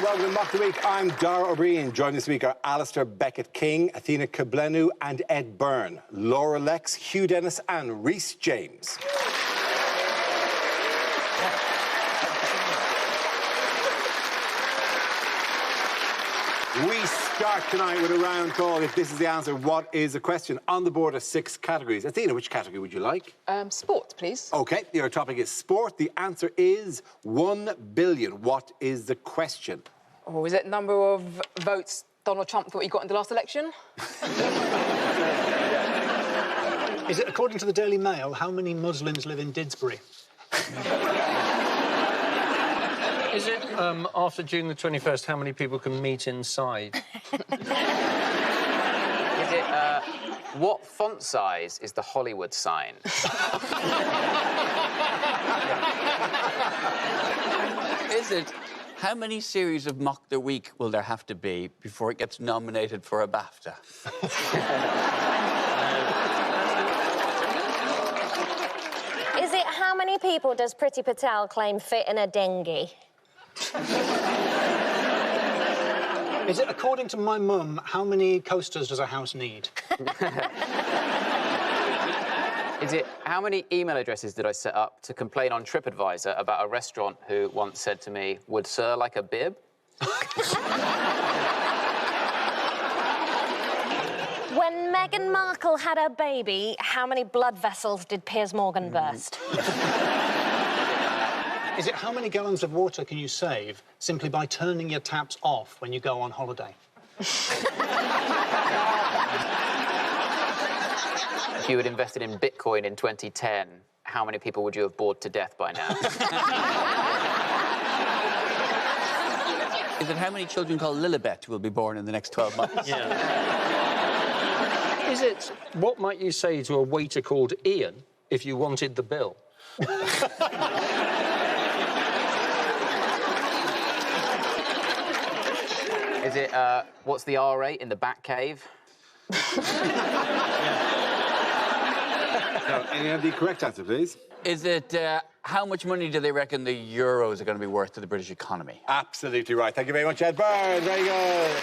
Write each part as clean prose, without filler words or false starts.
welcome to Mock the Week. I'm Dara O'Brien. Joining this week are Alistair Beckett-King, Athena Kugblenu and Ed Byrne, Laura Lex, Hugh Dennis and Rhys James. We start tonight with a round call. If this is the answer, what is the question? On the board are 6 categories. Athena, which category would you like? Sport, please. OK, your topic is sport. The answer is 1 billion. What is the question? Oh, is it number of votes Donald Trump thought he got in the last election? Is it, according to the Daily Mail, how many Muslims live in Didsbury? Is it, after June the 21st, how many people can meet inside? Is it, what font size is the Hollywood sign? Is it, how many series of Mock the Week will there have to be before it gets nominated for a BAFTA? Is it how many people does Priti Patel claim fit in a dinghy? Is it, according to my mum, how many coasters does a house need? Is it, how many email addresses did I set up to complain on TripAdvisor about a restaurant who once said to me, "Would sir like a bib?" When Meghan Markle had her baby, how many blood vessels did Piers Morgan burst? Is it, how many gallons of water can you save simply by turning your taps off when you go on holiday? If you had invested in Bitcoin in 2010, how many people would you have bored to death by now? Is it how many children called Lilibet will be born in the next 12 months? Yeah. Is it, what might you say to a waiter called Ian if you wanted the bill? Is it, what's the R rate in the Batcave? No, any of the correct answer, please? Is it, how much money do they reckon the euros are going to be worth to the British economy? Absolutely right. Thank you very much, Ed Byrne. Very good.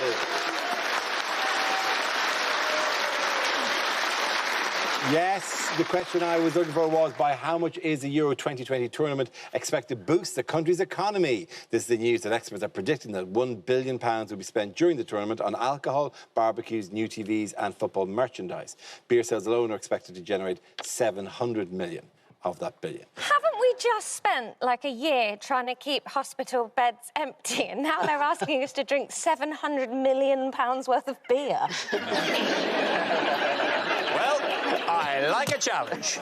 Yes, the question I was looking for was by how much is the Euro 2020 tournament expected to boost the country's economy? This is the news that experts are predicting that £1 billion will be spent during the tournament on alcohol, barbecues, new TVs and football merchandise. Beer sales alone are expected to generate 700 million of that billion. Haven't we just spent, like, a year trying to keep hospital beds empty, and now they're asking us to drink £700 million worth of beer? I like a challenge.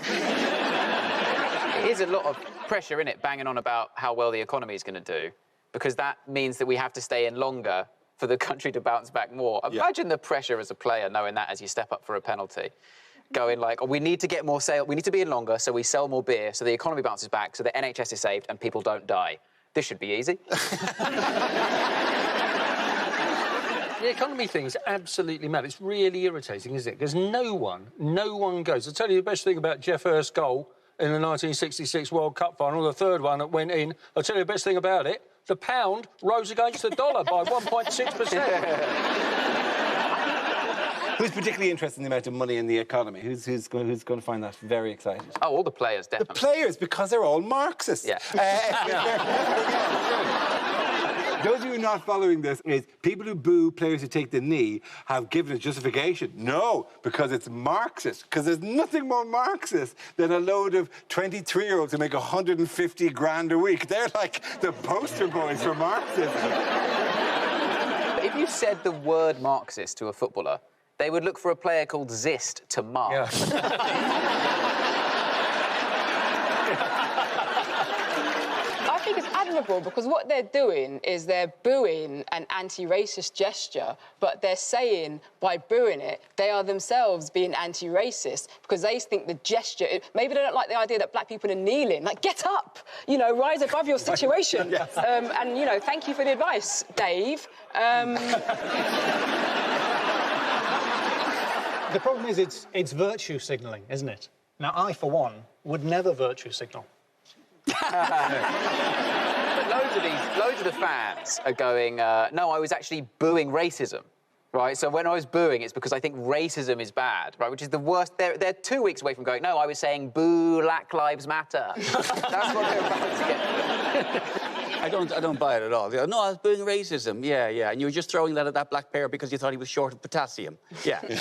It is a lot of pressure in it, banging on about how well the economy is going to do, because that means that we have to stay in longer for the country to bounce back more. Imagine the pressure as a player, knowing that as you step up for a penalty. Going like, oh, we need to get more sale, we need to be in longer, so we sell more beer, so the economy bounces back, so the NHS is saved and people don't die. This should be easy. The economy thing's absolutely mad. It's really irritating, isn't it? Because no one goes. I'll tell you the best thing about Jeff Hurst's goal in the 1966 World Cup final, the third one that went in. I'll tell you the best thing about it. The pound rose against the dollar by 1.6%. Who's particularly interested in the amount of money in the economy? Who's going to find that very exciting? Oh, all the players, definitely. The players, because they're all Marxists. Yeah. Those of you not following this is people who boo players who take the knee have given a justification. No, because it's Marxist. Because there's nothing more Marxist than a load of 23-year-olds who make 150 grand a week. They're like the poster boys for Marxism. If you said the word Marxist to a footballer, they would look for a player called Zist to mark. Yeah. I think it's admirable because what they're doing is they're booing an anti-racist gesture, but they're saying by booing it, they are themselves being anti-racist because they think the gesture... Maybe they don't like the idea that black people are kneeling. Like, get up! You know, rise above your situation. Yes. And, you know, thank you for the advice, Dave. The problem is it's virtue signalling, isn't it? Now, I, for one, would never virtue signal. But loads of the fans are going, no, I was actually booing racism. Right, so when I was booing, it's because I think racism is bad, right? Which is the worst. They're 2 weeks away from going, no, I was saying boo, Black Lives Matter. That's what they're about to get. I don't buy it at all. They go, no, I was booing racism. Yeah, and you were just throwing that at that black pair because you thought he was short of potassium. Yeah. But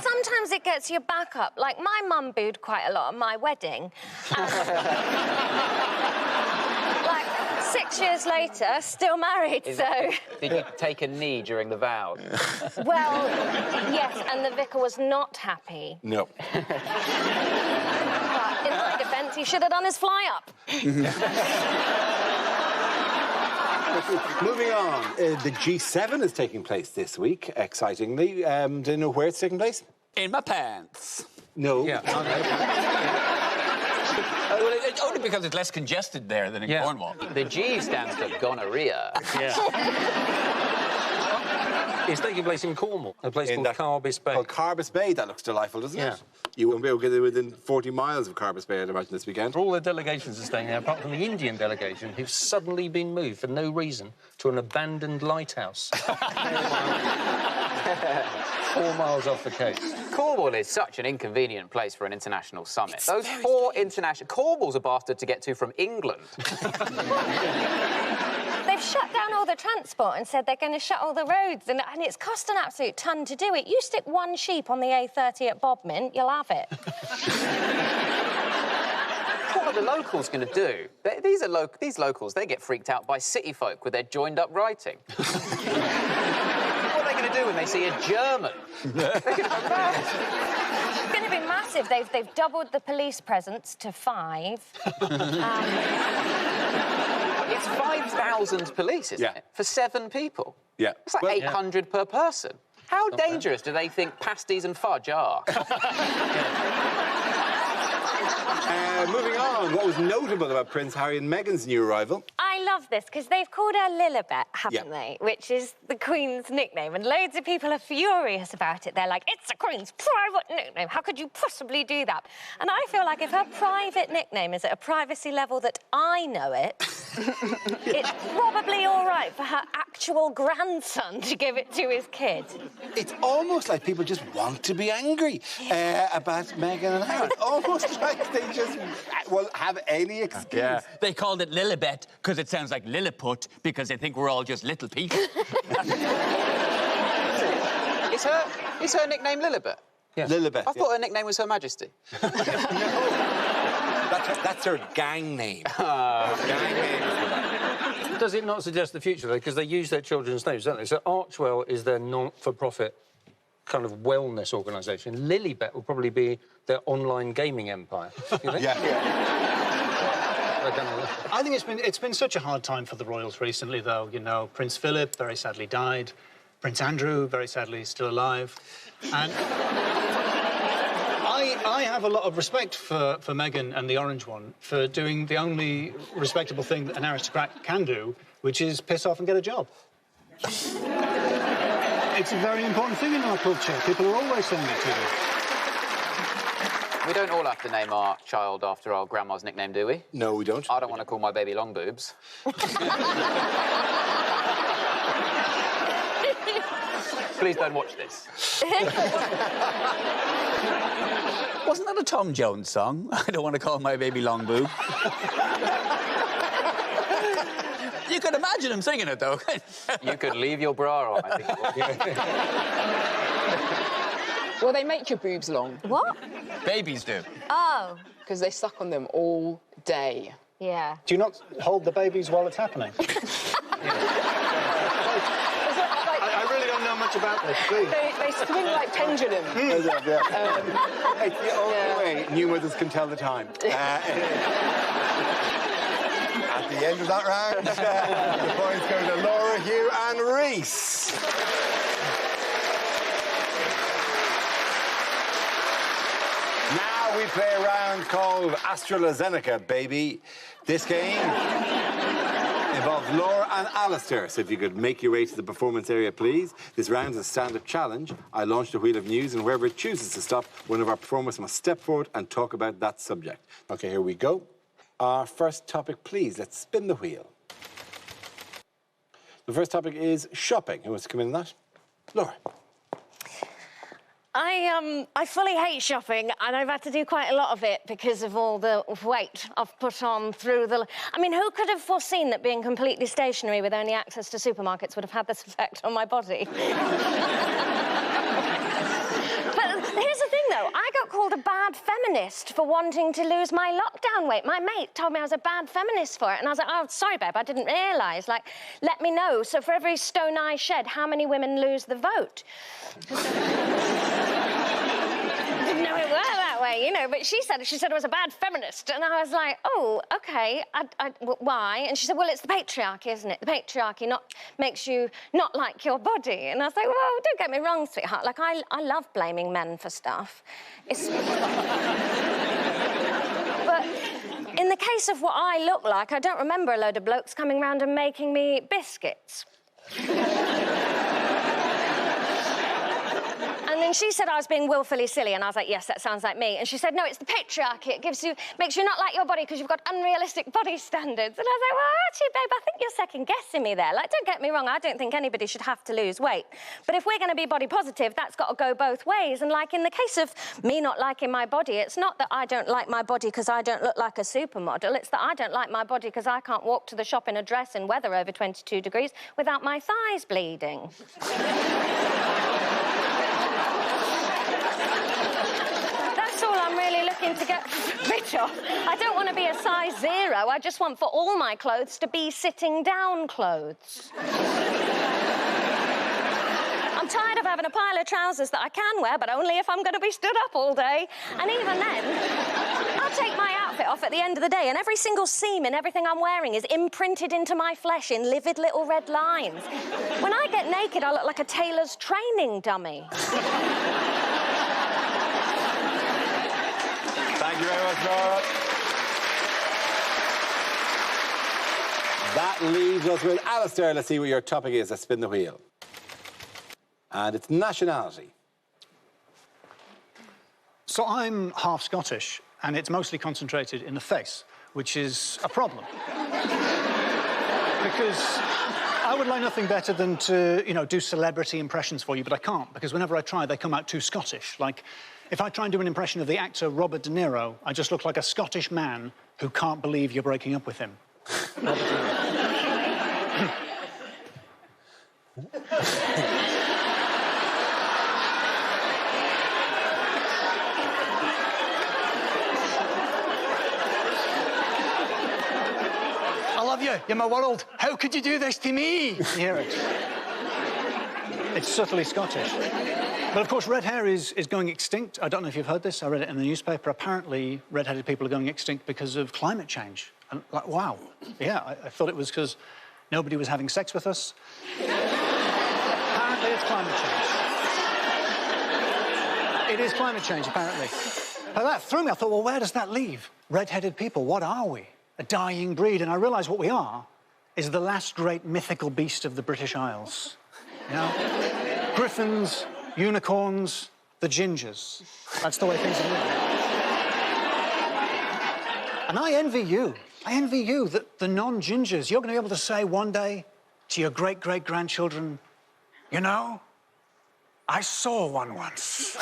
sometimes it gets your back up. Like, my mum booed quite a lot at my wedding. Like, 6 years later, still married, so... Did you take a knee during the vows? Well, yes, and the vicar was not happy. No. But in my defence, he should have done his fly-up. Moving on, the G7 is taking place this week, excitingly. Do you know where it's taking place? In my pants. No. Yeah. Well, only because it's less congested there than in Cornwall. The G stands for gonorrhea. Yeah. It's taking place in Cornwall, a place called Carbis Bay. Called Carbis Bay. That looks delightful, doesn't Yeah. it? You won't be able to get within 40 miles of Carbis Bay, I'd imagine, this weekend. All the delegations are staying there, apart from the Indian delegation, who've suddenly been moved for no reason to an abandoned lighthouse. 4 miles off the coast. Cornwall is such an inconvenient place for an international summit. Those 4 international... Cornwall's a bastard to get to from England. They've shut down all the transport and said they're going to shut all the roads, and it's cost an absolute ton to do it. You stick 1 sheep on the A30 at Bodmin, you'll have it. What are the locals going to do? These locals, they get freaked out by city folk with their joined-up writing. What are they going to do when they see a German? They're going to go mad. It's going to be massive. They've doubled the police presence to 5. It's 5,000 police, isn't it? For 7 people. Yeah. It's like 800 per person. How dangerous do they think pasties and fudge are? Moving on, what was notable about Prince Harry and Meghan's new arrival? I love this, because they've called her Lilibet, haven't they? Which is the Queen's nickname, and loads of people are furious about it. They're like, it's the Queen's private nickname. How could you possibly do that? And I feel like if her private nickname is at a privacy level that I know it, it's probably all right for her actual grandson to give it to his kid. It's almost like people just want to be angry about Meghan and Harry. Almost like they just have any excuse. Yeah. They called it Lilibet because it sounds like Lilliput, because they think we're all just little people. Is her nickname Lilibet? Yeah. Lilibet. I thought her nickname was Her Majesty. That's her gang name. Gang name. Does it not suggest the future, though? Because they use their children's names, don't they? So Archwell is their not-for-profit kind of wellness organisation. Lilibet will probably be their online gaming empire. You think? Yeah. I think it's been such a hard time for the royals recently, though. You know, Prince Philip very sadly died. Prince Andrew very sadly still alive. And I have a lot of respect for Meghan and the Orange One for doing the only respectable thing that an aristocrat can do, which is piss off and get a job. It's a very important thing in our culture. People are always saying that to you. We don't all have to name our child after our grandma's nickname, do we? No, we don't. I don't want to call my baby Long Boobs. Please don't watch this. Wasn't that a Tom Jones song? I don't want to call my baby Long Boob. You could imagine him singing it, though. You could leave your bra on, I think. Well, they make your boobs long What? Babies do. Oh, because they suck on them all day. yeah. Do you not hold the babies while it's happening? I really don't know much about this, please. They swing like pendulums. It's the only way new mothers can tell the time. At the end of that round, the points go to Laura, Hugh and Reese. Now we play a round called AstraZeneca, baby. This game involves Laura and Alistair. So if you could make your way to the performance area, please. This round is a stand-up challenge. I launched a wheel of news, and whoever chooses to stop, one of our performers must step forward and talk about that subject. OK, here we go. Our first topic, please. Let's spin the wheel. The first topic is shopping. Who wants to come in on that? Laura. I fully hate shopping, and I've had to do quite a lot of it because of all the weight I've put on through the... I mean, who could have foreseen that being completely stationary with only access to supermarkets would have had this effect on my body? But here's the thing, though. I got called a bad feminist for wanting to lose my lockdown weight. My mate told me I was a bad feminist for it, and I was like, oh, sorry, babe, I didn't realise. Like, let me know. So for every stone I shed, how many women lose the vote? I didn't know it worked that way, you know, but she said I was a bad feminist, and I was like, oh, OK, why? And she said, well, it's the patriarchy, isn't it? The patriarchy makes you not like your body. And I was like, well, don't get me wrong, sweetheart, like, I love blaming men for stuff. It's... But in the case of what I look like, I don't remember a load of blokes coming round and making me biscuits. And then she said I was being willfully silly, and I was like, yes, that sounds like me. And she said, no, it's the patriarchy. It makes you not like your body because you've got unrealistic body standards. And I was like, well, actually, babe, I think you're second-guessing me there. Like, don't get me wrong, I don't think anybody should have to lose weight. But if we're going to be body positive, that's got to go both ways. And, like, in the case of me not liking my body, it's not that I don't like my body because I don't look like a supermodel. It's that I don't like my body because I can't walk to the shop in a dress in weather over 22 degrees without my thighs bleeding. That's all I'm really looking to get rid of. I don't want to be a size 0. I just want for all my clothes to be sitting down clothes. I'm tired of having a pile of trousers that I can wear, but only if I'm going to be stood up all day. And even then, I'll take my outfit off at the end of the day, and every single seam in everything I'm wearing is imprinted into my flesh in livid little red lines. When I get naked, I look like a tailor's training dummy. Thank you very much, Laura. That leaves us with Alistair. Let's see what your topic is. Let's spin the wheel. And it's nationality. So I'm half Scottish, and it's mostly concentrated in the face, which is a problem. Because I would like nothing better than to, you know, do celebrity impressions for you, but I can't, because whenever I try, they come out too Scottish. Like, if I try and do an impression of the actor Robert De Niro, I just look like a Scottish man who can't believe you're breaking up with him. Robert De Niro. I love you. You're my world. How could you do this to me? You hear it. It's subtly Scottish. But, of course, red hair is going extinct. I don't know if you've heard this. I read it in the newspaper. Apparently, red-headed people are going extinct because of climate change. And, like, wow. Yeah, I thought it was because nobody was having sex with us. Apparently, it's climate change. It is climate change, apparently. But that threw me. I thought, well, where does that leave red-headed people? What are we? A dying breed. And I realised what we are is the last great mythical beast of the British Isles. You know? Griffins, unicorns, the gingers. That's the way things are moving. And I envy you. I envy you that the non-gingers, you're going to be able to say one day to your great-great-grandchildren, you know, I saw one once.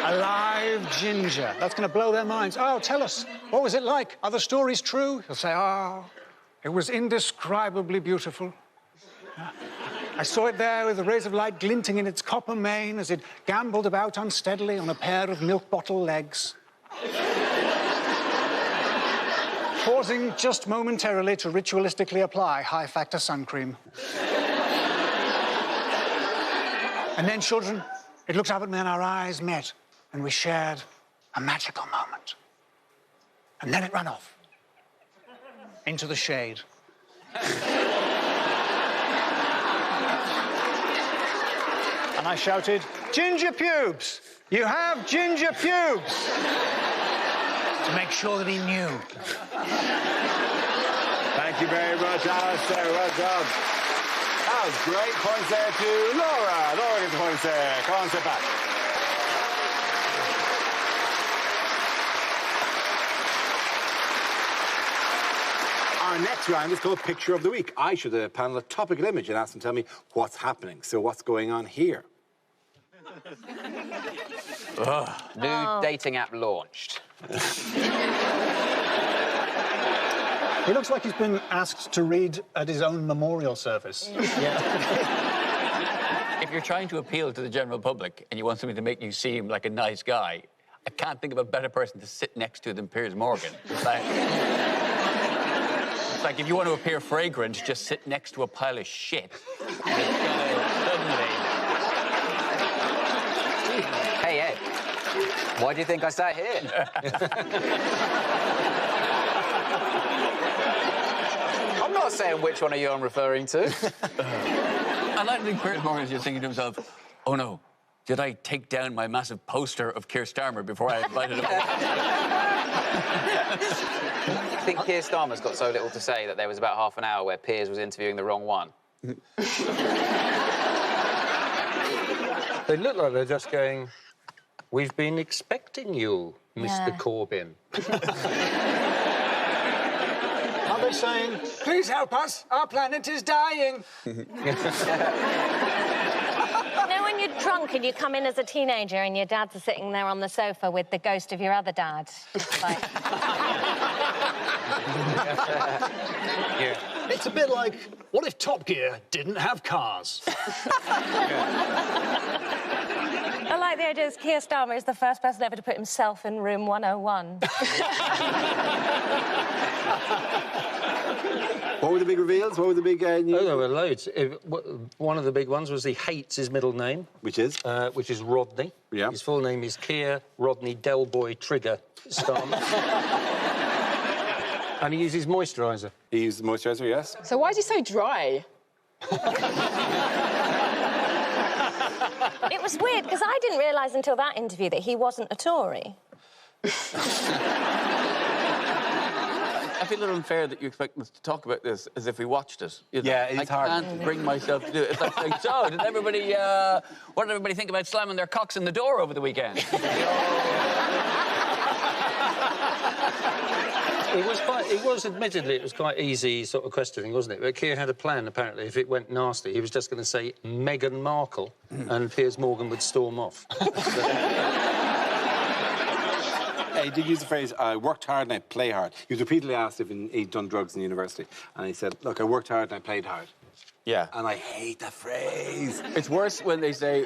A live ginger. That's going to blow their minds. Oh, tell us, what was it like? Are the stories true? You'll say, oh, it was indescribably beautiful. I saw it there with the rays of light glinting in its copper mane as it gamboled about unsteadily on a pair of milk bottle legs. Pausing just momentarily to ritualistically apply high-factor sun cream. And then, children, it looked up at me and our eyes met, and we shared a magical moment. And then it ran off into the shade. And I shouted, ginger pubes! You have ginger pubes! to make sure that he knew. Thank you very much, Alistair. Well done. That was great. Points there to Laura. Laura gets the points there. Come on, sit back. Our next round is called Picture of the Week. I show the panel a topical image and ask them to tell me what's happening. So what's going on here? New dating app launched. He looks like he's been asked to read at his own memorial service. If you're trying to appeal to the general public and you want something to make you seem like a nice guy, I can't think of a better person to sit next to than Piers Morgan. It's like if you want to appear fragrant, just sit next to a pile of shit. Suddenly... Hey, Ed, why do you think I sat here? I'm not saying which one of you I'm referring to. I like to think Piers Morgan is just thinking to himself, oh no, did I take down my massive poster of Keir Starmer before I invited him? I think Keir Starmer's got so little to say that there was about half an hour where Piers was interviewing the wrong one. They look like they're just going, we've been expecting you, Mr. Corbyn. Are they saying, please help us, our planet is dying? You know when you're drunk and you come in as a teenager and your dad's sitting there on the sofa with the ghost of your other dad? Like... Yeah. It's a bit like, what if Top Gear didn't have cars? I like the idea that Keir Starmer is the first person ever to put himself in room 101. What were the big reveals? What were the big news? Oh, there were loads. One of the big ones was he hates his middle name. Which is? Which is Rodney. Yeah. His full name is Keir Rodney Delboy Trigger Starmer. And he uses moisturiser. He used moisturiser, yes. So why is he so dry? It was weird, because I didn't realise until that interview that he wasn't a Tory. I feel a little unfair that you expect us to talk about this as if we watched it. You know? Yeah, it's hard. I can't bring myself to do it. It's like saying, so, what did everybody think about slamming their cocks in the door over the weekend? It was admittedly, it was quite easy sort of questioning, wasn't it? But Keir had a plan, apparently. If it went nasty, he was just going to say Meghan Markle and Piers Morgan would storm off. He did use the phrase, I worked hard and I play hard. He was repeatedly asked if he'd done drugs in university. And he said, look, I worked hard and I played hard. Yeah. And I hate that phrase. It's worse when they say,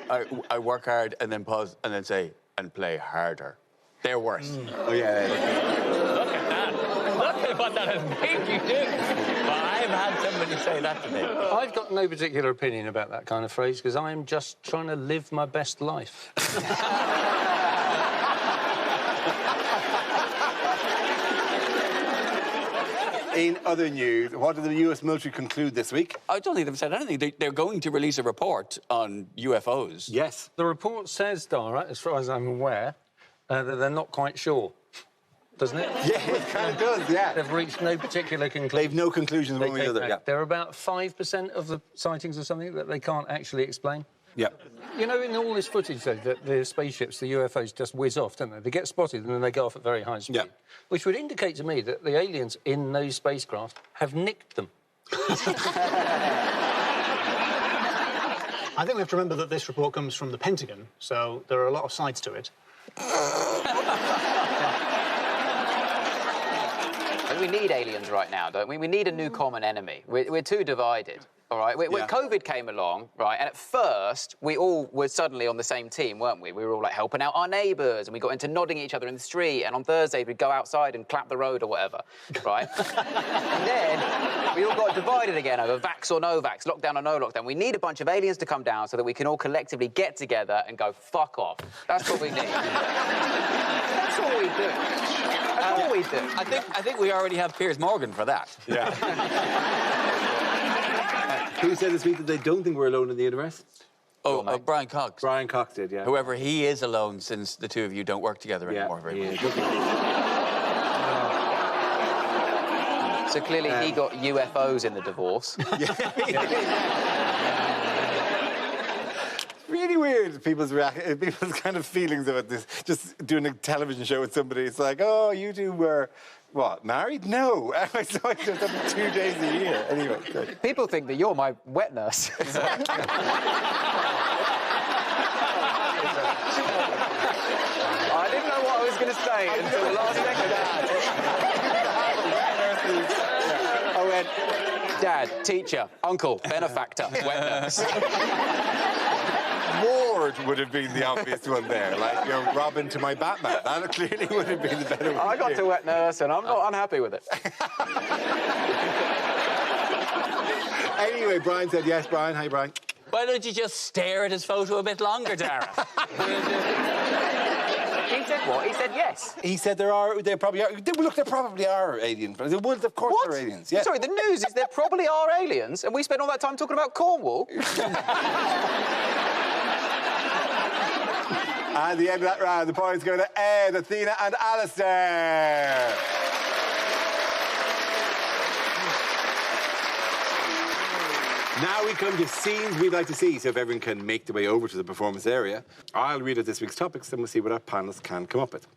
I work hard, and then pause, and then say, and play harder. They're worse. Oh, yeah. Look at that. Look at what that has made you do. Well, I've had somebody say that to me. I've got no particular opinion about that kind of phrase because I'm just trying to live my best life. In other news, what did the US military conclude this week? I don't think they've said anything. They're going to release a report on UFOs. Yes. The report says, Dara, as far as I'm aware, that they're not quite sure. Doesn't it? Yeah, it kind of does, yeah. They've reached no particular conclusion. They've no conclusions one way or the other, yeah. There are about 5% of the sightings or something that they can't actually explain. Yeah. You know, in all this footage, though, that the spaceships, the UFOs, just whiz off, don't they? They get spotted and then they go off at very high speed. Yeah. Which would indicate to me that the aliens in those spacecraft have nicked them. I think we have to remember that this report comes from the Pentagon, so there are a lot of sides to it. We need aliens right now, don't we? We need a new common enemy. We're too divided, all right? When COVID came along, right, and at first, we all were suddenly on the same team, weren't we? We were all, like, helping out our neighbours, and we got into nodding at each other in the street, and on Thursdays, we'd go outside and clap the road or whatever, right? And then we all got divided again over vax or no vax, lockdown or no lockdown. We need a bunch of aliens to come down so that we can all collectively get together and go, fuck off. That's what we need. That's all we do. That's all we do. I think we already have Piers Morgan for that. Yeah. Who said this week that they don't think we're alone in the universe? Oh, Brian Cox. Brian Cox did, yeah. Whoever he is alone since the two of you don't work together anymore. Very much. So clearly he got UFOs in the divorce. Really weird, people's kind of feelings about this. Just doing a television show with somebody, it's like, oh, you two were, what, married? No. I saw it just 2 days a year. Anyway, good. People think that you're my wet nurse. I didn't know what I was going to say until the last second. I went, Dad, teacher, uncle, benefactor, wet nurse. Ward would have been the obvious one there, like, you know, Robin to my Batman. That clearly would have been the better one. I got to wet nurse and I'm not unhappy with it. Anyway, Brian said yes. Brian, hi, Brian. Why don't you just stare at his photo a bit longer, Dara? He said what? He said yes. He said there probably are. Look, there probably are aliens. Of course What? there are aliens. Yeah. Sorry, the news is there probably are aliens, and we spent all that time talking about Cornwall. At the end of that round, the points go to Ed, Athena, and Alistair. Now we come to scenes we'd like to see, so if everyone can make their way over to the performance area, I'll read out this week's topics, and we'll see what our panelists can come up with.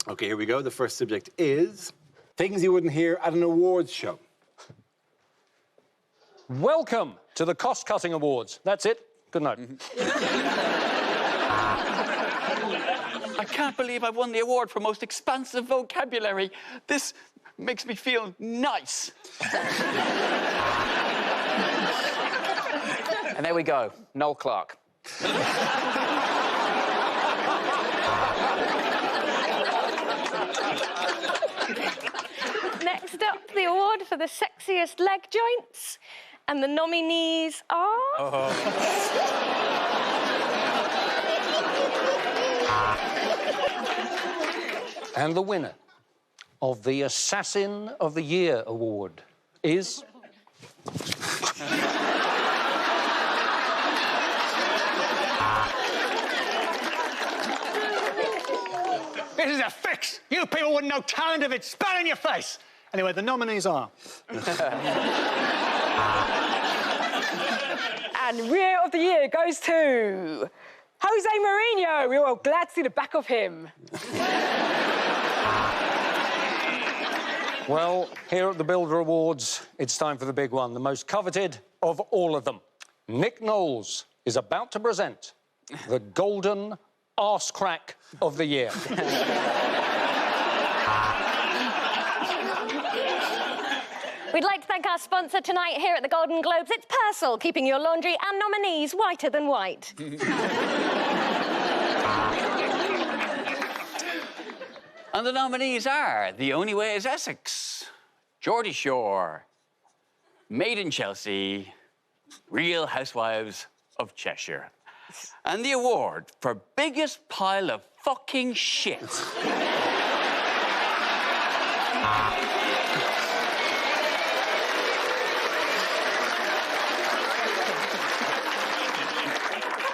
OK, here we go. The first subject is things you wouldn't hear at an awards show. Welcome to the Cost Cutting Awards. That's it. Good night. I can't believe I won the award for most expansive vocabulary. This makes me feel nice. And there we go, Noel Clarke. Next up, the award for the sexiest leg joints. And the nominees are... And the winner of the Assassin of the Year award is... This is a fix. You people wouldn't know talent if it spat in your face. Anyway, the nominees are... And Rear of the Year goes to Jose Mourinho. We were all glad to see the back of him. Well, here at the Builder Awards, it's time for the big one, the most coveted of all of them. Nick Knowles is about to present the Golden Arse Crack of the Year. We'd like to thank our sponsor tonight here at the Golden Globes. It's Persil, keeping your laundry and nominees whiter than white. And the nominees are The Only Way is Essex, Geordie Shore, Made in Chelsea, Real Housewives of Cheshire. And the award for biggest pile of fucking shit.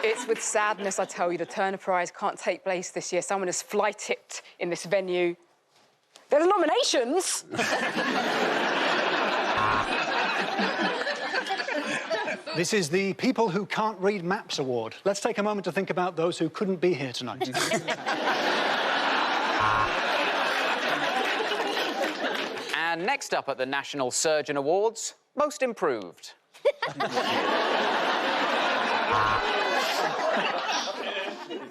It's with sadness, I tell you, the Turner Prize can't take place this year. Someone has fly-tipped in this venue. There's nominations! This is the People Who Can't Read Maps Award. Let's take a moment to think about those who couldn't be here tonight. And next up at the National Surgeon Awards, Most Improved.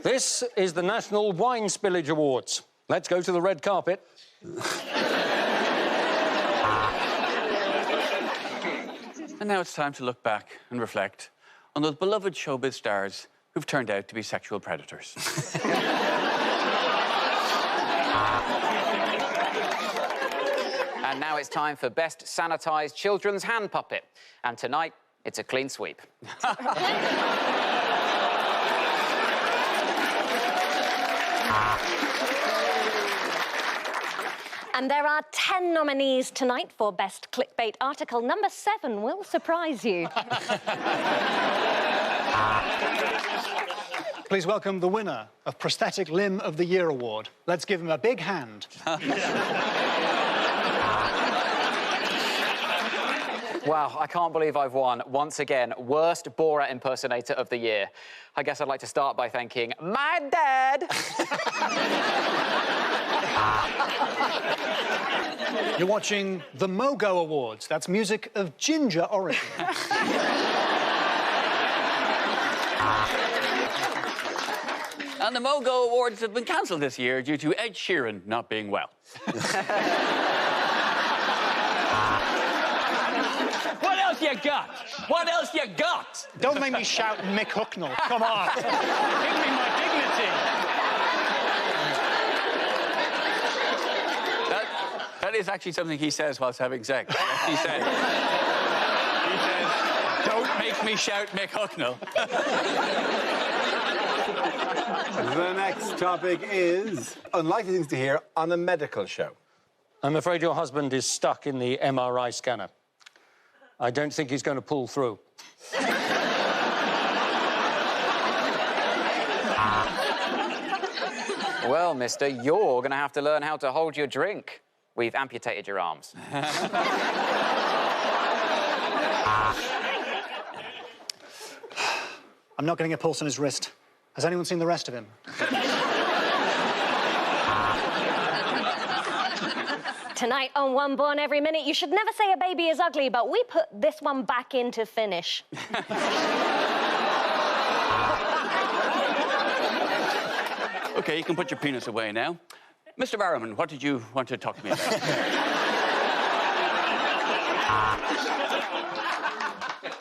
This is the National Wine Spillage Awards. Let's go to the red carpet. And now it's time to look back and reflect on those beloved showbiz stars who've turned out to be sexual predators. And now it's time for Best Sanitised Children's Hand Puppet. And tonight, it's a clean sweep. And there are 10 nominees tonight for Best Clickbait Article. Number 7 will surprise you. Please welcome the winner of Prosthetic Limb of the Year award. Let's give him a big hand. Wow, I can't believe I've won, once again, worst Borat impersonator of the year. I guess I'd like to start by thanking my dad. You're watching the Mogo Awards. That's music of ginger origin. And the Mogo Awards have been cancelled this year due to Ed Sheeran not being well. What else you got? What else you got? Don't make me shout Mick Hucknall. Come on. Give me my dignity. That is actually something he says whilst having sex. He says, don't make me shout Mick Hucknall. The next topic is unlikely things to hear on a medical show. I'm afraid your husband is stuck in the MRI scanner. I don't think he's going to pull through. Well, mister, you're going to have to learn how to hold your drink. We've amputated your arms. I'm not getting a pulse on his wrist. Has anyone seen the rest of him? Tonight on One Born Every Minute, you should never say a baby is ugly, but we put this one back in to finish. OK, you can put your penis away now. Mr. Barrowman, what did you want to talk to me about?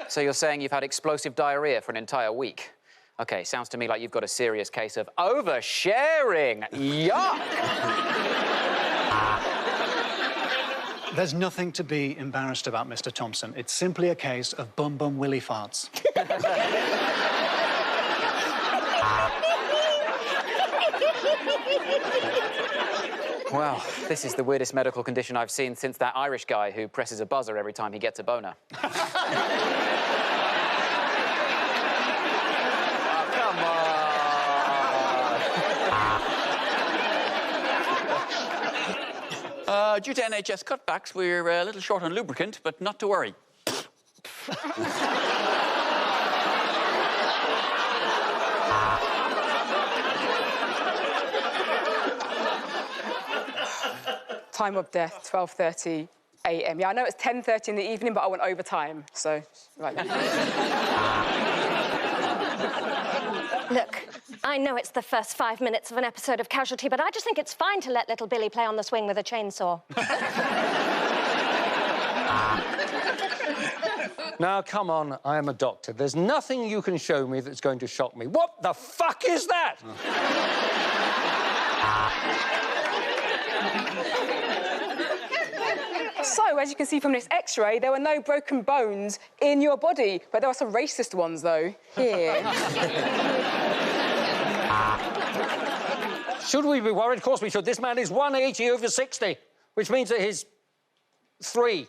So you're saying you've had explosive diarrhea for an entire week? OK, sounds to me like you've got a serious case of oversharing. Yuck! There's nothing to be embarrassed about, Mr. Thompson. It's simply a case of bum willy farts. Well, this is the weirdest medical condition I've seen since that Irish guy who presses a buzzer every time he gets a boner. Due to NHS cutbacks, we're a little short on lubricant, but not to worry. Time of death, 12:30 a.m. Yeah, I know it's 10:30 in the evening, but I went overtime, so... Right. Look, I know it's the first 5 minutes of an episode of Casualty, but I just think it's fine to let little Billy play on the swing with a chainsaw. Now, come on, I am a doctor. There's nothing you can show me that's going to shock me. What the fuck is that? So, as you can see from this X-ray, there were no broken bones in your body, but there are some racist ones, though, here. Should we be worried? Of course we should. This man is 180 over 60, which means that he's 3.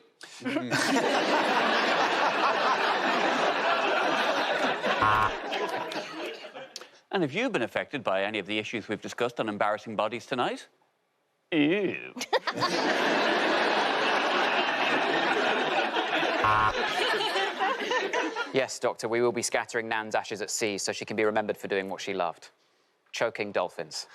And have you been affected by any of the issues we've discussed on embarrassing bodies tonight? Ew. Yes, Doctor, we will be scattering Nan's ashes at sea so she can be remembered for doing what she loved. Choking dolphins.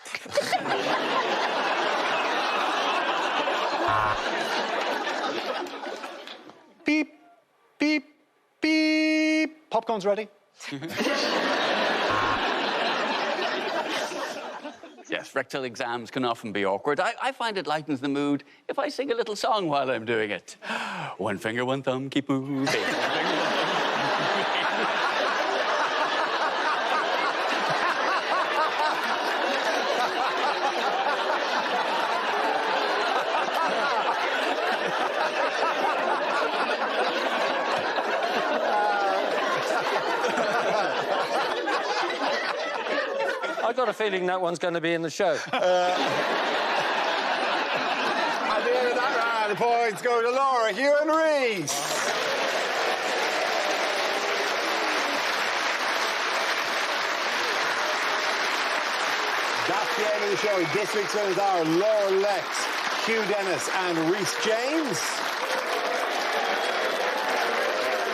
Beep, beep, beep. Popcorn's ready. Yes, rectal exams can often be awkward. I find it lightens the mood if I sing a little song while I'm doing it. One finger, one thumb, keep moving. I've got a feeling that one's going to be in the show. At the end of that round, the points go to Laura, Hugh and Reese. the show. This week's winners are Laura Lex, Hugh Dennis and Rhys James.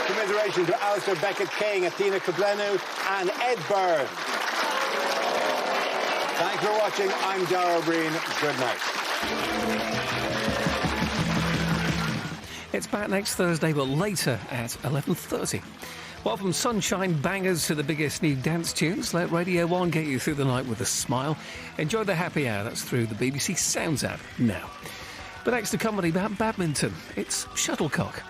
Commiserations to Alistair Beckett King, Athena Kugblenu and Ed Byrne. Thanks for watching. I'm Dara Breen. Good night. It's back next Thursday, but later at 11:30. Well, from sunshine bangers to the biggest new dance tunes, let Radio 1 get you through the night with a smile. Enjoy the happy hour. That's through the BBC Sounds app now. But next to comedy about badminton, it's Shuttlecock.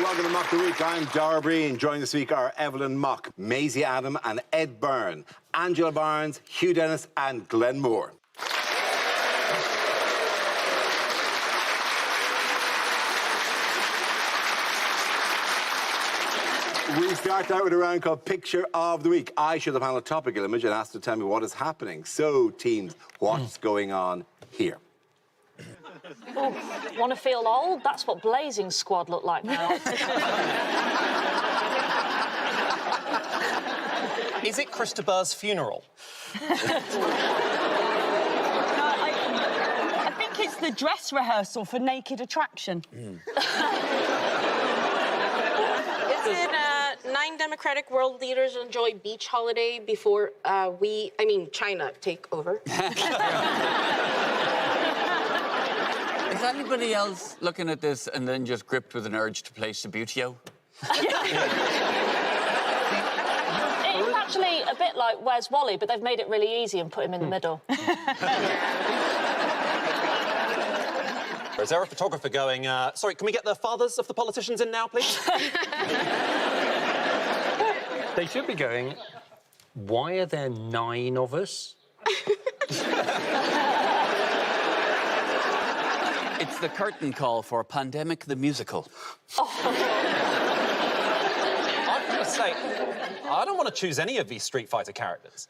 Welcome to Mock the Week. I'm Dara Breen. Joining this week are Evelyn Mock, Maisie Adam and Ed Byrne, Angela Barnes, Hugh Dennis and Glenn Moore. We start out with a round called Picture of the Week. I show the panel a topical image and ask them to tell me what is happening. So, teams, what's going on here? Oh, want to feel old? That's what Blazing Squad look like now. Is it Christopher's funeral? I think it's the dress rehearsal for Naked Attraction. Is it 9 democratic world leaders enjoy beach holiday before China take over? Is anybody else looking at this and then just gripped with an urge to play Subbuteo? It's actually a bit like Where's Wally, but they've made it really easy and put him in the middle. Is there a photographer going, sorry, can we get the fathers of the politicians in now, please? They should be going, why are there 9 of us? It's the curtain call for Pandemic the Musical. I'm going to say, I don't want to choose any of these Street Fighter characters.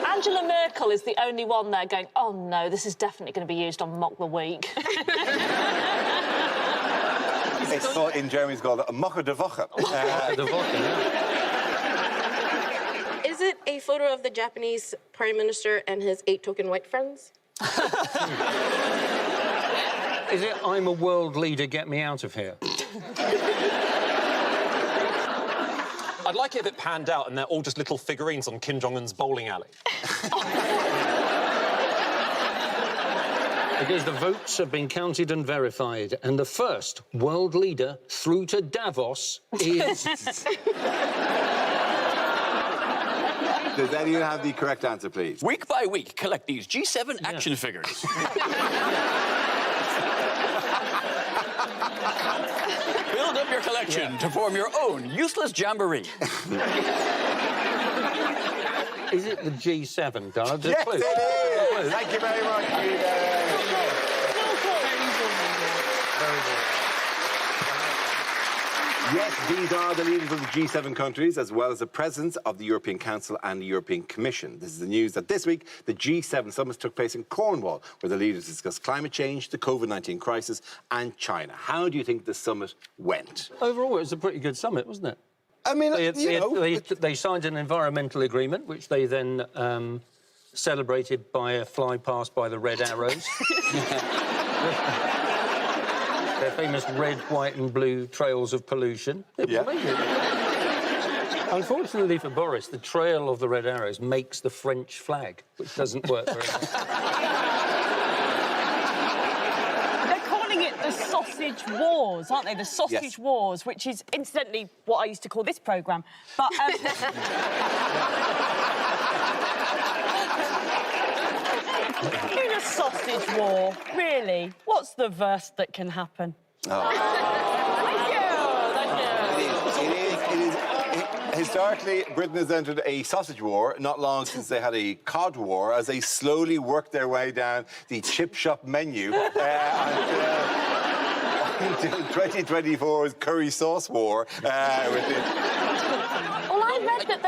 Angela Merkel is the only one there going, oh no, this is definitely going to be used on Mock the Week. It's called, in Germany, it's called a Mocker de Woche. Is it a photo of the Japanese Prime Minister and his 8 token white friends? Is it I'm a world leader, get me out of here? I'd like it if it panned out and they're all just little figurines on Kim Jong-un's bowling alley. Because the votes have been counted and verified, and the first world leader through to Davos is... Does anyone have the correct answer, please? Week by week, collect these G7 action figures. Build up your collection to form your own useless jamboree. Is it the G7, Dara? Yes, it is! Thank you very much, Very good. Yes, these are the leaders of the G7 countries, as well as the presidents of the European Council and the European Commission. This is the news that this week, the G7 summit took place in Cornwall, where the leaders discussed climate change, the COVID-19 crisis, and China. How do you think the summit went? Overall, it was a pretty good summit, wasn't it? I mean, they signed an environmental agreement, which they then celebrated by a flypast by the Red Arrows. Their famous red, white and blue trails of pollution. It was amazing. Unfortunately for Boris, the trail of the Red Arrows makes the French flag, which doesn't work very well. They're calling it the sausage wars, aren't they? The sausage Yes. wars, which is incidentally what I used to call this programme. But in a sausage war, really, what's the worst that can happen? Historically, Britain has entered a sausage war not long since they had a cod war as they slowly worked their way down the chip shop menu until 2024's curry sauce war. Well, I read that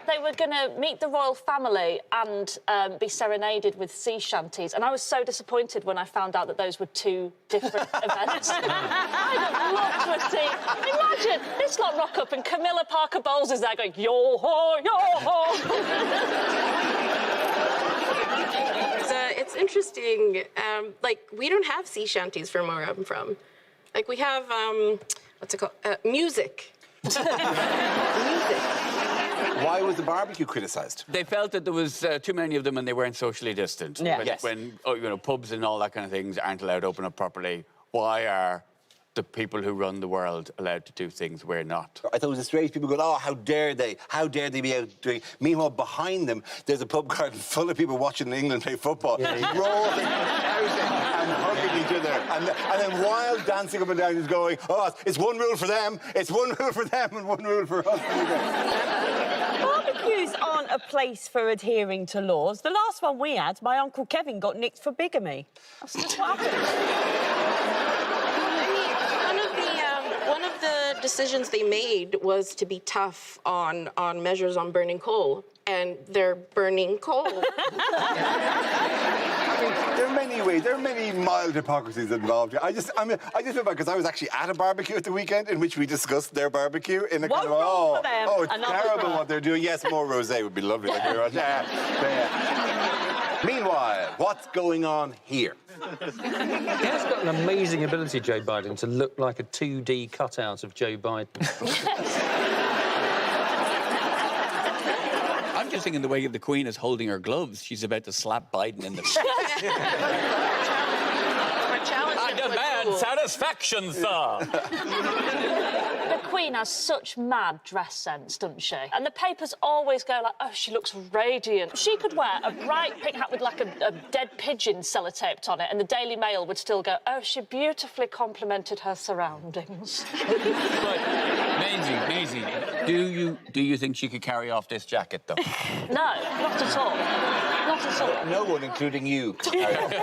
they were going to meet the royal family and be serenaded with sea shanties, and I was so disappointed when I found out that those were two different events. I'd have loved to have seen. Imagine this lot rock up and Camilla Parker Bowles is there going yo ho yo ho. It's interesting. Like, we don't have sea shanties from where I'm from. Like, we have what's it called? Music. Why was the barbecue criticised? They felt that there was too many of them and they weren't socially distant. Yeah. When pubs and all that kind of things aren't allowed to open up properly, why are the people who run the world allowed to do things we're not? I thought it was a strange people going, oh, how dare they? How dare they be out doing... Meanwhile, behind them, there's a pub garden full of people watching England play football, rolling, shouting, and hugging each other. And then wild dancing up and down, just going, oh, it's one rule for them, it's one rule for them, and one rule for us. Barbecues aren't a place for adhering to laws. The last one we had, my Uncle Kevin got nicked for bigamy. That's just what happened. One of the decisions they made was to be tough on measures on burning coal, and they're burning coal. There are many ways. There are many mild hypocrisies involved here. I just feel bad because I was actually at a barbecue at the weekend in which we discussed their barbecue in a kind of it's terrible what they're doing. Yes, more rosé would be lovely. Thank you very much. Meanwhile, what's going on here? He has got an amazing ability, Joe Biden, to look like a 2D cutout of Joe Biden. I'm just thinking the way the Queen is holding her gloves, she's about to slap Biden in the face. I demand satisfaction, sir. The Queen has such mad dress sense, doesn't she? And the papers always go like, oh, she looks radiant. She could wear a bright pink hat with like a dead pigeon sellotaped on it, and the Daily Mail would still go, oh, she beautifully complemented her surroundings. But, Maisie, do you think she could carry off this jacket, though? No, not at all. Not at all. No one, including you, could carry on.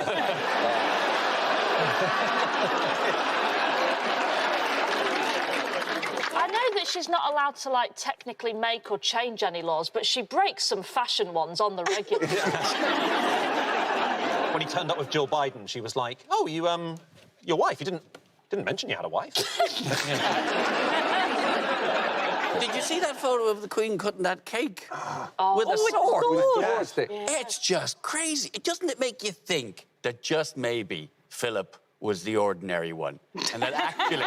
I know that she's not allowed to, like, technically make or change any laws, but she breaks some fashion ones on the regular. When he turned up with Jill Biden, she was like, oh, your wife, you didn't mention you had a wife. Did you see that photo of the Queen cutting that cake with a sword? With a sword. It's just crazy. Doesn't it make you think that just maybe Philip was the ordinary one, and that actually the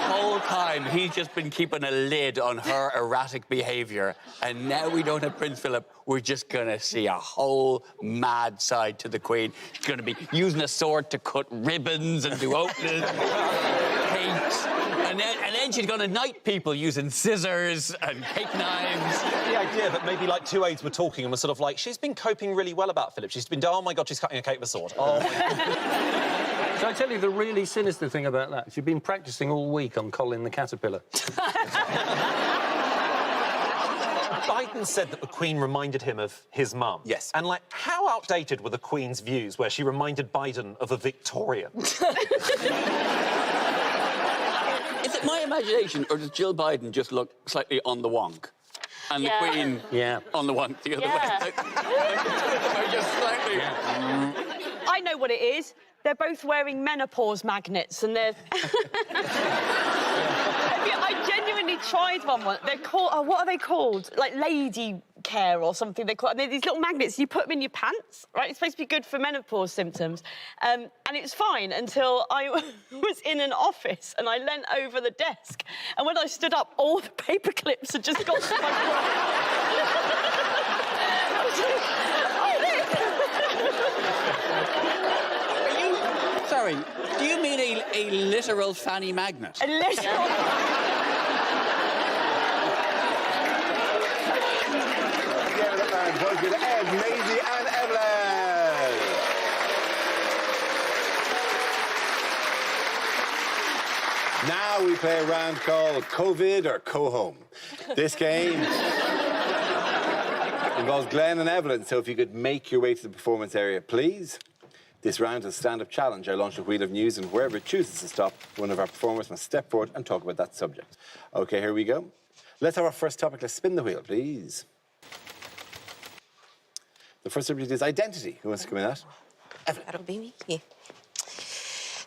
whole time he's just been keeping a lid on her erratic behaviour, and now we don't have Prince Philip, we're just gonna see a whole mad side to the Queen. She's gonna be using a sword to cut ribbons and do openings, cakes. And then she's going to knight people using scissors and cake knives. The idea that maybe, like, two aides were talking and were sort of like, she's been coping really well about Philip. She's been, oh, my God, she's cutting a cake with a sword. Oh, my God. So I tell you the really sinister thing about that. She's been practising all week on Colin the Caterpillar. Biden said that the Queen reminded him of his mum. Yes. And, like, how outdated were the Queen's views where she reminded Biden of a Victorian? Is it my imagination, or does Jill Biden just look slightly on the wonk? And the Queen on the wonk the other way? Just slightly. I know what it is. They're both wearing menopause magnets, and they're... I genuinely tried one. They're called... Oh, what are they called? Like lady care or something. They're called... They're these little magnets. You put them in your pants, right? It's supposed to be good for menopause symptoms. And it's fine until I was in an office and I leant over the desk. And when I stood up, all the paper clips had just got to my Sorry, do you mean a literal fanny magnet? A literal... Goes to Ed, Maisie and Evelyn. Now we play a round called COVID or Co-Home. This game involves Glenn and Evelyn, so if you could make your way to the performance area, please. This round is a stand-up challenge. I launch a wheel of news, and wherever it chooses to stop, one of our performers must step forward and talk about that subject. OK, here we go. Let's have our first topic. Let's spin the wheel, please. The first subject is identity. Who wants to come in that? That'll be me. Yeah.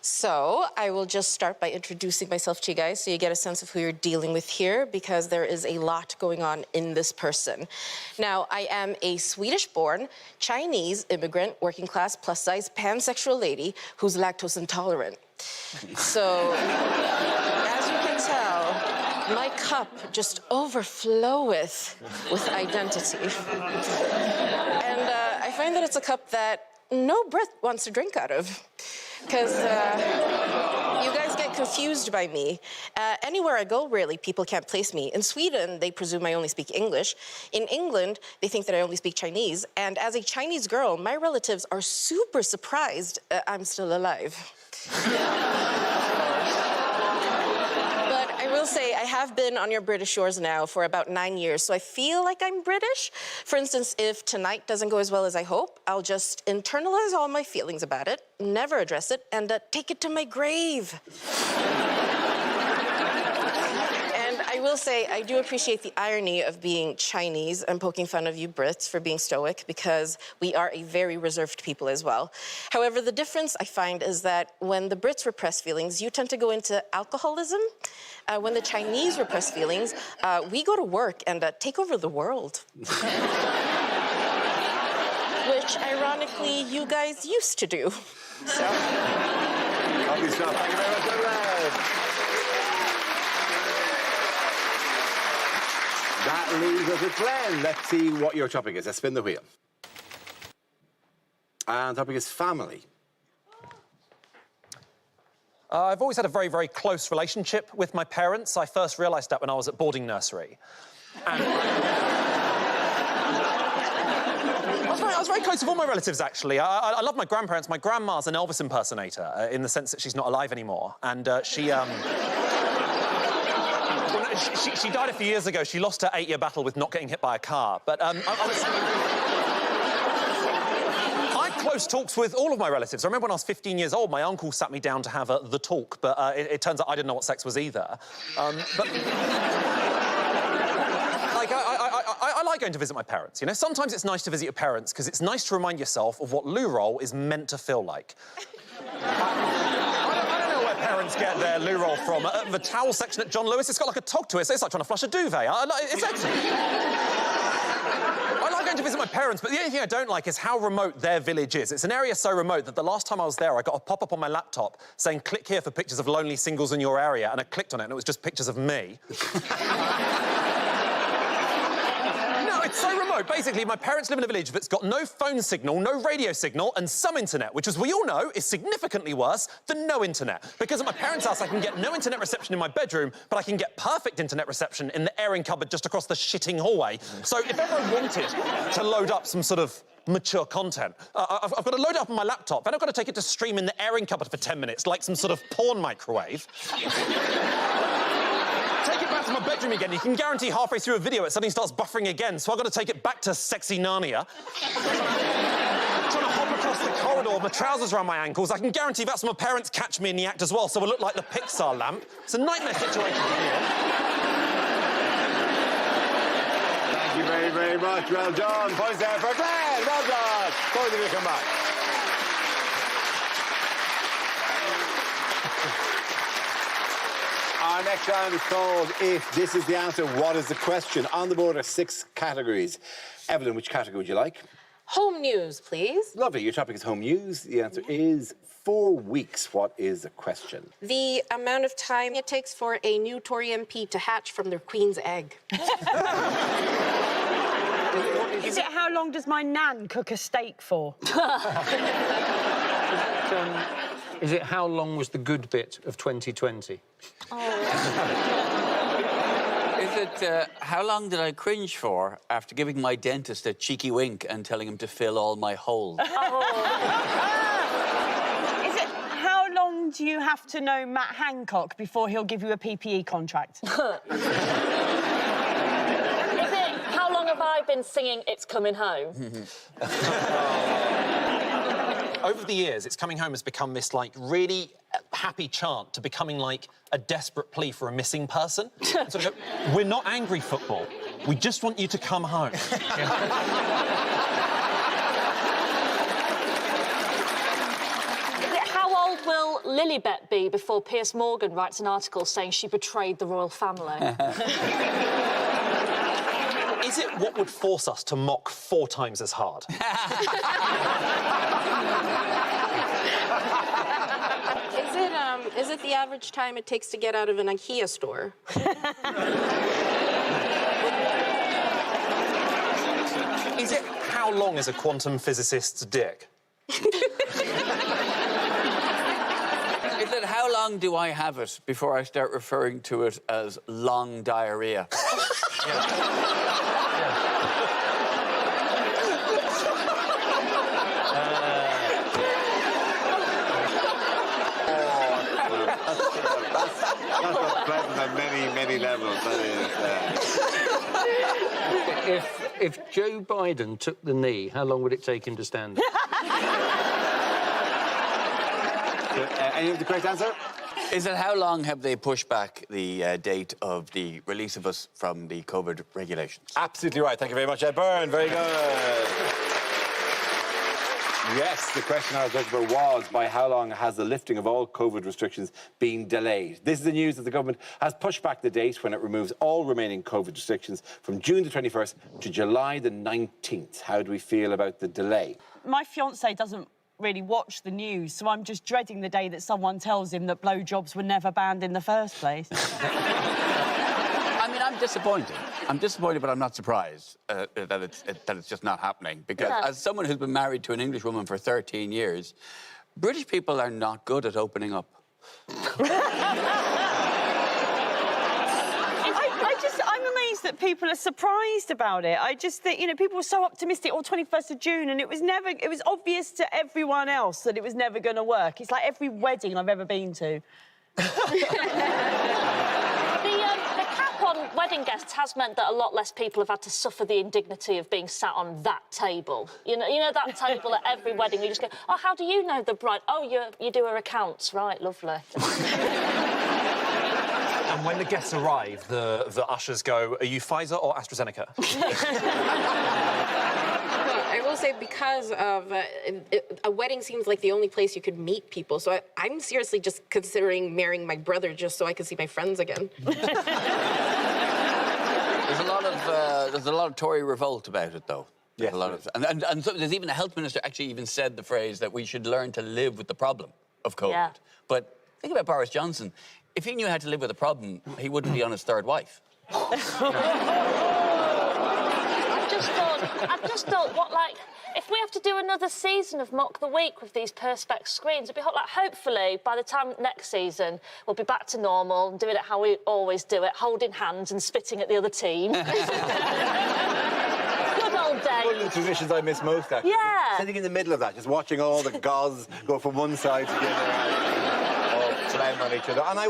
So I will just start by introducing myself to you guys so you get a sense of who you're dealing with here, because there is a lot going on in this person. Now, I am a Swedish-born, Chinese immigrant, working-class, plus-size, pansexual lady who's lactose intolerant. So, as you can tell, my cup just overfloweth with identity. And I find that it's a cup that no Brit wants to drink out of. Because you guys get confused by me. Anywhere I go, really, people can't place me. In Sweden, they presume I only speak English. In England, they think that I only speak Chinese. And as a Chinese girl, my relatives are super surprised I'm still alive. But I will say, I have been on your British shores now for about 9 years, so I feel like I'm British. For instance, if tonight doesn't go as well as I hope, I'll just internalize all my feelings about it, never address it, and take it to my grave. And I will say, I do appreciate the irony of being Chinese and poking fun of you Brits for being stoic, because we are a very reserved people as well. However, the difference I find is that when the Brits repress feelings, you tend to go into alcoholism. When the Chinese repress feelings, we go to work and take over the world. Which, ironically, you guys used to do. So. Lovely stuff. Thank you very much, Evelyn. That leaves us with Glenn. Let's see what your topic is. Let's spin the wheel. And the topic is family. I've always had a very, very close relationship with my parents. I first realised that when I was at boarding nursery. And I was very close with all my relatives, actually. I love my grandparents. My grandma's an Elvis impersonator, in the sense that she's not alive anymore. And she died a few years ago. She lost her 8-year battle with not getting hit by a car. But I had close talks with all of my relatives. I remember when I was 15 years old, my uncle sat me down to have the talk, but it turns out I didn't know what sex was either. I like going to visit my parents, you know? Sometimes it's nice to visit your parents because it's nice to remind yourself of what loo roll is meant to feel like. I don't know where parents get their loo roll from. The towel section at John Lewis, it's got like a tog to it, so it's like trying to flush a duvet. It's excellent. I like going to visit my parents, but the only thing I don't like is how remote their village is. It's an area so remote that the last time I was there, I got a pop-up on my laptop saying, click here for pictures of lonely singles in your area, and I clicked on it, and it was just pictures of me. It's so remote. Basically, my parents live in a village that's got no phone signal, no radio signal, and some internet, which, as we all know, is significantly worse than no internet. Because at my parents' house, I can get no internet reception in my bedroom, but I can get perfect internet reception in the airing cupboard just across the shitting hallway. So if ever I wanted to load up some sort of mature content, I've got to load it up on my laptop, then I've got to take it to stream in the airing cupboard for 10 minutes, like some sort of porn microwave. Take it back to my bedroom again. You can guarantee halfway through a video it suddenly starts buffering again, so I've got to take it back to sexy Narnia. Trying to hop across the corridor with my trousers around my ankles. I can guarantee that's when my parents catch me in the act as well, so I look like the Pixar lamp. It's a nightmare situation to be in. Thank you very, very much. Well done. Points there for Glenn. Well done. Both of you come back. Our next round is called If This Is the Answer, What is the Question? On the board are 6 categories. Evelyn, which category would you like? Home news, please. Lovely. Your topic is home news. The answer is 4 weeks. What is the question? The amount of time it takes for a new Tory MP to hatch from their queen's egg. Is it how long does my nan cook a steak for? Is it how long was the good bit of 2020? Is it how long did I cringe for after giving my dentist a cheeky wink and telling him to fill all my holes? Is it how long do you have to know Matt Hancock before he'll give you a PPE contract? Is it how long have I been singing It's Coming Home? Over the years, It's Coming Home has become this, like, really happy chant to becoming, like, a desperate plea for a missing person. Sort of go, we're not angry, football. We just want you to come home. Is it how old will Lilibet be before Piers Morgan writes an article saying she betrayed the royal family? Is it what would force us to mock 4 times as hard? Is it the average time it takes to get out of an IKEA store? Is it how long is a quantum physicist's dick? Is it how long do I have it before I start referring to it as long diarrhea? That's unpleasant on many levels, that is. If Joe Biden took the knee, how long would it take him to stand up? Any of the correct answer? Is it how long have they pushed back the date of the release of us from the COVID regulations? Absolutely right. Thank you very much, Ed Byrne. Very good. Yes, the question I was looking for was, by how long has the lifting of all COVID restrictions been delayed? This is the news that the government has pushed back the date when it removes all remaining COVID restrictions from June the 21st to July the 19th. How do we feel about the delay? My fiancé doesn't really watch the news, so I'm just dreading the day that someone tells him that blowjobs were never banned in the first place. I mean, I'm disappointed. I'm disappointed, but I'm not surprised that it's just not happening. Because as someone who's been married to an English woman for 13 years, British people are not good at opening up. I'm amazed that people are surprised about it. I just think, you know, people were so optimistic on 21st of June, and it was obvious to everyone else that it was never going to work. It's like every wedding I've ever been to. The cap on wedding guests has meant that a lot less people have had to suffer the indignity of being sat on that table. You know that table at every wedding. You just go, oh, how do you know the bride? Oh, you do her accounts, right? Lovely. And when the guests arrive, the ushers go, are you Pfizer or AstraZeneca? I will say, because of a wedding seems like the only place you could meet people, so I'm seriously just considering marrying my brother just so I can see my friends again. There's a lot of Tory revolt about it, though. Yes, and so there's even a health minister actually even said the phrase that we should learn to live with the problem of COVID. Yeah. But think about Boris Johnson. If he knew how to live with the problem, he wouldn't be on his third wife. I've just thought, if we have to do another season of Mock the Week with these Perspex screens, it'd be hopefully, by the time next season, we'll be back to normal and doing it how we always do it, holding hands and spitting at the other team. Good old days. One of the traditions I miss most, actually. Yeah. Sitting in the middle of that, just watching all the gauze go from one side to the other. Slam on each other. And I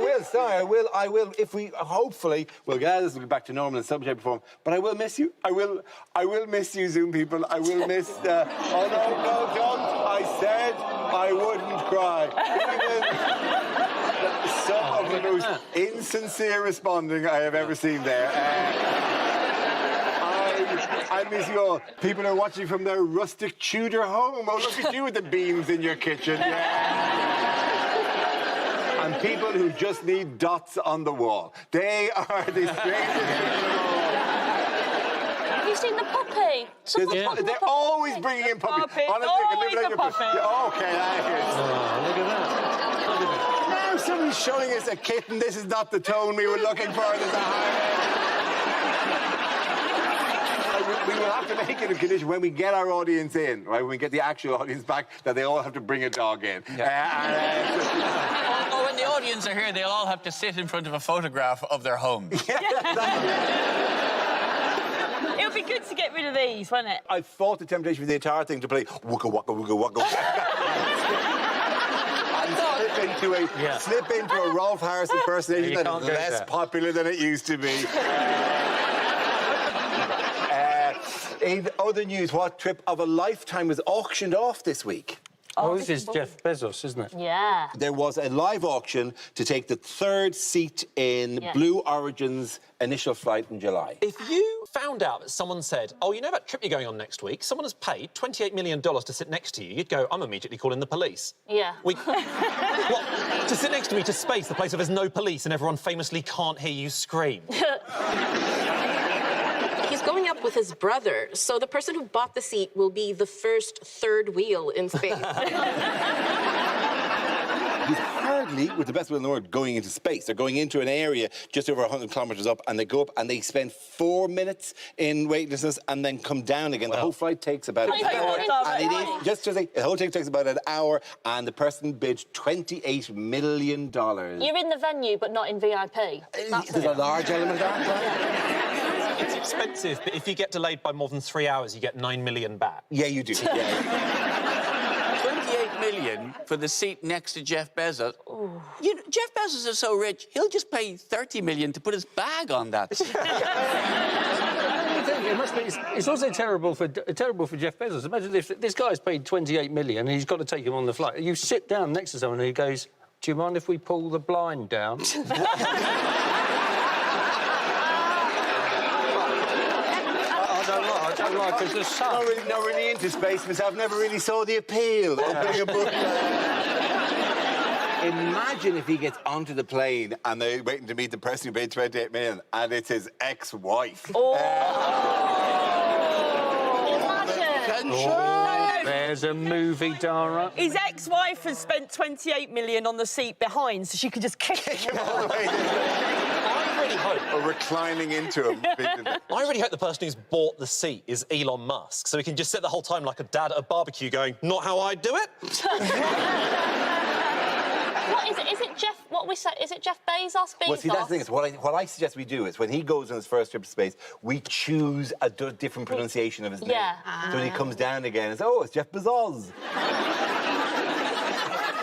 will, if we, hopefully, we'll get this, we'll get back to normal in some shape or form. But I will miss you. I will miss you, Zoom people. I will miss, oh, no, don't. I said I wouldn't cry. Even some of the most insincere responding I have ever seen there. I miss you all. People are watching from their rustic Tudor home. Oh, look at you with the beams in your kitchen. Yeah. And people who just need dots on the wall. They are the strangest people of all. Have you seen the puppy? They're always bringing in puppies. Always a puppy. Okay, I hear it. Look at that. Now somebody's showing us a kitten. This is not the tone we were looking for. There's a we will have to make it a condition when we get our audience in, right? When we get the actual audience back, that they all have to bring a dog in. Oh, when the audience are here, they'll all have to sit in front of a photograph of their homes. It would be good to get rid of these, wouldn't it? I fought the temptation for the entire thing to play wooga waka wooga waka. And slip into a Rolf Harris impersonation that is less popular than it used to be. In other news, what trip of a lifetime was auctioned off this week? Oh, this is Jeff Bezos, isn't it? Yeah. There was a live auction to take the third seat in Blue Origin's initial flight in July. If you found out that someone said, oh, you know that trip you're going on next week? Someone has paid $28 million to sit next to you. You'd go, I'm immediately calling the police. Yeah. What? To sit next to me to space, the place where there's no police and everyone famously can't hear you scream. He's going up with his brother, so the person who bought the seat will be the first third wheel in space. He's hardly, with the best will in the world, going into space. They're going into an area just over 100 kilometres up, and they go up and they spend 4 minutes in weightlessness and then come down again. The whole flight takes about an hour. And the whole thing takes about an hour, and the person bid $28 million. You're in the venue, but not in VIP. There's a large element of that. It's expensive, but if you get delayed by more than 3 hours, you get $9 million back. Yeah, you do. Yeah. 28 million for the seat next to Jeff Bezos. You know, Jeff Bezos is so rich, he'll just pay 30 million to put his bag on that seat. It must be. It's also terrible for Jeff Bezos. Imagine if this guy's paid 28 million and he's got to take him on the flight. You sit down next to someone and he goes, "Do you mind if we pull the blind down?" I don't like because the sun. Not really into space myself. Never really saw the appeal of being a book. Imagine if he gets onto the plane and they're waiting to meet the person who paid 28 million and it's his ex-wife. There's a movie, Dara. His ex-wife has spent 28 million on the seat behind, so she could just kick him all the way. I really hope. Or reclining into him. I really hope the person who's bought the seat is Elon Musk, so he can just sit the whole time like a dad at a barbecue going, not how I do it. What is it? Is it Jeff? What we said? Is it Jeff Bezos? Well, see, that's the thing. Is what I suggest we do is when he goes on his first trip to space, we choose a different pronunciation of his name. Yeah. So when he comes down again, it's it's Jeff Bezos.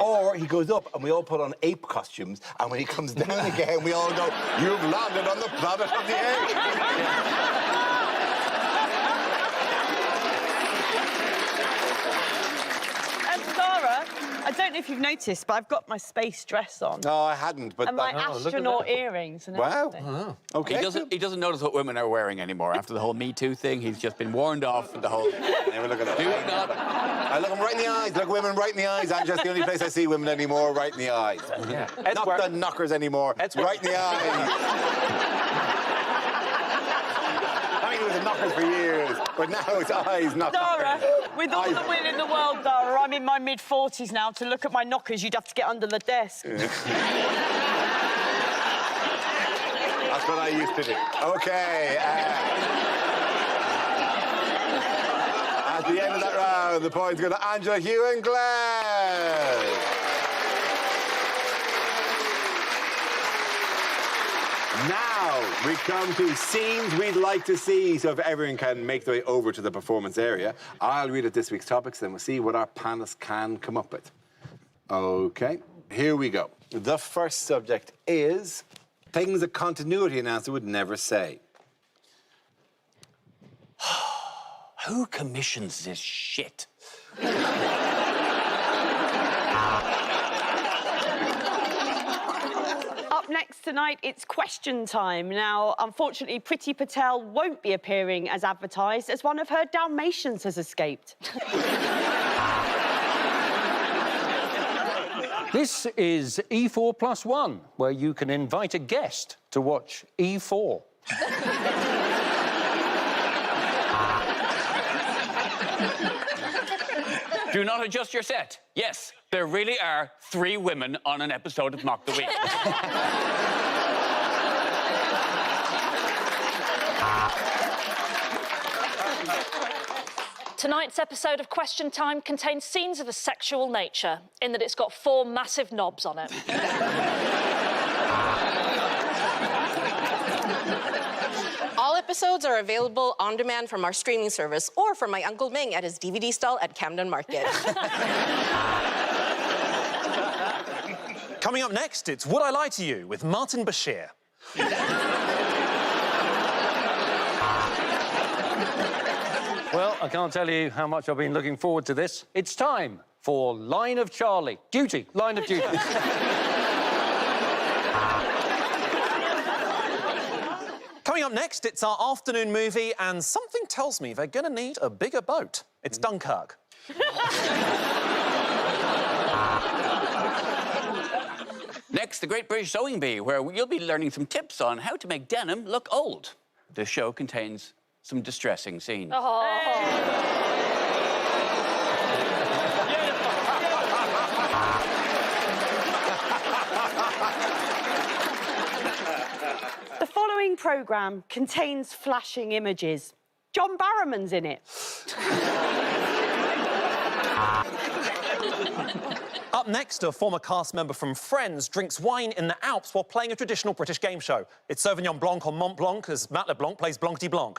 Or he goes up and we all put on ape costumes, and when he comes down again, we all go, "You've landed on the planet of the apes." Zara, I don't know if you've noticed, but I've got my space dress on. No, I hadn't. But and my astronaut earrings and everything. Wow. Okay. He doesn't notice what women are wearing anymore after the whole Me Too thing. He's just been warned off with the whole. Never look at that. Do not. I look them right in the eyes. Look women right in the eyes. I'm just the only place I see women anymore. Right in the eyes. Yeah. Not the knockers anymore. Right in the eyes. I mean, it was the knockers for years, but now it's eyes, not Dara, knockers. with all the will in the world, Dara, I'm in my mid-40s now. To look at my knockers, you'd have to get under the desk. That's what I used to do. OK. At the end of that round, the points go to Angela, Hugh and Glenn. Now we come to scenes we'd like to see. So if everyone can make their way over to the performance area, I'll read out this week's topics, then we'll see what our panelists can come up with. OK, here we go. The first subject is things a continuity announcer would never say. Who commissions this shit? Up next tonight, it's question time. Now, unfortunately, Priti Patel won't be appearing as advertised, as one of her Dalmatians has escaped. This is E4+1, where you can invite a guest to watch E4. Do not adjust your set. Yes, there really are 3 women on an episode of Mock the Week. Tonight's episode of Question Time contains scenes of a sexual nature, in that it's got 4 massive knobs on it. All episodes are available on demand from our streaming service or from my Uncle Ming at his DVD stall at Camden Market. Coming up next, it's Would I Lie to You with Martin Bashir. Well, I can't tell you how much I've been looking forward to this. It's time for Line of Charlie. Duty, Line of Duty. Coming up next, it's our afternoon movie, and something tells me they're going to need a bigger boat. It's Dunkirk. Next, the Great British Sewing Bee, where you'll be learning some tips on how to make denim look old. The show contains some distressing scenes. The following programme contains flashing images. John Barrowman's in it. Up next, a former cast member from Friends drinks wine in the Alps while playing a traditional British game show. It's Sauvignon Blanc on Mont Blanc as Matt LeBlanc plays Blancety Blanc.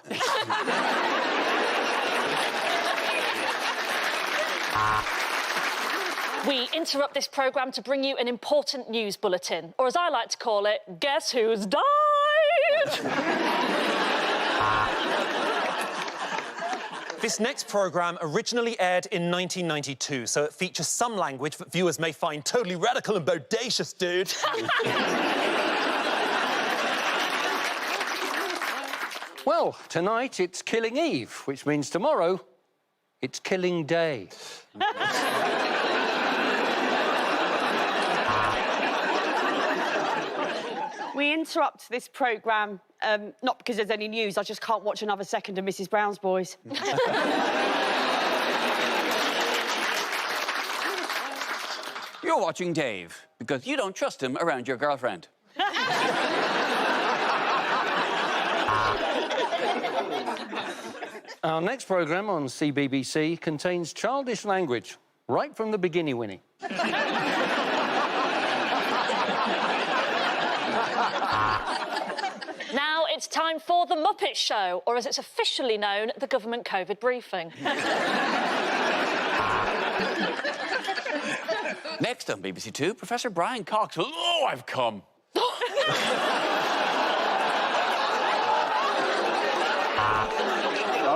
We interrupt this programme to bring you an important news bulletin, or as I like to call it, Guess Who's Died? This next programme originally aired in 1992, so it features some language that viewers may find totally radical and bodacious, dude. Well, tonight it's Killing Eve, which means tomorrow it's Killing Day. We interrupt this programme, not because there's any news, I just can't watch another second of Mrs Brown's Boys. You're watching Dave because you don't trust him around your girlfriend. Our next programme on CBBC contains childish language, right from the beginning, Winnie. Now it's time for The Muppet Show, or as it's officially known, the government COVID briefing. Next on BBC Two, Professor Brian Cox will... Oh, I've come.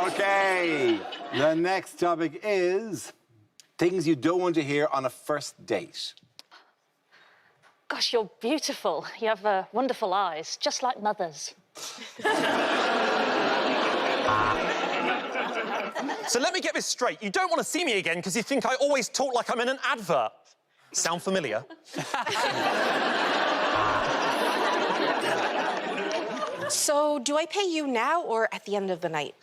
OK, the next topic is things you don't want to hear on a first date. Gosh, you're beautiful. You have wonderful eyes, just like Mother's. So let me get this straight. You don't want to see me again because you think I always talk like I'm in an advert. Sound familiar? So, do I pay you now or at the end of the night?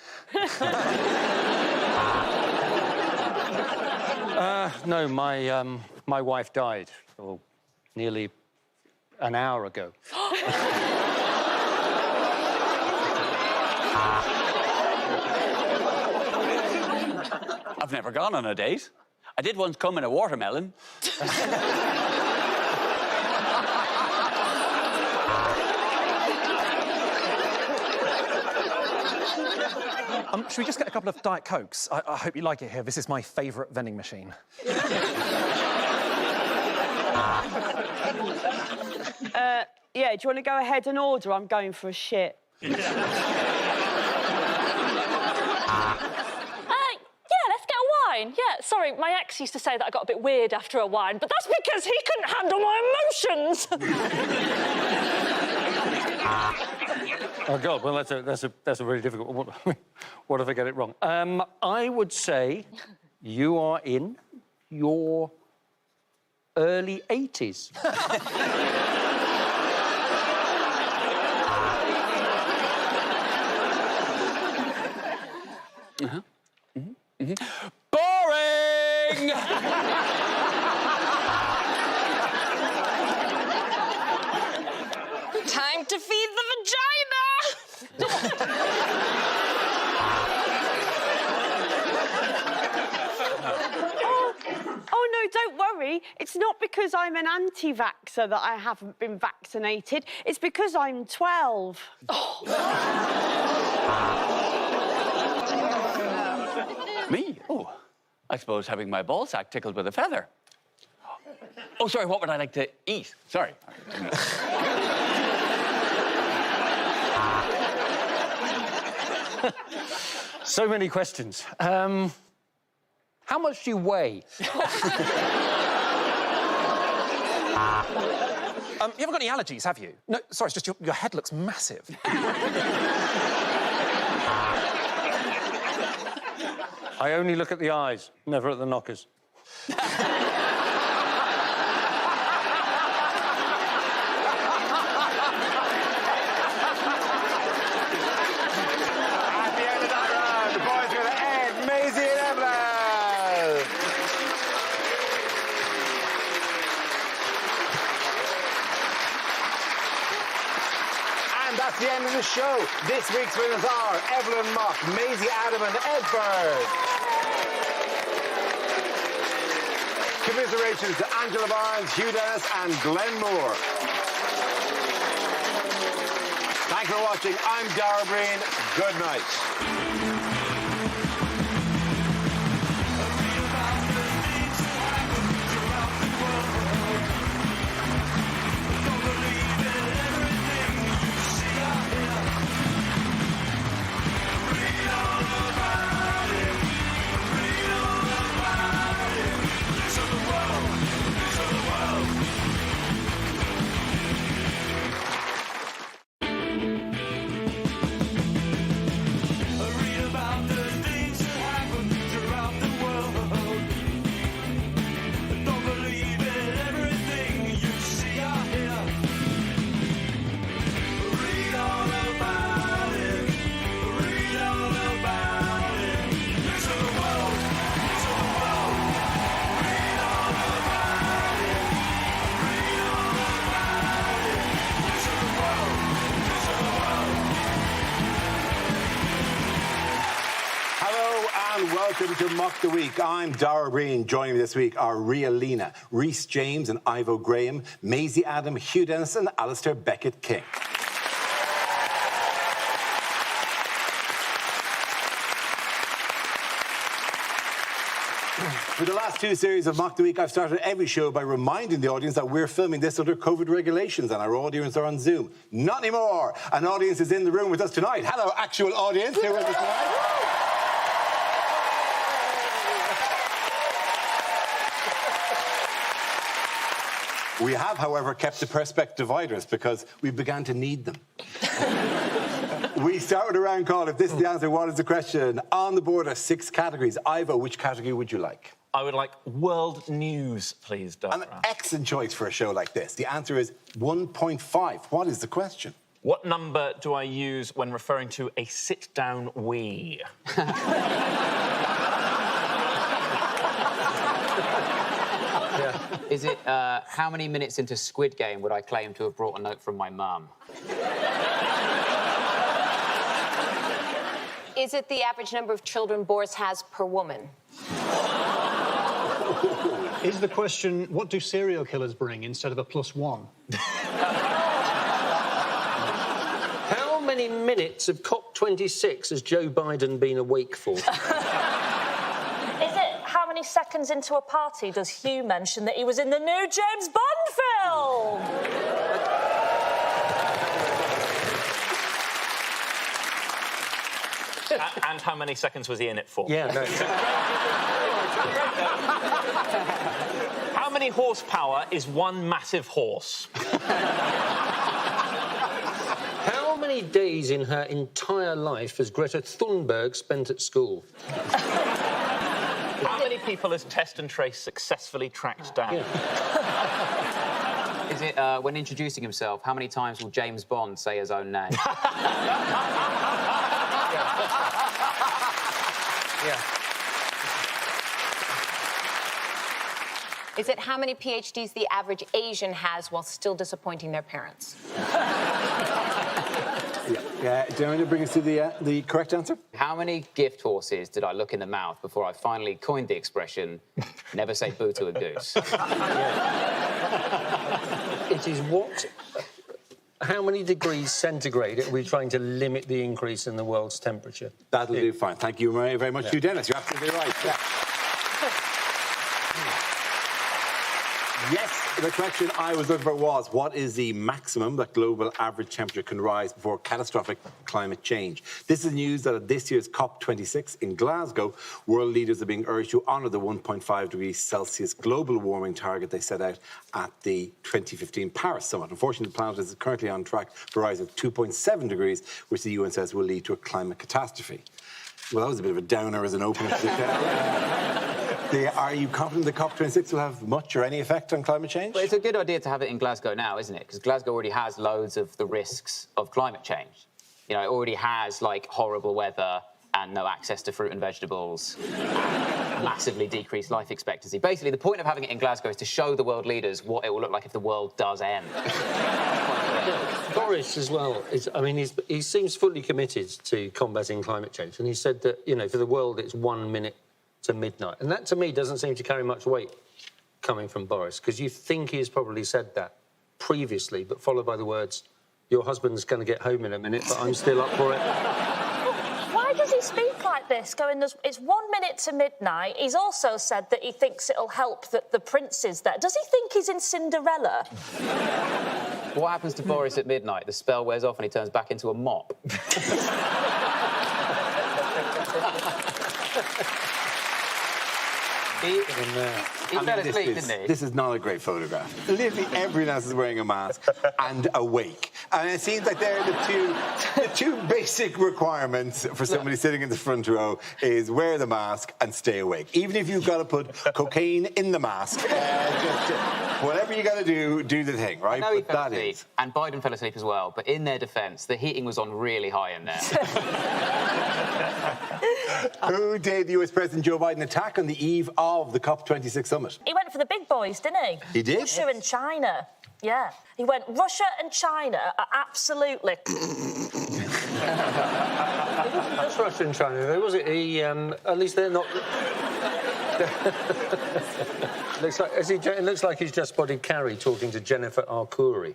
No, my wife died nearly an hour ago. I've never gone on a date. I did once come in a watermelon. Should we just get a couple of Diet Cokes? I hope you like it here. This is my favourite vending machine. Yeah, do you want to go ahead and order? I'm going for a shit. Yeah, let's get a wine. Yeah, sorry, my ex used to say that I got a bit weird after a wine, but that's because he couldn't handle my emotions. Oh, God, well, that's a really difficult one. What if I get it wrong? I would say you are in your early 80s. Boring! Time to feed the vagina! sorry, it's not because I'm an anti-vaxxer that I haven't been vaccinated. It's because I'm 12. Me? Oh, I suppose having my ballsack tickled with a feather. Oh, sorry, what would I like to eat? Sorry. So many questions. How much do you weigh? You haven't got any allergies, have you? No, sorry, it's just your head looks massive. I only look at the eyes, never at the knockers. At the end of that round, the boys are going to end Maisie and Evelyn. And that's the end of the show. This week's winners are Evelyn Mock, Maisie Adam and Ed Bird. Commiserations to Angela Barnes, Hugh Dennis and Glenn Moore. Thanks for watching. I'm Dara Breen. Good night. Welcome to Mock the Week. I'm Dara Breen. Joining me this week are Ria Lena, Rhys James and Ivo Graham, Maisie Adam, Hugh Dennis and Alistair Beckett King. For the last two series of Mock the Week, I've started every show by reminding the audience that we're filming this under COVID regulations and our audience are on Zoom. Not anymore. An audience is in the room with us tonight. Hello, actual audience here with us tonight. We have, however, kept the Perspex dividers because we began to need them. We start with a round call. If this is the answer, what is the question? On the board are 6 categories. Ivo, which category would you like? I would like world news, please, Dara. An excellent choice for a show like this. The answer is 1.5. What is the question? What number do I use when referring to a sit-down wee? Is it how many minutes into Squid Game would I claim to have brought a note from my mum? Is it the average number of children Boris has per woman? Is the question, what do serial killers bring instead of a +1? How many minutes of COP26 has Joe Biden been awake for? How many seconds into a party does Hugh mention that he was in the new James Bond film? And how many seconds was he in it for? Yeah, no. How many horsepower is one massive horse? How many days in her entire life has Greta Thunberg spent at school? How many people has Test and Trace successfully tracked down? Yeah. Is it, when introducing himself, how many times will James Bond say his own name? Yeah. Is it how many PhDs the average Asian has while still disappointing their parents? Yeah. Do you want to bring us to the correct answer? How many gift horses did I look in the mouth before I finally coined the expression, never say boo to a goose? It is what... How many degrees centigrade are we trying to limit the increase in the world's temperature? That'll do fine. Thank you very much to you, Dennis. You're absolutely right. Yeah. Yes, the question I was looking for was, what is the maximum that global average temperature can rise before catastrophic climate change? This is news that at this year's COP26 in Glasgow, world leaders are being urged to honour the 1.5 degrees Celsius global warming target they set out at the 2015 Paris summit. Unfortunately, the planet is currently on track for a rise of 2.7 degrees, which the UN says will lead to a climate catastrophe. Well, that was a bit of a downer as an opener to the Are you confident the COP26 will have much or any effect on climate change? Well, it's a good idea to have it in Glasgow now, isn't it? Because Glasgow already has loads of the risks of climate change. You know, it already has, like, horrible weather and no access to fruit and vegetables, and massively decreased life expectancy. Basically, the point of having it in Glasgow is to show the world leaders what it will look like if the world does end. Boris, as well, he seems fully committed to combating climate change, and he said that, you know, for the world, it's 1 minute to midnight. And that, to me, doesn't seem to carry much weight coming from Boris, because you think he has probably said that previously, but followed by the words, your husband's going to get home in a minute, but I'm still up for it. Why does he speak like this, going, it's 1 minute to midnight? He's also said that he thinks it'll help that the prince is there. Does he think he's in Cinderella? What happens to Boris at midnight? The spell wears off and he turns back into a mop. He fell asleep, didn't he? This is not a great photograph. Literally everyone else is wearing a mask and awake. And it seems like they're the two basic requirements for somebody sitting in the front row is wear the mask and stay awake. Even if you've got to put cocaine in the mask, whatever you got to do, do the thing, right? I know he fell asleep, and Biden fell asleep as well, but in their defence, the heating was on really high in there. Who did US President Joe Biden attack on the eve of the COP26 summit? He went for the big boys, didn't he? He did? Russia and China. Yeah. He went, Russia and China are absolutely... That's Russia and China, though, was it? At least they're not... It looks like he's just spotted Carrie talking to Jennifer Arcuri.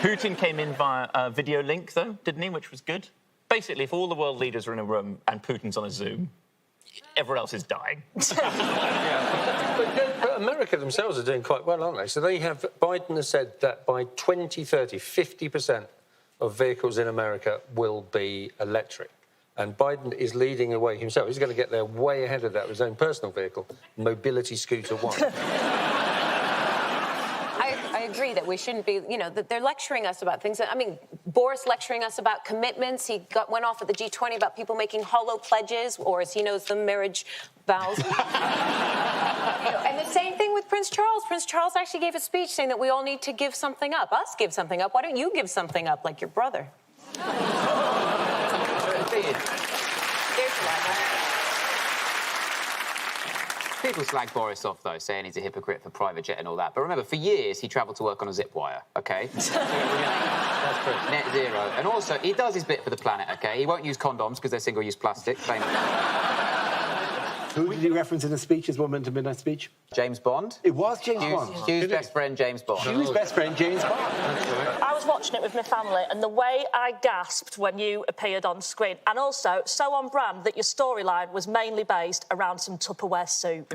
Putin came in via a video link, though, didn't he? Which was good. Basically, if all the world leaders are in a room and Putin's on a Zoom, everyone else is dying. But America themselves are doing quite well, aren't they? So Biden has said that by 2030, 50% of vehicles in America will be electric. And Biden is leading the way himself. He's going to get there way ahead of that with his own personal vehicle, Mobility Scooter 1. I agree that we shouldn't be, you know, that they're lecturing us about things. I mean, Boris lecturing us about commitments. He went off at the G20 about people making hollow pledges, or as he knows them, marriage vows. And the same thing with Prince Charles. Prince Charles actually gave a speech saying that we all need to give something up. Us give something up. Why don't you give something up like your brother? People slag Boris off, though, saying he's a hypocrite for private jet and all that. But remember, for years, he travelled to work on a zip wire, OK? That's true. Net zero. And also, he does his bit for the planet, OK? He won't use condoms because they're single-use plastic. Who did he reference in the speech, his 1 minute to midnight speech? James Bond. It was James Bond. Hugh's best friend, James Bond. Hugh's best friend, James Bond. I was watching it with my family, and the way I gasped when you appeared on screen, and also so on brand that your storyline was mainly based around some Tupperware soup.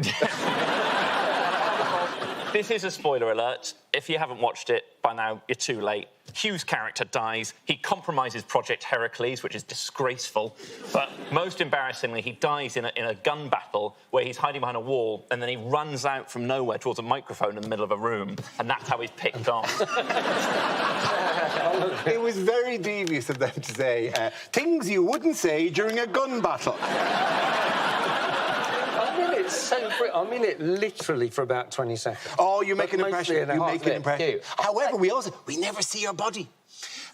This is a spoiler alert. If you haven't watched it by now, you're too late. Hugh's character dies. He compromises Project Heracles, which is disgraceful. But most embarrassingly, he dies in a gun battle where he's hiding behind a wall, and then he runs out from nowhere towards a microphone in the middle of a room, and that's how he's picked off. It was very devious of them to say things you wouldn't say during a gun battle. I mean it literally for about 20 seconds. Oh, you make an impression. You make an impression. However, we never see your body.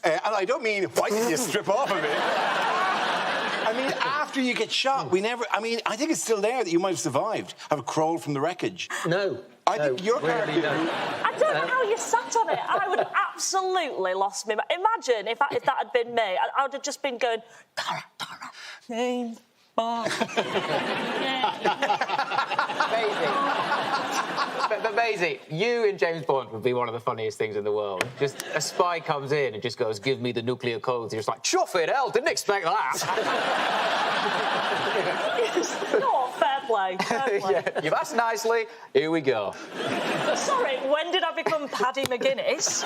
And I don't mean, why did you strip off of it? I mean, after you get shot, we never... I mean, I think it's still there that you might have survived. Have crawled from the wreckage. No. I think your character... I don't know how you sat on it. I would have absolutely lost me. Imagine if that had been me. I would have just been going, Dara, James Bond. But Maisie, you in James Bond would be one of the funniest things in the world. Just a spy comes in and just goes, give me the nuclear codes. You're just like, chuff it, hell, didn't expect that. Oh, fair play. Fair play. Yeah, you've asked nicely, here we go. Sorry, when did I become Paddy McGuinness?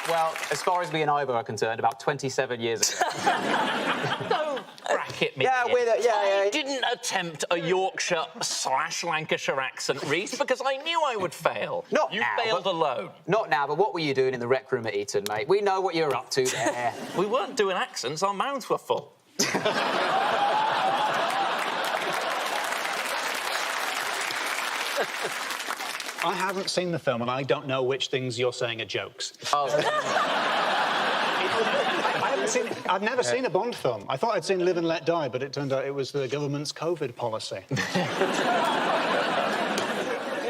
Well, as far as me and Ivo are concerned, about 27 years ago. Don't bracket me. Yeah, with it, I didn't attempt a Yorkshire/Lancashire accent, Reese, because I knew I would fail. Not you now, failed but- alone. Not now, but what were you doing in the rec room at Eton, mate? We know what you're up to there. We weren't doing accents, our mouths were full. I haven't seen the film, and I don't know which things you're saying are jokes. Oh. I haven't seen it. I've never seen a Bond film. I thought I'd seen Live and Let Die, but it turned out it was the government's COVID policy. It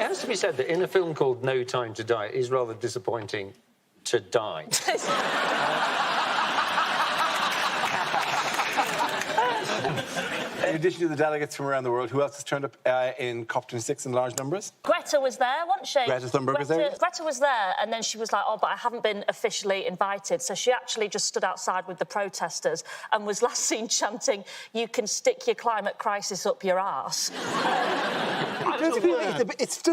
has to be said that in a film called No Time to Die, it is rather disappointing to die. In addition to the delegates from around the world, who else has turned up in COP26 in large numbers? Greta was there, wasn't she? Greta Thunberg was there? Greta was there, and then she was like, oh, but I haven't been officially invited. So she actually just stood outside with the protesters and was last seen chanting, you can stick your climate crisis up your arse. It does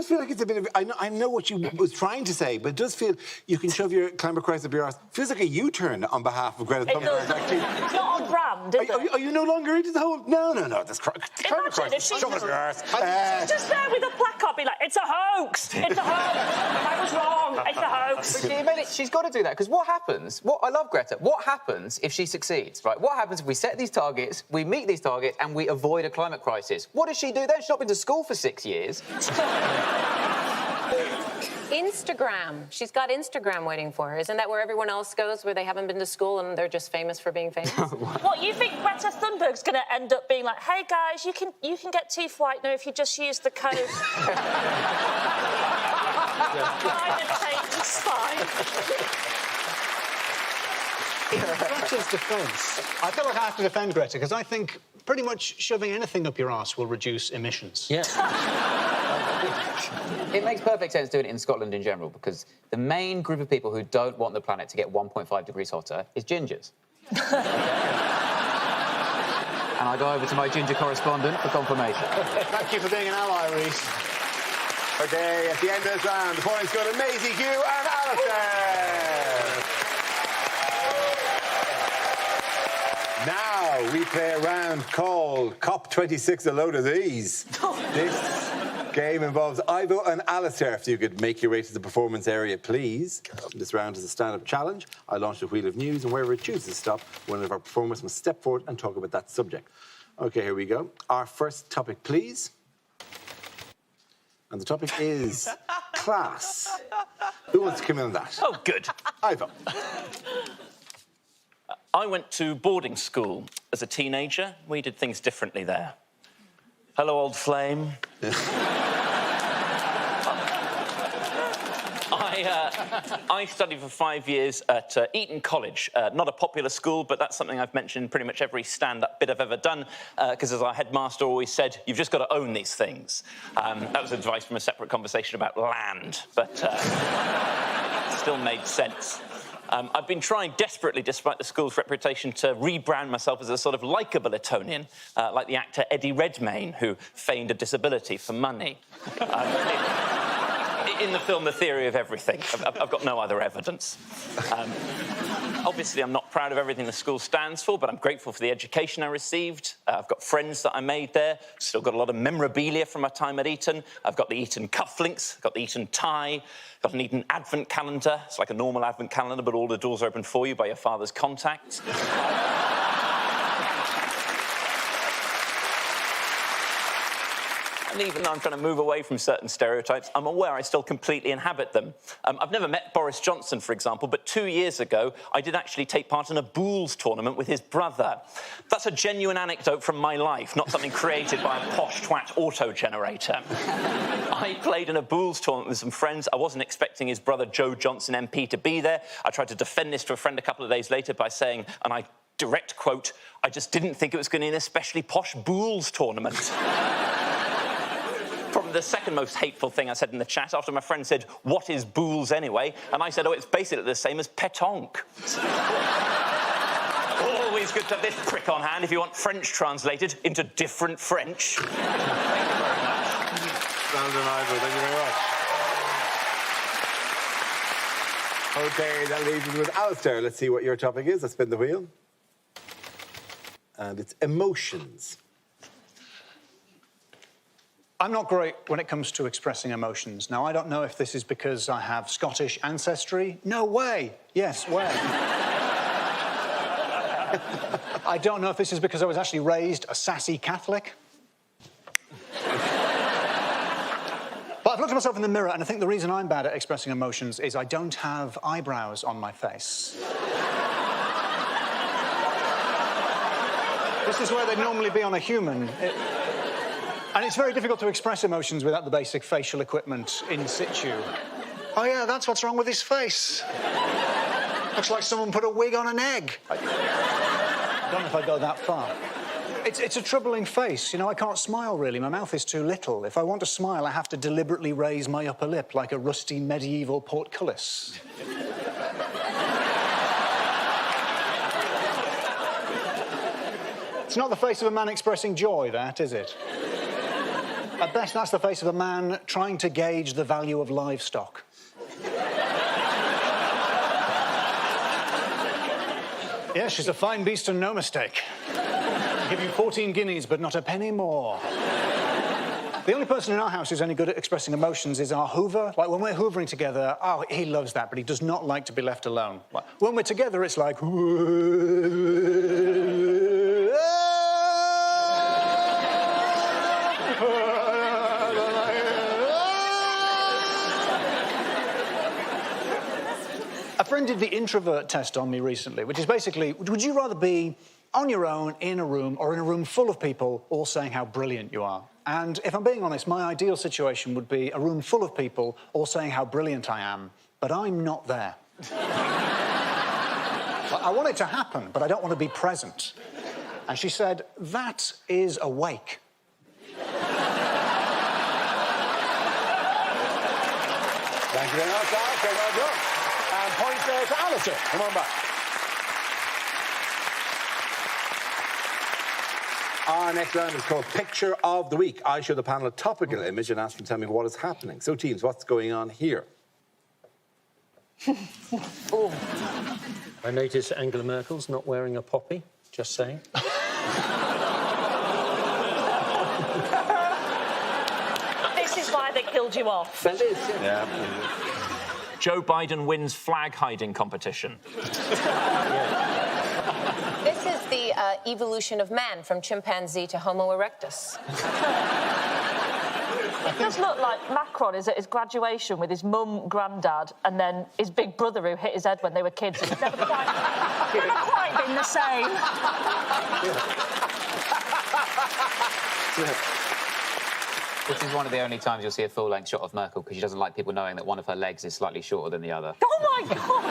feel like it's a bit of... I know what you was trying to say, but it does feel you can shove your climate crisis up your arse. Feels like a U-turn on behalf of Greta Thunberg, actually. It's not on brand, is it? Are you no longer into the whole... No. This climate Imagine crisis. if she's Shove it up your arse. she's just there with a placard, be like, it's a hoax! It's a hoax! I was wrong! It's a hoax! But she's got to do that, because what happens... I love Greta. What happens if she succeeds, right? What happens if we set these targets, we meet these targets, and we avoid a climate crisis? What does she do then? She's not been to school for 6 years. Instagram. She's got Instagram waiting for her. Isn't that where everyone else goes, where they haven't been to school and they're just famous for being famous? What, you think Greta Thunberg's going to end up being like, hey, guys, you can get teeth whitener if you just use the code... Climate change is fine. In Greta's defence, I feel like I have to defend Greta, because I think pretty much shoving anything up your arse will reduce emissions. Yeah. It makes perfect sense doing it in Scotland in general, because the main group of people who don't want the planet to get 1.5 degrees hotter is gingers. And I go over to my ginger correspondent for confirmation. Thank you for being an ally, Reese. OK, at the end of this round, the points go to Maisie, Hugh and Alistair. Now we play a round called COP26, a load of these. This game involves Ivo and Alistair. If you could make your way to the performance area, please. This round is a stand-up challenge. I launch the wheel of news, and wherever it chooses to stop, one of our performers must step forward and talk about that subject. OK, here we go. Our first topic, please. And the topic is class. Who wants to come in on that? Oh, good. Ivo. I went to boarding school as a teenager. We did things differently there. Hello, old flame. I studied for 5 years at Eton College. Not a popular school, but that's something I've mentioned in pretty much every stand-up bit I've ever done, because as our headmaster always said, you've just got to own these things. That was advice from a separate conversation about land, but still made sense. I've been trying desperately, despite the school's reputation, to rebrand myself as a sort of likeable Etonian, like the actor Eddie Redmayne, who feigned a disability for money. In the film The Theory of Everything. I've got no other evidence. Obviously, I'm not proud of everything the school stands for, but I'm grateful for the education I received. I've got friends that I made there. Still got a lot of memorabilia from my time at Eton. I've got the Eton cufflinks, got the Eton tie, got an Eton advent calendar. It's like a normal advent calendar, but all the doors are open for you by your father's contacts. And even though I'm trying to move away from certain stereotypes, I'm aware I still completely inhabit them. I've never met Boris Johnson, for example, but 2 years ago, I did actually take part in a bowls tournament with his brother. That's a genuine anecdote from my life, not something created by a posh twat auto-generator. I played in a bowls tournament with some friends. I wasn't expecting his brother Joe Johnson MP to be there. I tried to defend this to a friend a couple of days later by saying, and I direct quote, "I just didn't think it was going to be an especially posh bowls tournament." Probably the second most hateful thing I said in the chat after my friend said, "What is bowls anyway?" And I said, "Oh, it's basically the same as pétanque." Always good to have this prick on hand if you want French translated into different French. Thank you very much. OK, that leaves us with Alistair. Let's see what your topic is. Let's spin the wheel. And it's emotions. I'm not great when it comes to expressing emotions. Now, I don't know if this is because I have Scottish ancestry. No way. Yes, way. I don't know if this is because I was actually raised a sassy Catholic. But I've looked at myself in the mirror, and I think the reason I'm bad at expressing emotions is I don't have eyebrows on my face. This is where they'd normally be on a human. And it's very difficult to express emotions without the basic facial equipment in situ. Oh, yeah, that's what's wrong with his face. Looks like someone put a wig on an egg. I don't know if I'd go that far. It's a troubling face. You know, I can't smile, really. My mouth is too little. If I want to smile, I have to deliberately raise my upper lip like a rusty medieval portcullis. It's not the face of a man expressing joy, that, is it? At best, that's the face of a man trying to gauge the value of livestock. Yes, she's a fine beast and no mistake. I'll give you 14 guineas, but not a penny more. The only person in our house who's any good at expressing emotions is our Hoover. Like, when we're hoovering together, oh, he loves that, but he does not like to be left alone. When we're together, it's like... A friend did the introvert test on me recently, which is basically, would you rather be on your own in a room or in a room full of people all saying how brilliant you are? And if I'm being honest, my ideal situation would be a room full of people all saying how brilliant I am, but I'm not there. I want it to happen, but I don't want to be present. And she said, that is awake. Thank you very much, Alistair. Well done. And points there to Alistair. Come on back. Our next round is called Picture of the Week. I show the panel a topical image and ask them to tell me what is happening. So, teams, what's going on here? I noticed Angela Merkel's not wearing a poppy, just saying. This is why they killed you off. That is, yeah. Joe Biden wins flag hiding competition. This is the evolution of man from chimpanzee to Homo erectus. It does look like Macron is at his graduation with his mum, granddad, and then his big brother who hit his head when they were kids. It's never quite been the same. This is one of the only times you'll see a full-length shot of Merkel because she doesn't like people knowing that one of her legs is slightly shorter than the other. Oh, my God!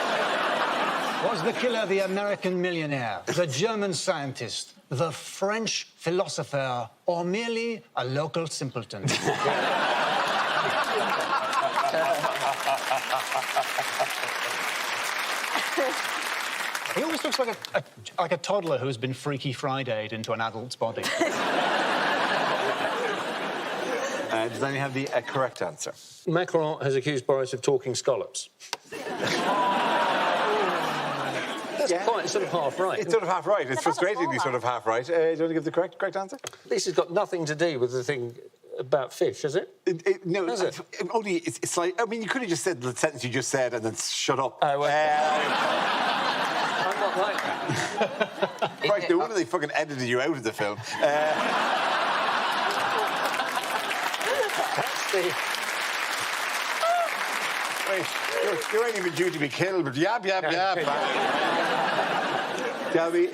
Was the killer the American millionaire, the German scientist, the French philosopher, or merely a local simpleton? He almost looks like a toddler who's been Freaky Friday'd into an adult's body. Does anyone have the correct answer? Macron has accused Boris of talking scallops. That's quite sort of half right. It's sort of half right. It's frustratingly sort of half right. Do you want to give the correct answer? This has got nothing to do with the thing about fish, has it? No, has it? Only it's like, I mean, you could have just said the sentence you just said and then shut up. Oh, well. I'm not like that. Right, no wonder they fucking edited you out of the film. That's the... Wait, you ain't even due to be killed, but yap.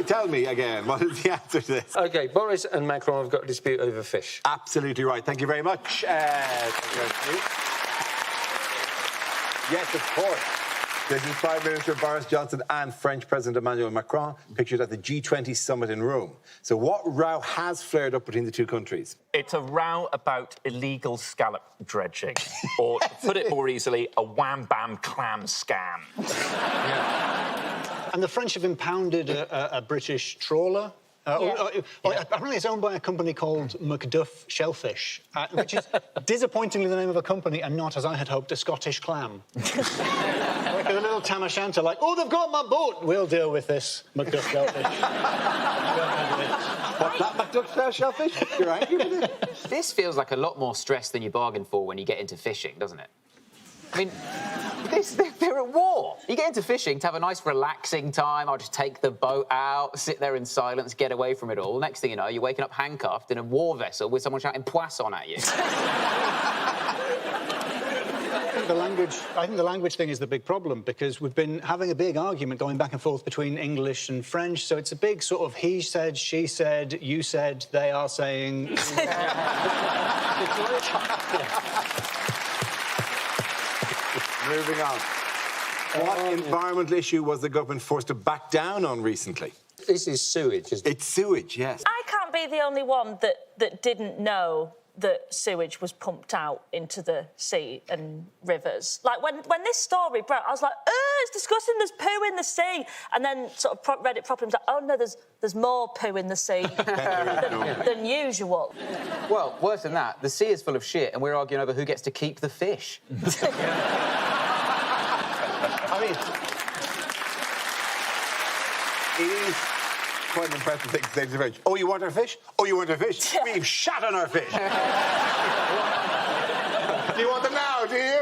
Tell me again, what is the answer to this? OK, Boris and Macron have got a dispute over fish. Absolutely right. Thank you very much. Yes, of course. This is Prime Minister Boris Johnson and French President Emmanuel Macron pictured at the G20 summit in Rome. So what row has flared up between the two countries? It's a row about illegal scallop dredging, or to put it more easily, a wham-bam clam scam. And the French have impounded a British trawler. Apparently it's owned by a company called Macduff Shellfish, which is disappointingly the name of a company and not, as I had hoped, a Scottish clam. Like a little tam o'shanter, like, oh, they've got my boat. We'll deal with this, Macduff Shellfish. What's that, Macduff Shellfish? You're angry with it? This feels like a lot more stress than you bargain for when you get into fishing, doesn't it? I mean, they're at war. You get into fishing to have a nice, relaxing time. I'll just take the boat out, sit there in silence, get away from it all. Next thing you know, you're waking up handcuffed in a war vessel with someone shouting poisson at you. I think the language thing is the big problem, because we've been having a big argument going back and forth between English and French, so it's a big sort of he said, she said, you said, they are saying... Moving on. What environmental issue was the government forced to back down on recently? This is sewage, isn't it? It's sewage, yes. I can't be the only one that didn't know that sewage was pumped out into the sea and rivers. Like, when this story broke, I was like, oh, it's disgusting, there's poo in the sea. And then sort of read it properly and was like, oh, no, there's more poo in the sea than usual. Well, worse than that, the sea is full of shit and we're arguing over who gets to keep the fish. I mean, it is quite an impressive thing to say to the French. Oh, you want our fish? Oh, you want our fish? We've shot on our fish. Do you want them now, do you?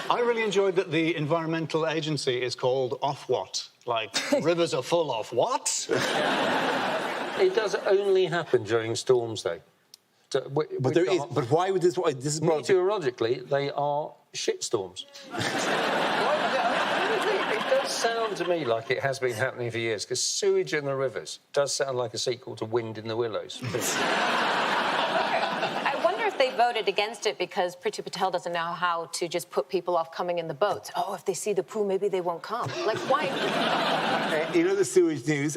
I really enjoyed that the environmental agency is called Ofwat. Like, rivers are full of what? It does only happen during storms, though. But why would this... This is meteorologically, they are shitstorms. It does sound to me like it has been happening for years, because sewage in the rivers does sound like a sequel to Wind in the Willows. I wonder if they voted against it because Priti Patel doesn't know how to just put people off coming in the boats. Oh, if they see the poo, maybe they won't come. Like, why? You know the sewage news.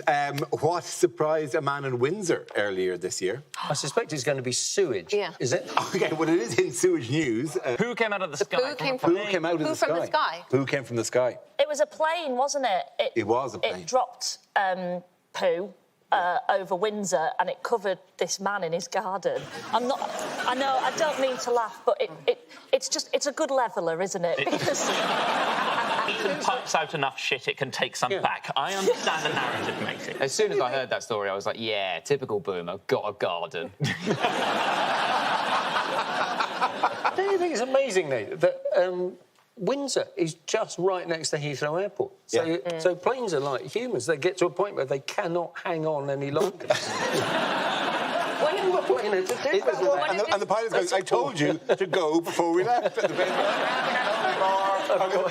What surprised a man in Windsor earlier this year? I suspect it's going to be sewage. Yeah. Is it? OK, well, it is in sewage news. Poo came out of the sky. Poo came from the sky. Poo came from the sky. It was a plane, wasn't it? It was a plane. It dropped poo over Windsor and it covered this man in his garden. I know, I don't mean to laugh, but it's a good leveller, isn't it? Because... Ethan pumps out enough shit, it can take some back. I understand the narrative, mate. As soon as I heard that story, I was like, yeah, typical boomer, got a garden. Don't you think it's amazing, Nate, that Windsor is just right next to Heathrow Airport? So planes are like humans. They get to a point where they cannot hang on any longer. And the pilot goes, I told you to go before we left.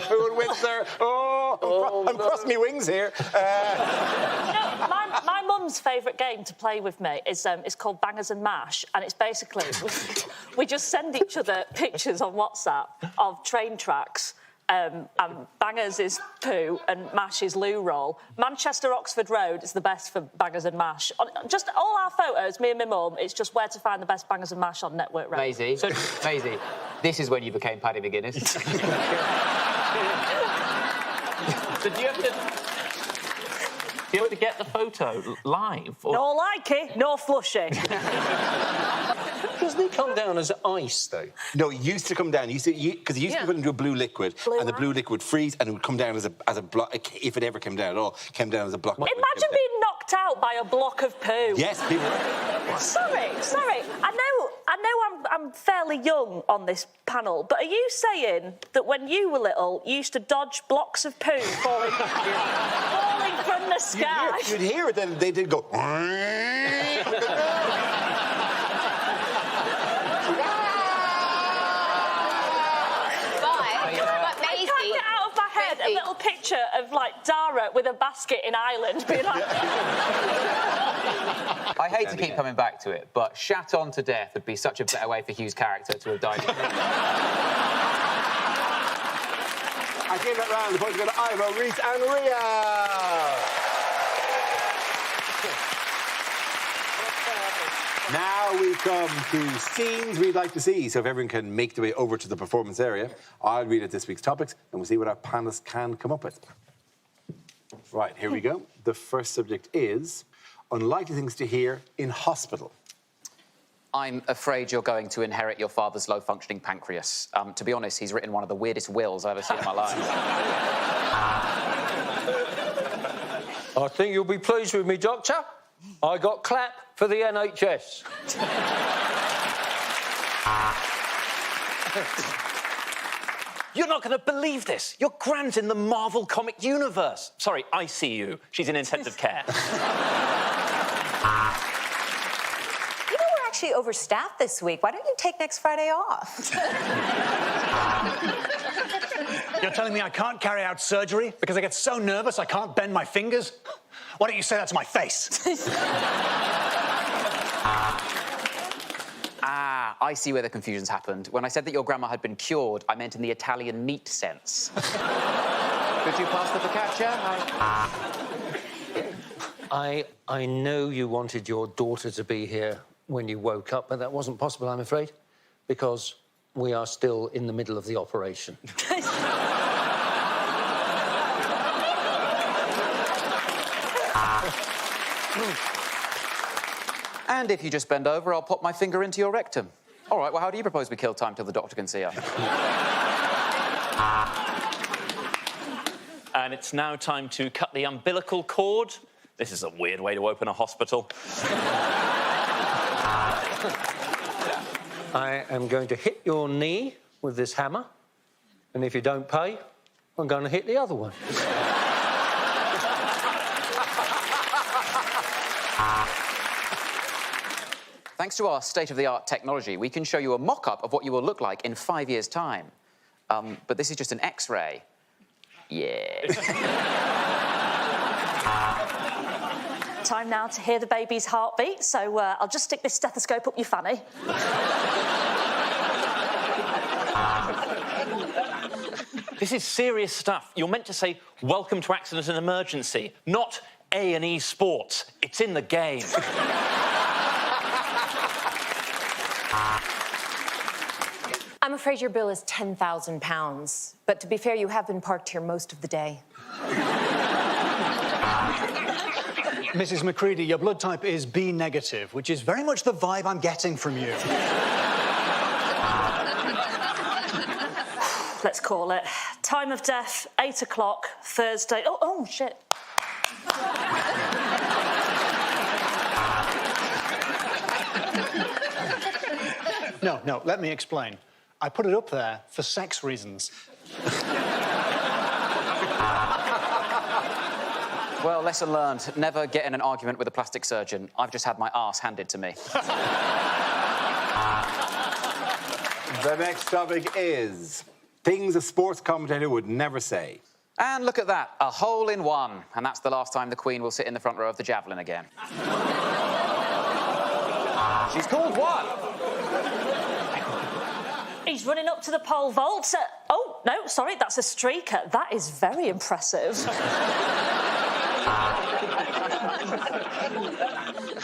Who in Windsor? I'm crossing my wings here. My mum's favourite game to play with me is called Bangers and Mash, and it's basically we just send each other pictures on WhatsApp of train tracks. And Bangers is poo and Mash is loo roll. Manchester Oxford Road is the best for Bangers and Mash. Just all our photos, me and my mum, it's just where to find the best Bangers and Mash on Network Road. Maisie, Maisie, this is when you became Paddy McGuinness. So do you have to get the photo live? Or... No likey, no flushy. Doesn't it come down as ice, though? No, it used to come down. Because it used to be put into a blue liquid, and the blue liquid would freeze, and it would come down as a block, if it ever came down at all, came down as a block. Imagine being knocked out by a block of poo. Yes, people... Sorry. I know I'm fairly young on this panel, but are you saying that when you were little, you used to dodge blocks of poo falling from the sky? You'd hear it, then they did go... picture of, like, Dara with a basket in Ireland being like... I hate to keep coming back to it, but shat on to death would be such a better way for Hugh's character to have died. I gave that round. The points go to Ivo, Reese and Ria. Now we come to scenes we'd like to see. So if everyone can make their way over to the performance area, I'll read out this week's topics and we'll see what our panelists can come up with. Right, here we go. The first subject is unlikely things to hear in hospital. I'm afraid you're going to inherit your father's low-functioning pancreas. To be honest, he's written one of the weirdest wills I've ever seen in my life. I think you'll be pleased with me, Doctor. I got clap for the NHS. You're not going to believe this. Your Gran's in the Marvel comic universe. Sorry, ICU. She's in intensive care. We're actually overstaffed this week. Why don't you take next Friday off? You're telling me I can't carry out surgery because I get so nervous I can't bend my fingers? Why don't you say that to my face? I see where the confusion's happened. When I said that your grandma had been cured, I meant in the Italian meat sense. Could you pass the focaccia? I know you wanted your daughter to be here when you woke up, but that wasn't possible, I'm afraid, because we are still in the middle of the operation. And if you just bend over, I'll pop my finger into your rectum. All right, well, how do you propose we kill time till the doctor can see her? And it's now time to cut the umbilical cord. This is a weird way to open a hospital. I am going to hit your knee with this hammer, and if you don't pay, I'm going to hit the other one. Thanks to our state-of-the-art technology, we can show you a mock-up of what you will look like in 5 years' time. But this is just an X-ray. Yeah. Time now to hear the baby's heartbeat, so I'll just stick this stethoscope up your fanny. This is serious stuff. You're meant to say, welcome to accident and emergency, not A&E Sports. It's in the game. I'm afraid your bill is £10,000. But to be fair, you have been parked here most of the day. Mrs. McCready, your blood type is B negative, which is very much the vibe I'm getting from you. Let's call it. Time of death, 8 o'clock, Thursday. Oh, shit. No, let me explain. I put it up there for sex reasons. Well, lesson learned. Never get in an argument with a plastic surgeon. I've just had my arse handed to me. The next topic is things a sports commentator would never say. And look at that, a hole in one. And that's the last time the Queen will sit in the front row of the javelin again. She's called what? He's running up to the pole vault. Oh, no, sorry, that's a streaker. That is very impressive.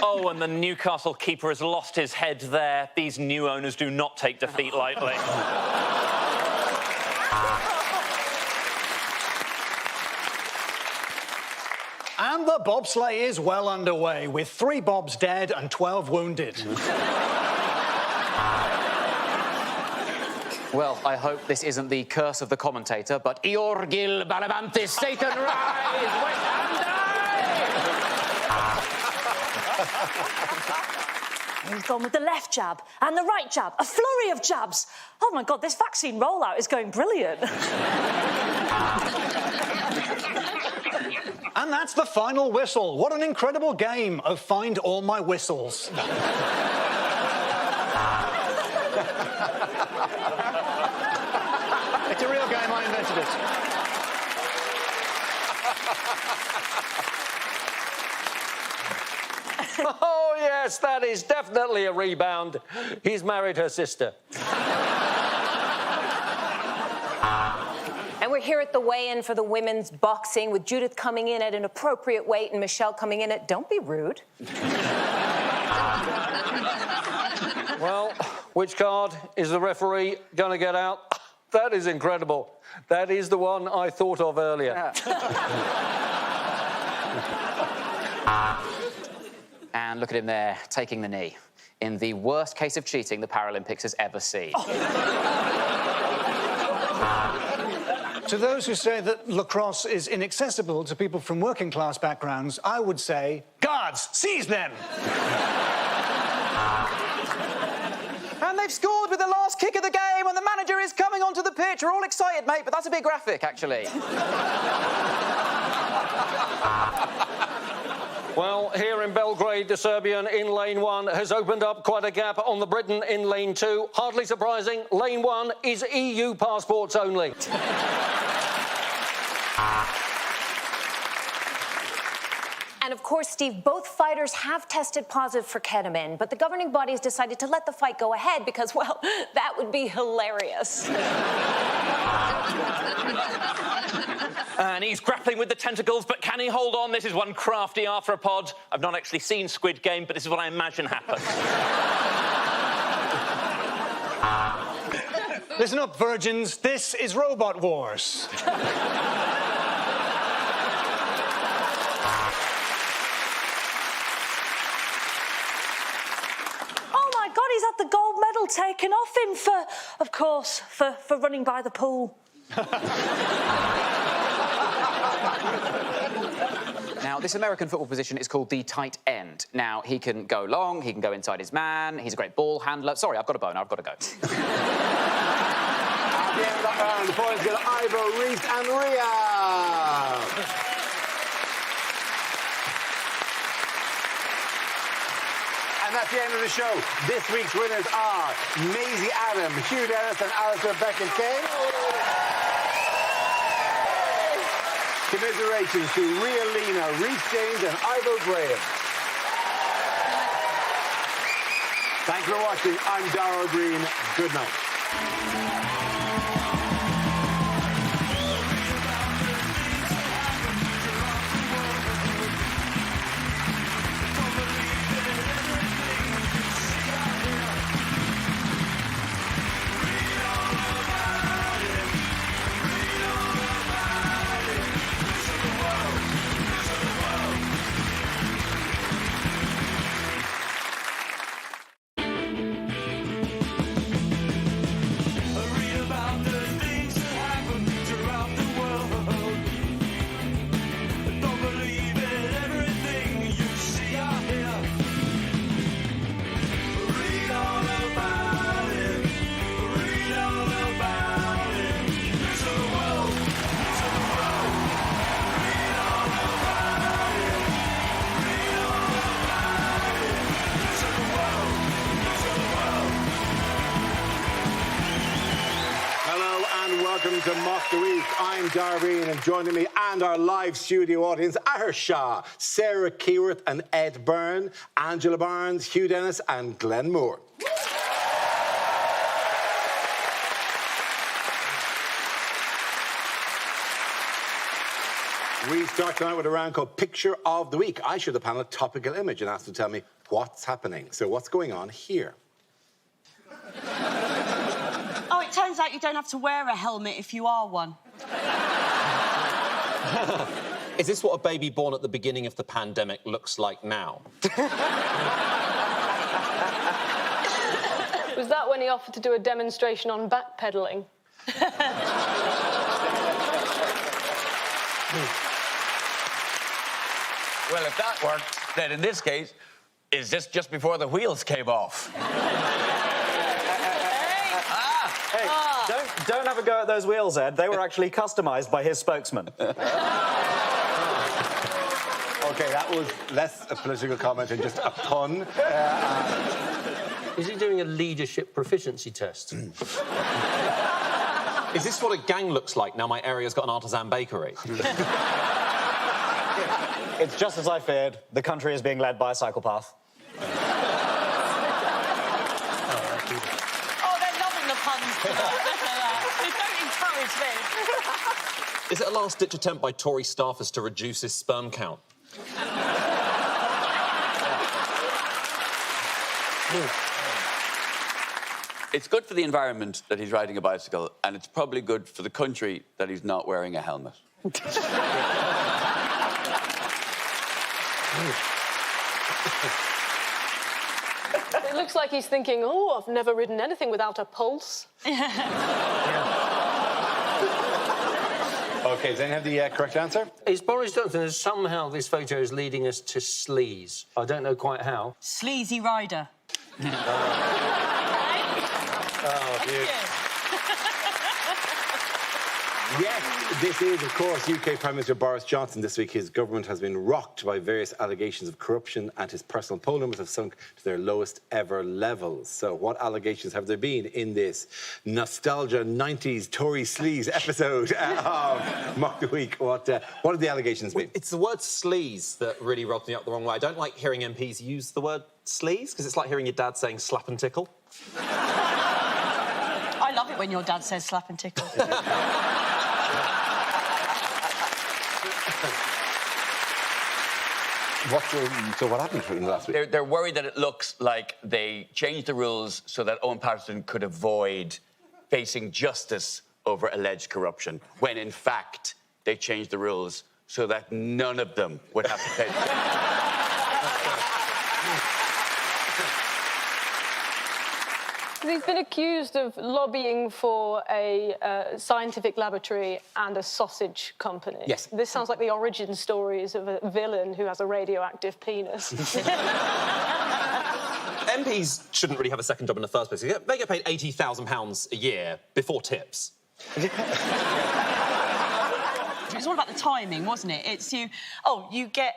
Oh, and the Newcastle keeper has lost his head there. These new owners do not take defeat lightly. And the bobsleigh is well underway, with 3 bobs dead and 12 wounded. Well, I hope this isn't the curse of the commentator, but Iorgil Balabantis, Satan rise! West He's gone with the left jab and the right jab. A flurry of jabs. Oh, my God, this vaccine rollout is going brilliant. And that's the final whistle. What an incredible game of Find All My Whistles. It's a real game. I invented it. Oh, yes, that is definitely a rebound. He's married her sister. And we're here at the weigh-in for the women's boxing with Judith coming in at an appropriate weight and Michelle coming in at... Don't be rude. Well, which card is the referee going to get out? That is incredible. That is the one I thought of earlier. And look at him there, taking the knee. In the worst case of cheating the Paralympics has ever seen. To those who say that lacrosse is inaccessible to people from working-class backgrounds, I would say, guards, seize them! And they've scored with the last kick of the game, and the manager is coming onto the pitch. We're all excited, mate, but that's a bit graphic, actually. Well, here in Belgrade, the Serbian in lane 1 has opened up quite a gap on the Briton in lane 2. Hardly surprising, lane 1 is EU passports only. And of course, Steve, both fighters have tested positive for ketamine, but the governing body has decided to let the fight go ahead because, well, that would be hilarious. And he's grappling with the tentacles, but can he hold on? This is one crafty arthropod. I've not actually seen Squid Game, but this is what I imagine happened. Listen up, virgins. This is Robot Wars. Oh my God, he's had the gold medal taken off him for, of course, for running by the pool. Now, this American football position is called the tight end. Now, he can go long, he can go inside his man, he's a great ball handler. Sorry, I've got a boner, I've got to go. At the end of that round, the points go to Ivo, Reese and Ria. And that's the end of the show. This week's winners are Maisie Adam, Hugh Dennis and Alistair Beckett-Kane. Commiserations to Ria Lina, Reese James and Ivo Graham. Thanks for watching. I'm Dara Green. Good night. Welcome to Mock the Week. I'm Darveen, and joining me and our live studio audience, Ahersha, Sarah Keyworth and Ed Byrne, Angela Barnes, Hugh Dennis and Glenn Moore. We start tonight with a round called Picture of the Week. I show the panel a topical image and ask them to tell me what's happening. So what's going on here? Oh, it turns out you don't have to wear a helmet if you are one. Is this what a baby born at the beginning of the pandemic looks like now? Was that when he offered to do a demonstration on backpedalling? Well, if that worked, then in this case, is this just before the wheels came off? Hey, don't have a go at those wheels, Ed. They were actually customised by his spokesman. Okay, that was less a political comment and just a pun. Is he doing a leadership proficiency test? Is this what a gang looks like now my area's got an artisan bakery? It's just as I feared. The country is being led by a psychopath. Oh, they're loving the puns tonight. Look at that. They don't encourage this. Is it a last-ditch attempt by Tory staffers to reduce his sperm count? It's good for the environment that he's riding a bicycle, and it's probably good for the country that he's not wearing a helmet. It looks like he's thinking, oh, I've never ridden anything without a pulse. OK, does anyone have the correct answer? It's Boris Johnson, and somehow this photo is leading us to sleaze. I don't know quite how. Sleazy rider. Oh, dear. Yes, this is, of course, UK Prime Minister Boris Johnson. This week, his government has been rocked by various allegations of corruption, and his personal poll numbers have sunk to their lowest ever levels. So, what allegations have there been in this nostalgia 90s Tory sleaze episode of Mock the Week? What have the allegations been? It's the word sleaze that really rubbed me up the wrong way. I don't like hearing MPs use the word sleaze because it's like hearing your dad saying slap and tickle. I love it when your dad says slap and tickle. So what happened in the last week? They're worried that it looks like they changed the rules so that Owen Paterson could avoid facing justice over alleged corruption, when in fact they changed the rules so that none of them would have to pay. He's been accused of lobbying for a scientific laboratory and a sausage company. Yes. This sounds like the origin stories of a villain who has a radioactive penis. MPs shouldn't really have a second job in the first place. They get paid £80,000 a year before tips. It was all about the timing, wasn't it? It's you get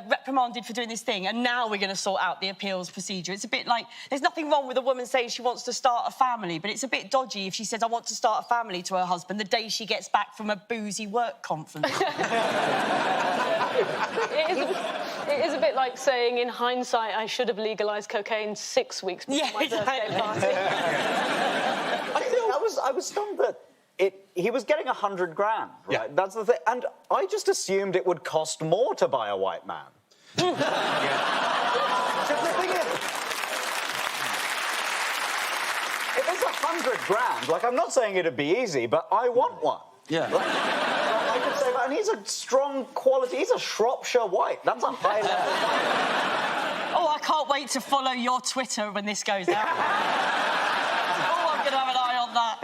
reprimanded for doing this thing, and now we're going to sort out the appeals procedure. It's a bit like, there's nothing wrong with a woman saying she wants to start a family, but it's a bit dodgy if she says, I want to start a family to her husband the day she gets back from a boozy work conference. It is a bit like saying, in hindsight, I should have legalised cocaine 6 weeks before my birthday party. I was stunned that he was getting 100 grand, right? Yeah. That's the thing. And I just assumed it would cost more to buy a white man. So the thing is, if it's 100 grand, like, I'm not saying it'd be easy, but I want one. Yeah. I could say that. And he's a strong quality. He's a Shropshire white. That's a high level. Oh, I can't wait to follow your Twitter when this goes out. Oh, I'm going to have an eye on that.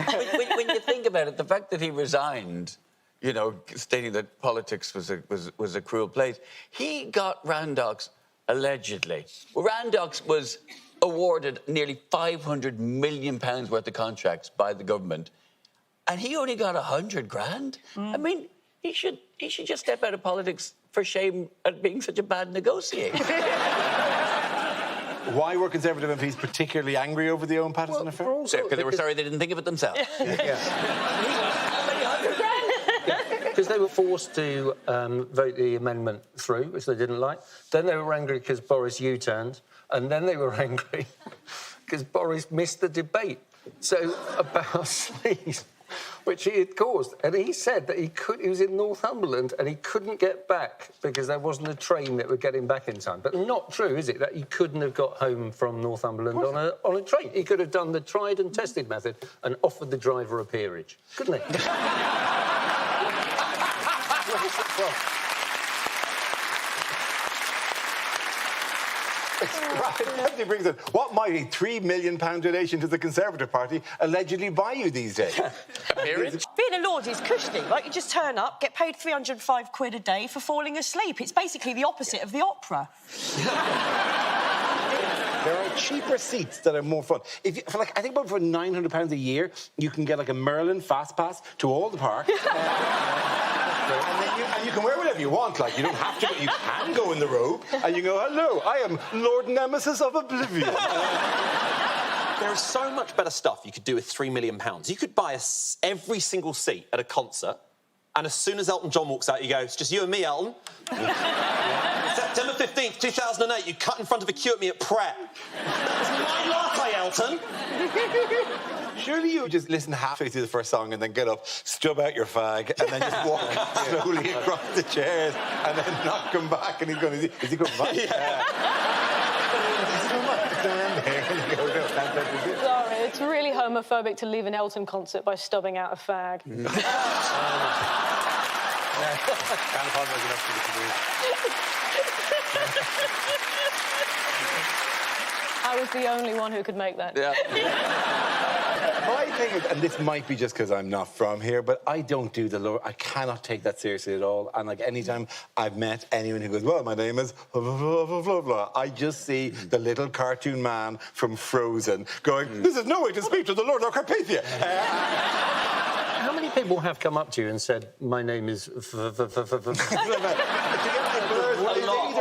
When you think about it, the fact that he resigned, you know, stating that politics was a cruel place, he got Randox allegedly. Randox was awarded nearly £500 million worth of contracts by the government, and he only got 100 grand. I mean, he should just step out of politics for shame at being such a bad negotiator. Why were Conservative MPs particularly angry over the Owen Paterson affair? Because they were sorry they didn't think of it themselves. Because they were forced to vote the amendment through, which they didn't like. Then they were angry because Boris U-turned. And then they were angry because Boris missed the debate. So, about sleaze, which he had caused. And he said that he was in Northumberland and he couldn't get back because there wasn't a train that would get him back in time. But not true, is it, that he couldn't have got home from Northumberland on a train? He could have done the tried and tested method and offered the driver a peerage, couldn't he? It definitely brings in, what might a £3 million donation to the Conservative Party allegedly buy you these days? Being a lord is cushy. Like, you just turn up, get paid 305 quid a day for falling asleep. It's basically the opposite of the opera. There are cheaper seats that are more fun. I think about for £900 a year, you can get like a Merlin fast pass to all the parks. And you can wear whatever you want. Like, you don't have to, but you can go in the robe and you go, hello, I am Lord Nemesis of Oblivion. There is so much better stuff you could do with £3 million. You could buy every single seat at a concert and as soon as Elton John walks out, you go, it's just you and me, Elton. September 15th, 2008, you cut in front of a queue at me at Pret. It's my latte, Elton. Surely you would just listen halfway through the first song and then get up, stub out your fag, and then just walk slowly across the chairs and then not come back. And he's going, is he coming back? Yeah. Is he coming back? Stand there and you go, no, that's it. Sorry, it's really homophobic to leave an Elton concert by stubbing out a fag. I was the only one who could make that. Yeah. My thing is, and this might be just because I'm not from here, but I don't do the lore. I cannot take that seriously at all. And like anytime I've met anyone who goes, well, my name is blah, blah, blah, blah, blah, I just see the little cartoon man from Frozen going, this is no way to speak to the Lord of Carpathia. How many people have come up to you and said, my name is...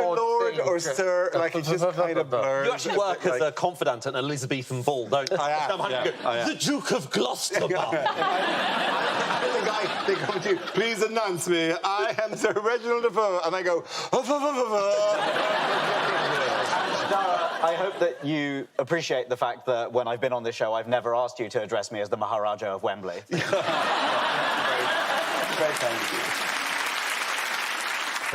Lord or sir, like it's just kind of blurred. You actually work as a confidant at an Elizabethan ball, don't you? I am. The Duke of Gloucester. I'm the guy, they come to you, please announce me, I am Sir Reginald Defoe, and I go, Dara, I hope that you appreciate the fact that when I've been on this show, I've never asked you to address me as the Maharaja of Wembley. Very kind of you.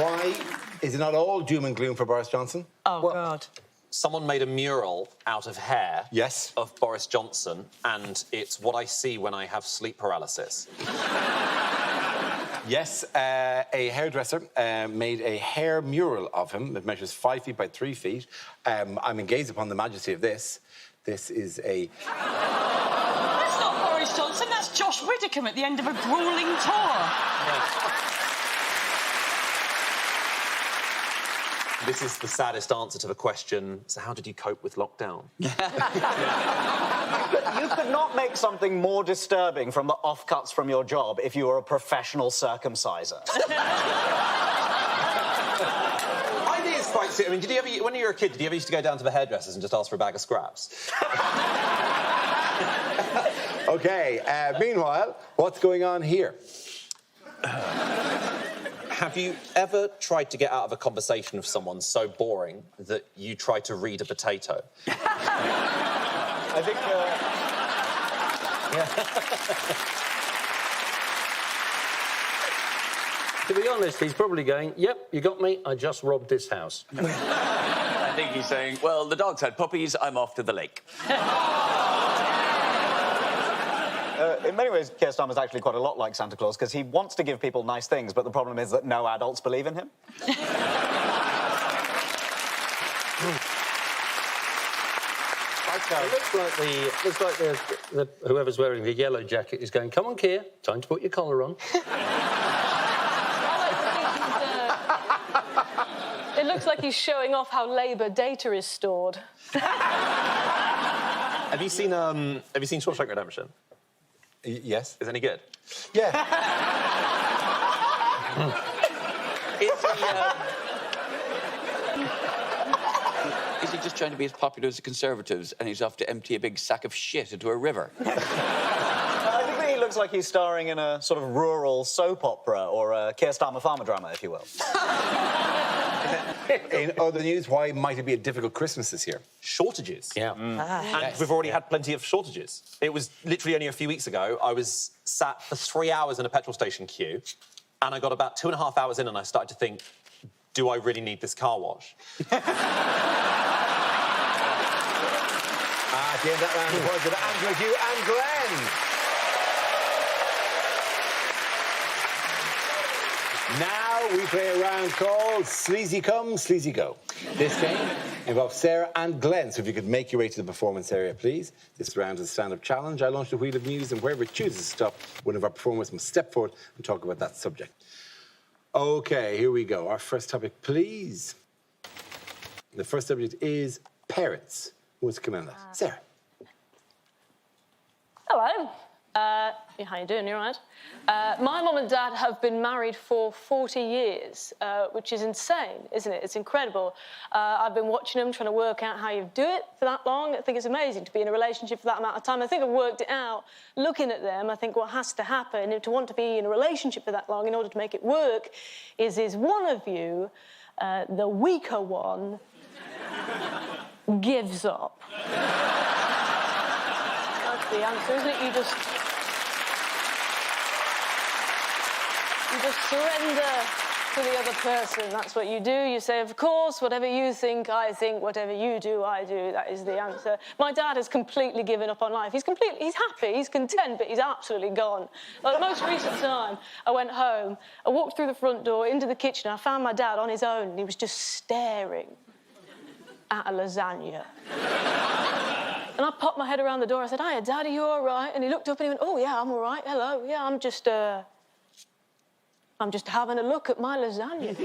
Why is it not all doom and gloom for Boris Johnson? Oh, God. Someone made a mural out of hair of Boris Johnson, and it's what I see when I have sleep paralysis. Yes, a hairdresser made a hair mural of him that measures 5 feet by 3 feet. I'm engaged upon the majesty of this. This is a... That's not Boris Johnson, that's Josh Widdicombe at the end of a gruelling tour. This is the saddest answer to the question, so how did you cope with lockdown? You could not make something more disturbing from the offcuts from your job if you were a professional circumciser. I think it's quite... I mean, did you ever, when you were a kid, did you ever used to go down to the hairdressers and just ask for a bag of scraps? OK, meanwhile, what's going on here? Have you ever tried to get out of a conversation with someone so boring that you try to read a potato? I think... To be honest, he's probably going, yep, you got me, I just robbed this house. I think he's saying, well, the dogs had puppies, I'm off to the lake. In many ways, Keir Starmer's actually quite a lot like Santa Claus, because he wants to give people nice things, but the problem is that no adults believe in him. It looks like the whoever's wearing the yellow jacket is going, come on, Keir, time to put your collar on. It looks like he's showing off how Labour data is stored. Have you seen Shawshank Redemption? Yes. Is it any good? Yeah. Is he just trying to be as popular as the Conservatives and he's off to empty a big sack of shit into a river? I think that he looks like he's starring in a sort of rural soap opera or a Keir Starmer farmer drama, if you will. In other news, why might it be a difficult Christmas this year? Shortages. Yeah. And we've already had plenty of shortages. It was literally only a few weeks ago, I was sat for 3 hours in a petrol station queue, and I got about 2.5 hours in and I started to think, do I really need this car wash? At the end of that round, applause to Angela, Hugh and Glenn. Now we play a round called Sleazy Come, Sleazy Go. This game involves Sarah and Glenn, so if you could make your way to the performance area, please. This round is a stand-up challenge. I launch the wheel of news, and wherever it chooses to stop, one of our performers must step forward and talk about that subject. OK, here we go. Our first topic, please. The first subject is parents. Who wants to come in on that? Sarah. Hello. Yeah, how you doing? You all right? My mum and dad have been married for 40 years, which is insane, isn't it? It's incredible. I've been watching them, trying to work out how you do it for that long. I think it's amazing to be in a relationship for that amount of time. I think I've worked it out. Looking at them, I think what has to happen to want to be in a relationship for that long in order to make it work is one of you, the weaker one, gives up. That's the answer, isn't it? You just surrender to the other person. That's what you do. You say, of course, whatever you think, I think. Whatever you do, I do. That is the answer. My dad has completely given up on life. He's happy, he's content, but he's absolutely gone. Like, the most recent time, I went home, I walked through the front door into the kitchen, I found my dad on his own, and he was just staring at a lasagna. And I popped my head around the door. I said, hiya, Dad, are you all right? And he looked up and he went, oh, yeah, I'm all right. Hello. Yeah, I'm just having a look at my lasagna.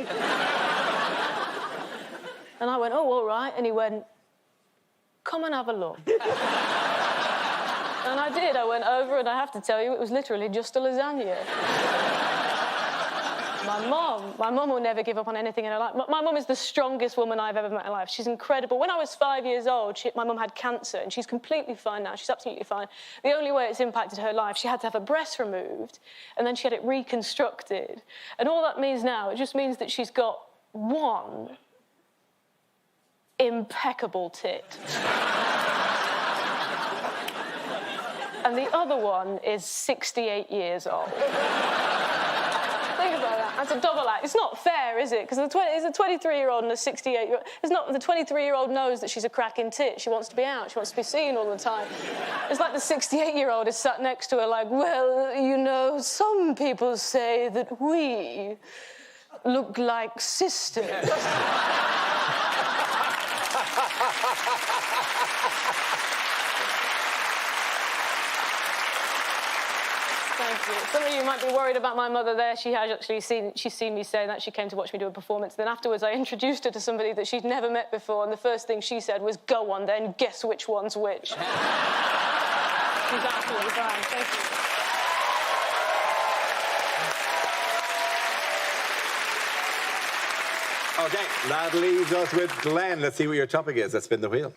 And I went, oh, all right. And he went, come and have a look. And I did. I went over, and I have to tell you, it was literally just a lasagna. My mum will never give up on anything in her life. My mum is the strongest woman I've ever met in life. She's incredible. When I was 5 years old, my mum had cancer, and she's completely fine now. She's absolutely fine. The only way it's impacted her life, she had to have her breast removed, and then she had it reconstructed. And all that means now, it just means that she's got one impeccable tit. And the other one is 68 years old. Think about that. That's a double act. It's not fair, is it? Because it's a 23-year-old and a 68-year-old. It's not. The 23-year-old knows that she's a cracking tit. She wants to be out. She wants to be seen all the time. It's like the 68-year-old is sat next to her like, well, you know, some people say that we look like sisters. Thank you. Some of you might be worried about my mother there. She has actually seen me say that. She came to watch me do a performance. Then afterwards, I introduced her to somebody that she'd never met before, and the first thing she said was, go on then, guess which one's which. She's absolutely fine. Thank you. OK, that leaves us with Glenn. Let's see what your topic is. Let's spin the wheel.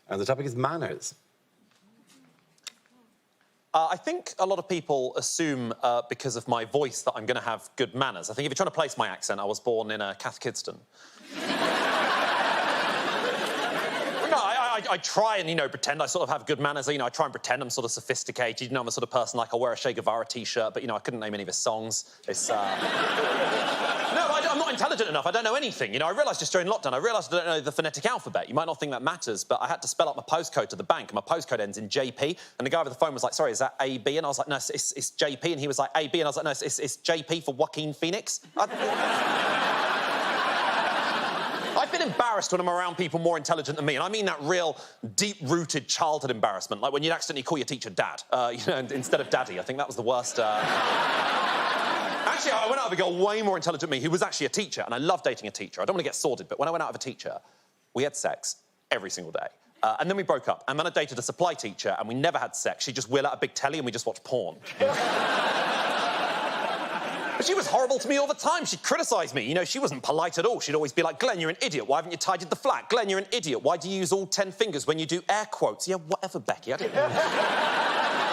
And the topic is manners. I think a lot of people assume because of my voice that I'm going to have good manners. I think if you're trying to place my accent, I was born in Cath Kidston. No, I try and, pretend I sort of have good manners. I try and pretend I'm sort of sophisticated. I'm a sort of person like I wear a Che Guevara T-shirt, but, I couldn't name any of his songs. It's, No, I'm not intelligent enough. I don't know anything. I realised just during lockdown, I realised I don't know the phonetic alphabet. You might not think that matters, but I had to spell out my postcode to the bank, and my postcode ends in JP, and the guy over the phone was like, sorry, is that AB? And I was like, no, it's JP, and he was like, AB, and I was like, no, it's JP for Joaquin Phoenix. I've been embarrassed when I'm around people more intelligent than me, and I mean that real deep-rooted childhood embarrassment, like when you'd accidentally call your teacher Dad, instead of Daddy. I think that was the worst. Actually, I went out with a girl way more intelligent than me who was actually a teacher, and I love dating a teacher. I don't want to get sordid, but when I went out with a teacher, we had sex every single day. And then we broke up, and then I dated a supply teacher, and we never had sex. She'd just wheel out a big telly and we just watched porn. But she was horrible to me all the time. She'd criticise me. She wasn't polite at all. She'd always be like, Glenn, you're an idiot. Why haven't you tidied the flat? Glenn, you're an idiot. Why do you use all 10 fingers when you do air quotes? Yeah, whatever, Becky. I didn't know.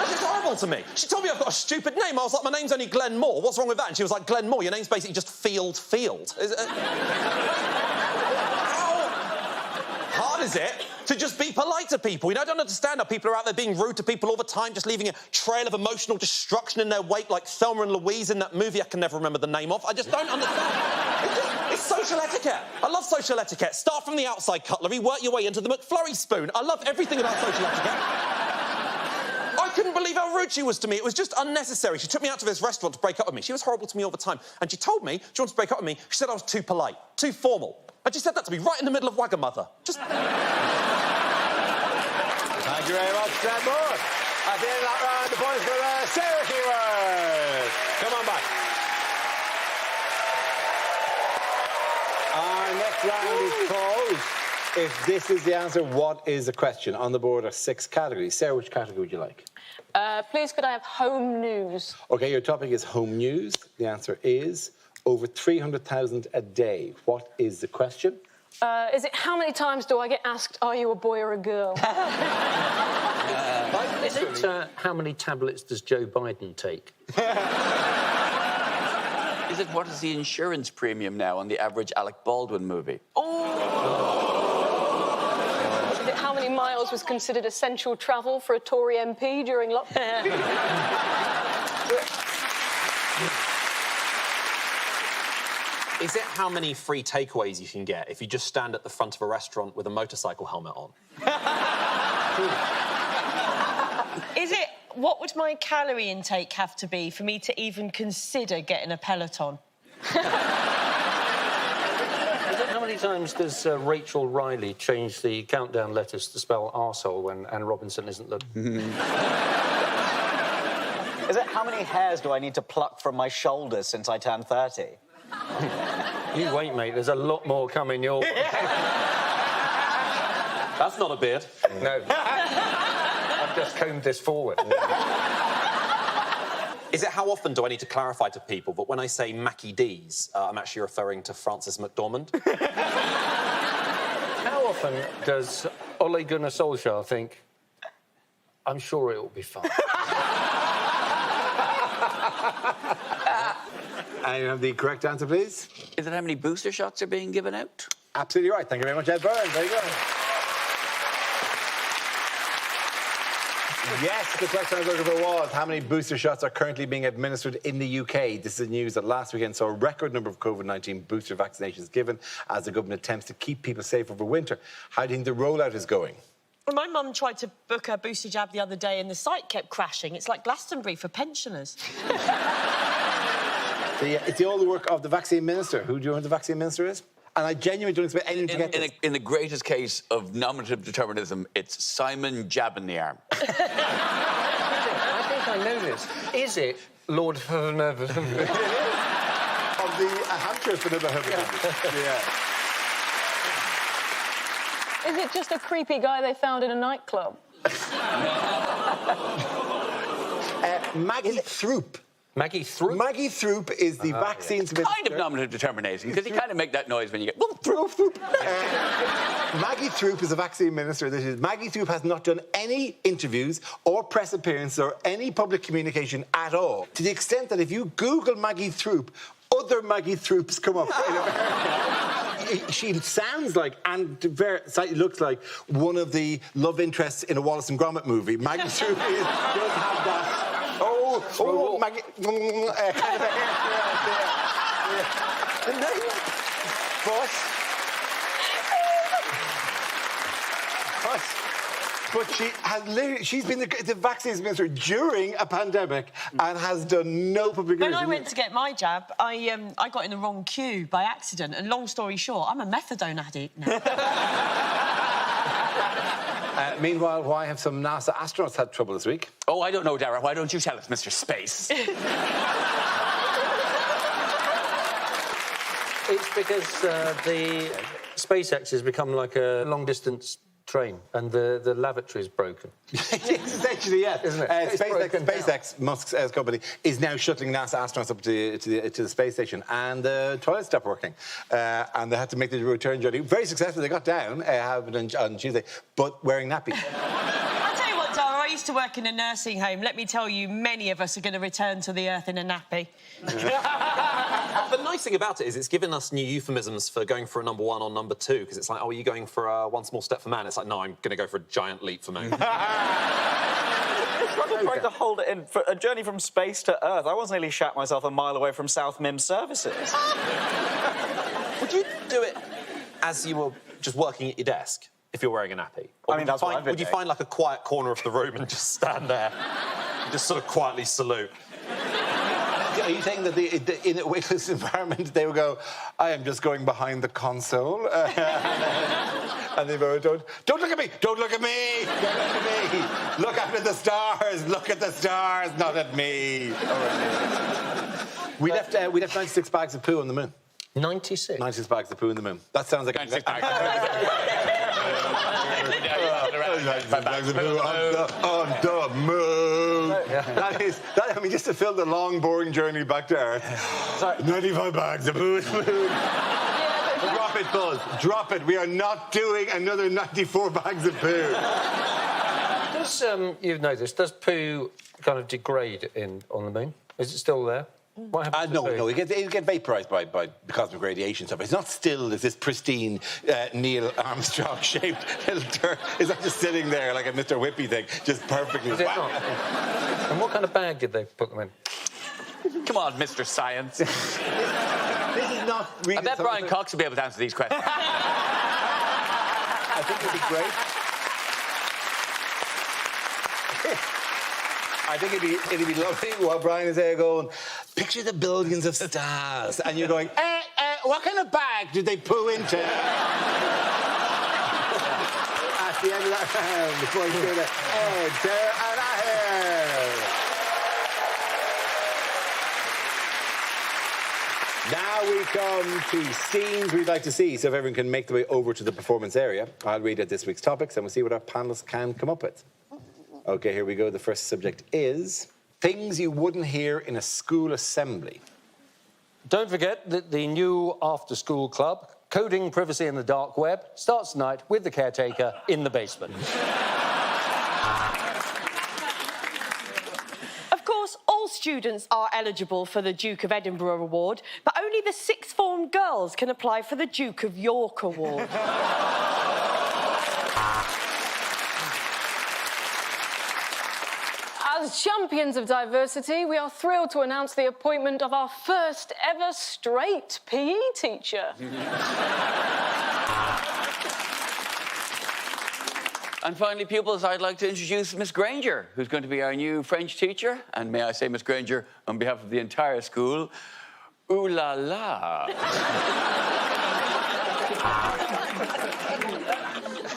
She's horrible to me. She told me I've got a stupid name. I was like, my name's only Glenn Moore. What's wrong with that? And she was like, Glenn Moore, your name's basically just Field. How hard is it to just be polite to people? I don't understand how people are out there being rude to people all the time, just leaving a trail of emotional destruction in their wake like Thelma and Louise in that movie I can never remember the name of. I just don't understand. It's social etiquette. I love social etiquette. Start from the outside cutlery, work your way into the McFlurry spoon. I love everything about social etiquette. I couldn't believe how rude she was to me. It was just unnecessary. She took me out to this restaurant to break up with me. She was horrible to me all the time. And she told me she wanted to break up with me. She said I was too polite, too formal. And she said that to me right in the middle of Wagamother. Just... Thank you very much, Glenn Moore. At the end of that round, the points for Sarah Keyworth. Come on back. Our next round is called If This Is the Answer, What Is the Question? On the board are 6 categories. Sarah, which category would you like? Please, could I have home news? OK, your topic is home news. The answer is over 300,000 a day. What is the question? Is it how many times do I get asked, are you a boy or a girl? Is it how many tablets does Joe Biden take? Is it what is the insurance premium now on the average Alec Baldwin movie? Is it how many miles was considered essential travel for a Tory MP during lockdown? Is it how many free takeaways you can get if you just stand at the front of a restaurant with a motorcycle helmet on? Is it what would my calorie intake have to be for me to even consider getting a Peloton? How many times does Rachel Riley change the countdown letters to spell arsehole when Anne Robinson isn't looking? Is it how many hairs do I need to pluck from my shoulders since I turned 30? You wait, mate. There's a lot more coming your way. That's not a beard. No. I've just combed this forward. Is it how often do I need to clarify to people that when I say Mackie D's, I'm actually referring to Francis McDormand? How often does Ole Gunnar Solskjaer think, I'm sure it will be fine? And you have the correct answer, please? Is it how many booster shots are being given out? Absolutely right. Thank you very much, Ed Byrne. There you go. Yes, the question I was looking for was how many booster shots are currently being administered in the UK? This is news that last weekend saw a record number of COVID-19 booster vaccinations given as the government attempts to keep people safe over winter. How do you think the rollout is going? Well, my mum tried to book her booster jab the other day and the site kept crashing. It's like Glastonbury for pensioners. It's all the work of the vaccine minister. Who do you know who the vaccine minister is? And I genuinely don't expect anyone to get this. In the greatest case of nominative determinism, it's Simon Jab in the arm. I think I know this. Is it Lord Of the Hampshire Yeah. Is it just a creepy guy they found in a nightclub? Maggie Throop. Maggie Throop? Maggie Throop is the vaccines minister. Kind of nominative determination, because you kind of make that noise when you get... Maggie Throop is the vaccine minister. Maggie Throop has not done any interviews or press appearances or any public communication at all. To the extent that if you Google Maggie Throop, other Maggie Throops come up in America. She sounds like, and slightly looks like, one of the love interests in a Wallace and Gromit movie. Maggie Throop does have that. Oh, Maggie. Kind of But she has literally, she's been the vaccines minister during a pandemic and has done no public. When I went to get my jab, I got in the wrong queue by accident, and long story short, I'm a methadone addict now. Meanwhile, why have some NASA astronauts had trouble this week? Oh, I don't know, Dara. Why don't you tell us, Mr. Space? It's because the SpaceX has become like a long-distance train, and the lavatory is broken. Essentially, yes. Isn't it? SpaceX, Musk's company, is now shuttling NASA astronauts up to the space station, and the toilets stopped working, and they had to make the return journey. Very successful. They got down, happened on Tuesday, but wearing nappies. I'll tell you what, Dara, I used to work in a nursing home. Let me tell you, many of us are going to return to the Earth in a nappy. The nice thing about it is it's given us new euphemisms for going for a number one or number two, because it's like, oh, are you going for one small step for man? It's like, no, I'm going to go for a giant leap for man. I tried to hold it in for a journey from space to Earth. I once nearly shat myself a mile away from South Mim Services. Would you do it as you were just working at your desk if you're wearing a nappy? Or I mean, that's what I've been would you doing. find like a quiet corner of the room and just stand there, and just sort of quietly salute? Are you saying that in a weightless environment they would go, I am just going behind the console? And they go, don't look at me! Don't look at me! Don't look at me! Look up at the stars! Look at the stars, not at me! We left 96 bags of poo on the moon. 96? 96 bags of poo in the moon. That sounds like... 96 bags. 96 bags of poo on the moon. I mean, just to fill the long, boring journey back to Earth. Sorry. 95 bags of poo. Drop it, Buzz. Drop it. We are not doing another 94 bags of poo. Does, you've noticed, does poo kind of degrade on the moon? Is it still there? What happens to poo? No, it get vaporised by the cosmic radiation stuff. It's not still as this pristine Neil Armstrong-shaped little dirt. It's not just sitting there like a Mr. Whippy thing, just perfectly... Is it not? And what kind of bag did they put them in? Come on, Mr. Science. This is not really... I bet Brian Cox will be able to answer these questions. I think it'd be great. I think it'd be lovely while Brian is there going, picture the billions of stars. And you're going, what kind of bag did they poo into? At the end of that round, before you do the head, and ahead. Now we come to scenes we'd like to see. So if everyone can make their way over to the performance area, I'll read out this week's topics and we'll see what our panellists can come up with. OK, here we go. The first subject is things you wouldn't hear in a school assembly. Don't forget that the new after-school club, Coding Privacy in the Dark Web, starts tonight with the caretaker in the basement. Of course, all students are eligible for the Duke of Edinburgh Award, but only the sixth form girls can apply for the Duke of York Award. As champions of diversity, we are thrilled to announce the appointment of our first ever straight PE teacher. And finally, pupils, I'd like to introduce Miss Granger, who's going to be our new French teacher. And may I say, Miss Granger, on behalf of the entire school, ooh la la.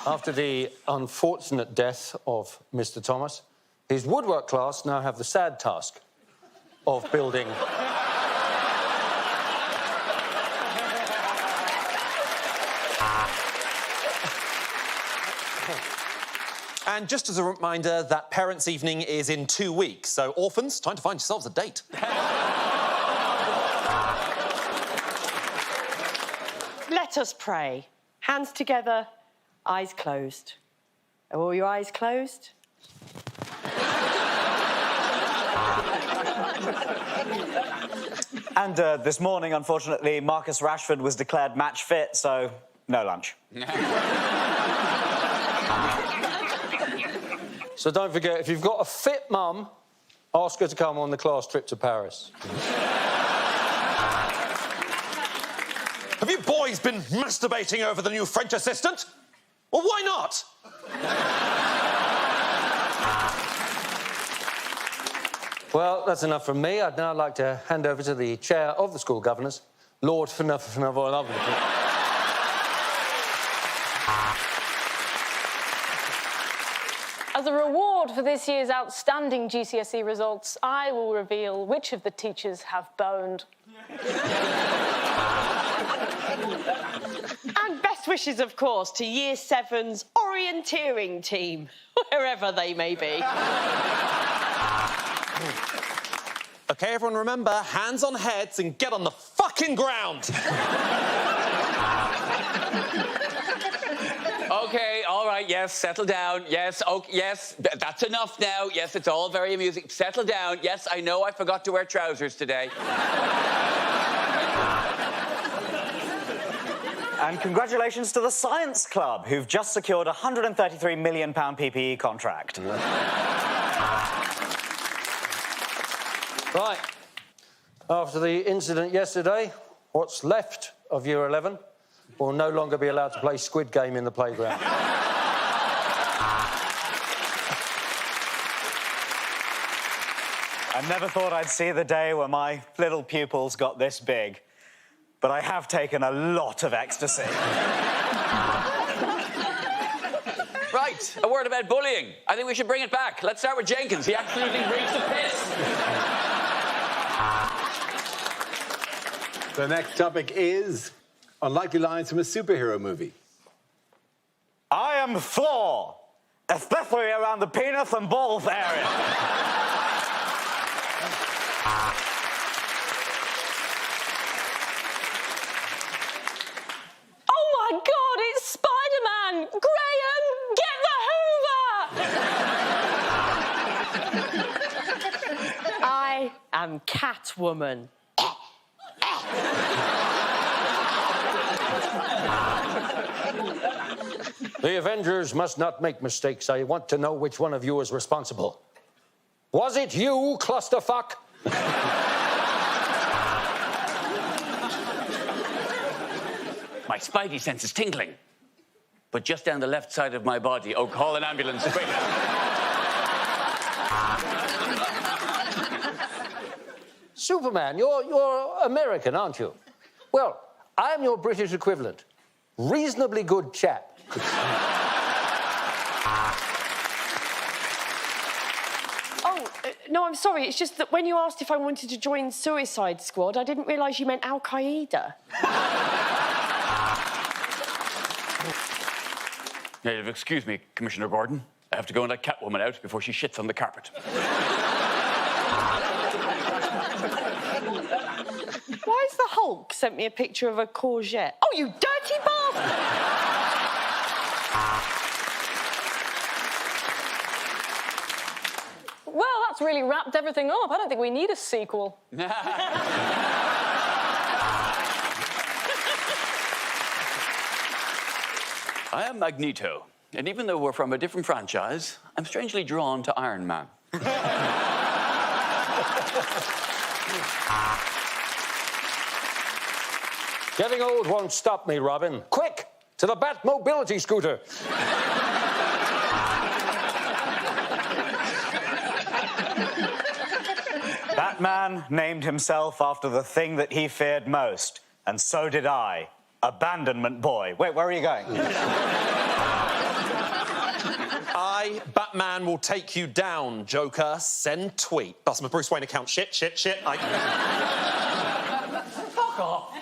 After the unfortunate death of Mr. Thomas, his woodwork class now have the sad task of building... And just as a reminder, that parents' evening is in 2 weeks. So, orphans, time to find yourselves a date. Let us pray. Hands together, eyes closed. Are all your eyes closed? And this morning, unfortunately, Marcus Rashford was declared match fit, so no lunch. So don't forget, if you've got a fit mum, ask her to come on the class trip to Paris. Have you boys been masturbating over the new French assistant? Well, why not? Well, that's enough from me. I'd now like to hand over to the chair of the school governors, Lord Fnuffer. As a reward for this year's outstanding GCSE results, I will reveal which of the teachers have boned. And best wishes, of course, to Year 7's orienteering team, wherever they may be. OK, everyone remember, hands on heads and get on the fucking ground! OK, all right, yes, settle down. Yes, okay, yes, that's enough now. Yes, it's all very amusing. Settle down. Yes, I know I forgot to wear trousers today. And congratulations to the Science Club, who've just secured a £133 million PPE contract. Right. After the incident yesterday, what's left of Year 11 will no longer be allowed to play Squid Game in the playground. I never thought I'd see the day where my little pupils got this big, but I have taken a lot of ecstasy. Right, a word about bullying. I think we should bring it back. Let's start with Jenkins. He absolutely reeks of piss. The next topic is unlikely lines from a superhero movie. I am Thor, especially around the penis and balls area. Oh my God, it's Spider-Man! Graham, get the Hoover! I am Catwoman. The Avengers must not make mistakes. I want to know which one of you is responsible. Was it you, clusterfuck? My spidey sense is tingling. But just down the left side of my body. Oh, call an ambulance quick. Superman, you're American, aren't you? Well, I'm your British equivalent. Reasonably good chap. No, I'm sorry. It's just that when you asked if I wanted to join Suicide Squad, I didn't realise you meant Al Qaeda. Excuse me, Commissioner Gordon. I have to go and let Catwoman out before she shits on the carpet. Why has the Hulk sent me a picture of a courgette? Oh, you dirty bastard! Well, that's really wrapped everything up. I don't think we need a sequel. I am Magneto, and even though we're from a different franchise, I'm strangely drawn to Iron Man. Getting old won't stop me, Robin. Quick, to the Bat Mobility Scooter. Batman named himself after the thing that he feared most, and so did I. Abandonment boy. Wait, where are you going? I, Batman, will take you down, Joker. Send tweet. That's my Bruce Wayne account. Shit. Fuck off.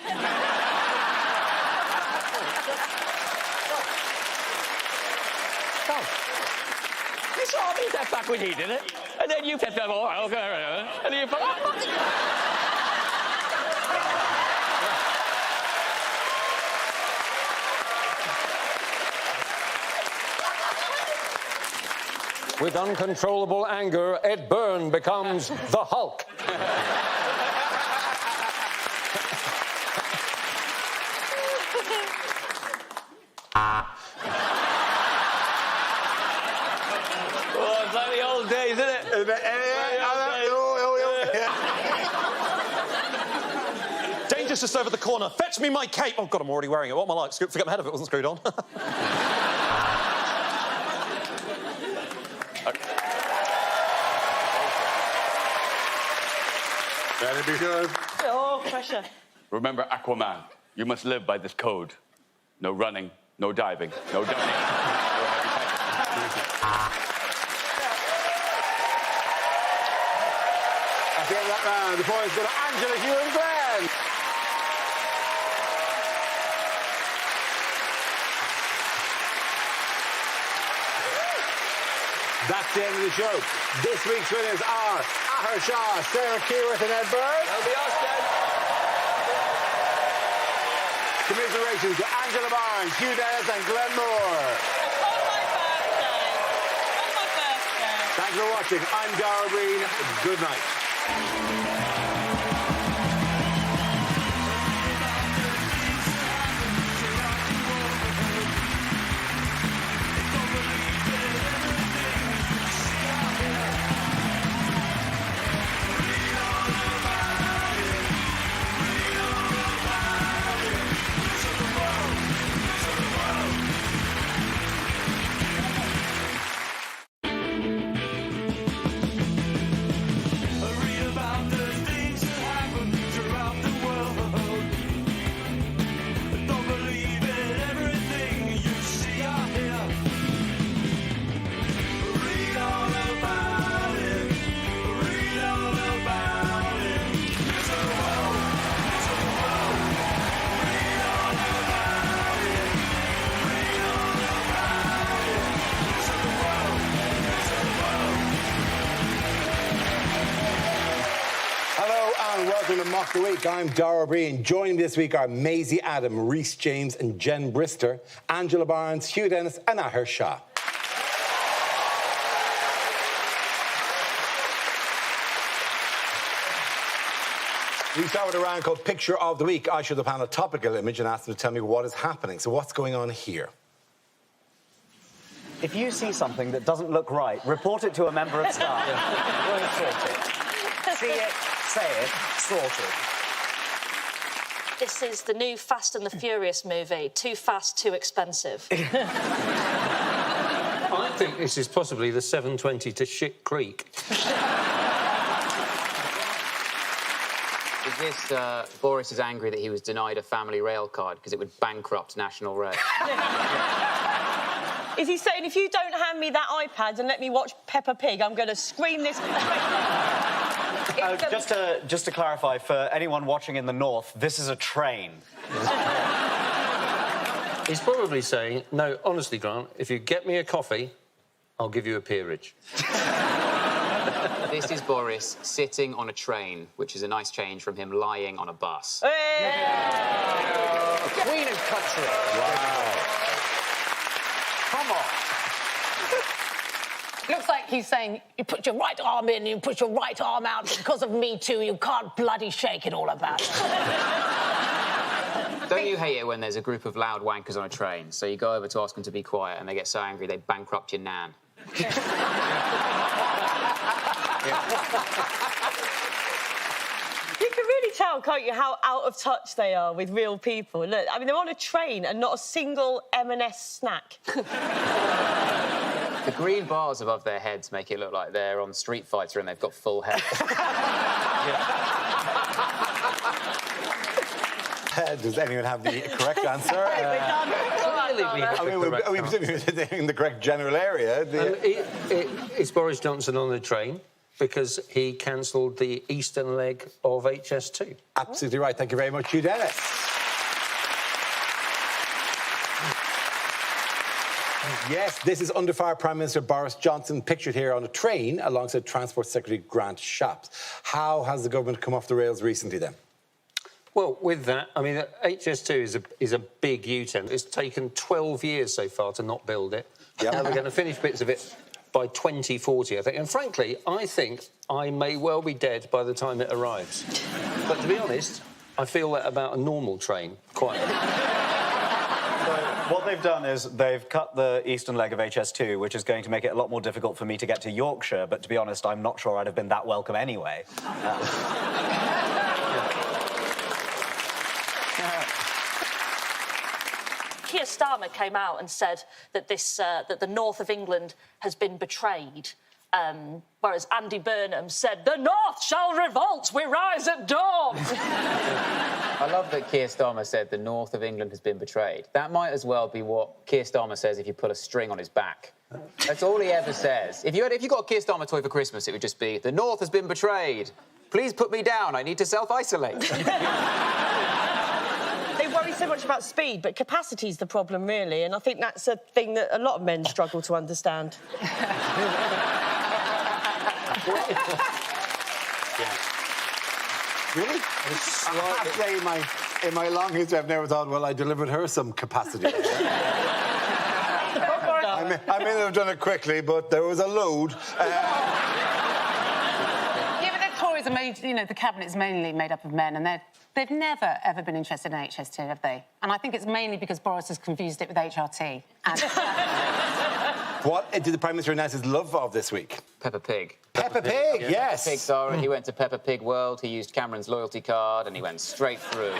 You saw me step back when he did it, and then you kept that all, and then you With uncontrollable anger, Ed Byrne becomes the Hulk. Oh, it's like the old days, isn't it? Danger's just over the corner. Fetch me my cape. Oh, God, I'm already wearing it. What am I like? Forget my head if it wasn't screwed on. Better be good. Oh, pressure. Remember, Aquaman, you must live by this code. No running, no diving, no ducking. At the end of that round, the points go to Angela, Hugh and Glenn. That's the end of the show. This week's winners are Ahar Shah, Sarah Keyworth and Ed Byrne. That'll be us, then. Commiserations to Angela Barnes, Hugh Dennis and Glenn Moore. Thanks for watching. I'm Dara Breen. Good night. Read about the the Week. I'm Dara O'Brien. Joining me this week are Maisie Adam, Rhys James and Jen Brister, Angela Barnes, Hugh Dennis and Ahir Shah. We start with a round called Picture of the Week. I show the panel a topical image and ask them to tell me what is happening. So what's going on here? If you see something that doesn't look right, report it to a member of staff. We'll sort it. See it, say it, sorted. This is the new Fast and the Furious movie. Too fast, too expensive. I think this is possibly the 720 to Shit Creek. Is this Boris is angry that he was denied a family rail card because it would bankrupt National Rail? Is he saying, if you don't hand me that iPad and let me watch Peppa Pig, I'm going to scream this... Just to clarify, for anyone watching in the north, this is a train. He's probably saying, no, honestly, Grant, if you get me a coffee, I'll give you a peerage. This is Boris sitting on a train, which is a nice change from him lying on a bus. The Queen and Country. Wow. Come on. Looks like he's saying, you put your right arm in, you put your right arm out, because of me too, you can't bloody shake it all about it. Don't you hate it when there's a group of loud wankers on a train? So you go over to ask them to be quiet and they get so angry they bankrupt your nan. You can really tell, can't you, how out of touch they are with real people. Look, I mean, they're on a train and not a single M&S snack. The green bars above their heads make it look like they're on Street Fighter and they've got full health. Does anyone have the correct answer? Are we in the correct general area? It's Boris Johnson on the train because he cancelled the eastern leg of HS2. Absolutely right. Thank you very much, Hugh Dennis. Yes, this is Under Fire Prime Minister Boris Johnson, pictured here on a train alongside Transport Secretary Grant Shapps. How has the government come off the rails recently, then? Well, with that, I mean, HS2 is a big U-turn. It's taken 12 years so far to not build it. Yep. Now they're going to finish bits of it by 2040, I think. And frankly, I think I may well be dead by the time it arrives. But to be honest, I feel that about a normal train quite a lot. What they've done is they've cut the eastern leg of HS2, which is going to make it a lot more difficult for me to get to Yorkshire, but to be honest, I'm not sure I'd have been that welcome anyway. Keir Starmer came out and said that that the north of England has been betrayed, whereas Andy Burnham said, "The North shall revolt, we rise at dawn." I love that Keir Starmer said the north of England has been betrayed. That might as well be what Keir Starmer says if you put a string on his back. That's all he ever says. If you got a Keir Starmer toy for Christmas, it would just be, "The north has been betrayed. Please put me down, I need to self-isolate." They worry so much about speed, but capacity's the problem, really, and I think that's a thing that a lot of men struggle to understand. Really? I have to say, in my long history, I've never thought, well, I delivered her some capacity. I may not have done it quickly, but there was a load. Yeah, but the Tories are made, you know, the cabinet is mainly made up of men, and they've never, ever been interested in HS2, have they? And I think it's mainly because Boris has confused it with HRT. And... What did the Prime Minister announce his love of this week? Peppa Pig. Peppa Pig, yes. Peppa Pig, Zara. He went to Peppa Pig World, he used Cameron's loyalty card, and he went straight through.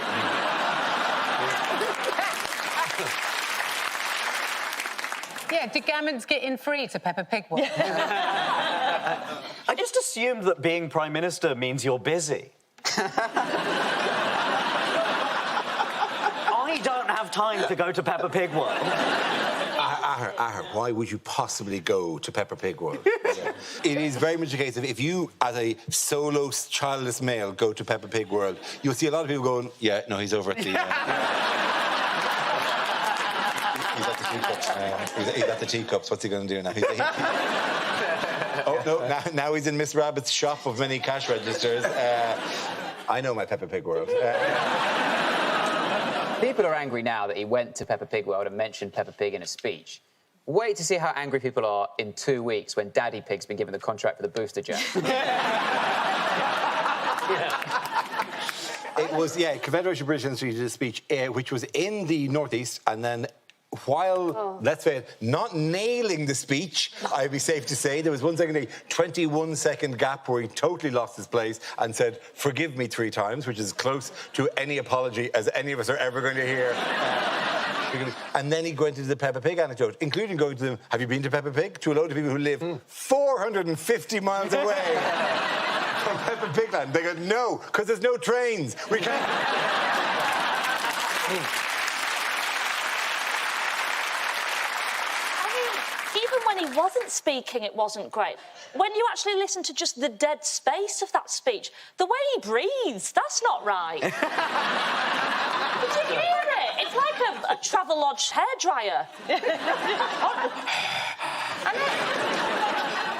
Yeah, did Gammons get in free to Peppa Pig World? I just assumed that being Prime Minister means you're busy. I don't have time to go to Peppa Pig World. Ahir, why would you possibly go to Peppa Pig World? It is very much a case of if you, as a solo, childless male, go to Peppa Pig World, you'll see a lot of people going, yeah, no, he's over at the... he's at the teacups. He's at the teacups. What's he going to do now? Oh, no, now he's in Miss Rabbit's shop of many cash registers. I know my Peppa Pig world. People are angry now that he went to Peppa Pig World and mentioned Peppa Pig in a speech. Wait to see how angry people are in 2 weeks when Daddy Pig's been given the contract for the booster jet. It was, Confederation of British Industry did a speech, which was in the Northeast, and then while, let's say, not nailing the speech, I'd be safe to say, there was 1 second, a 21-second gap where he totally lost his place and said, "Forgive me" 3 times, which is as close to any apology as any of us are ever going to hear. And then he went into the Peppa Pig anecdote, including going to them, "Have you been to Peppa Pig?" to a load of people who live 450 miles away from Peppa Pig land. They go, "No, because there's no trains. We can't." Even when he wasn't speaking, it wasn't great. When you actually listen to just the dead space of that speech, the way he breathes, that's not right. Did you hear it? It's like a Travelodge hairdryer.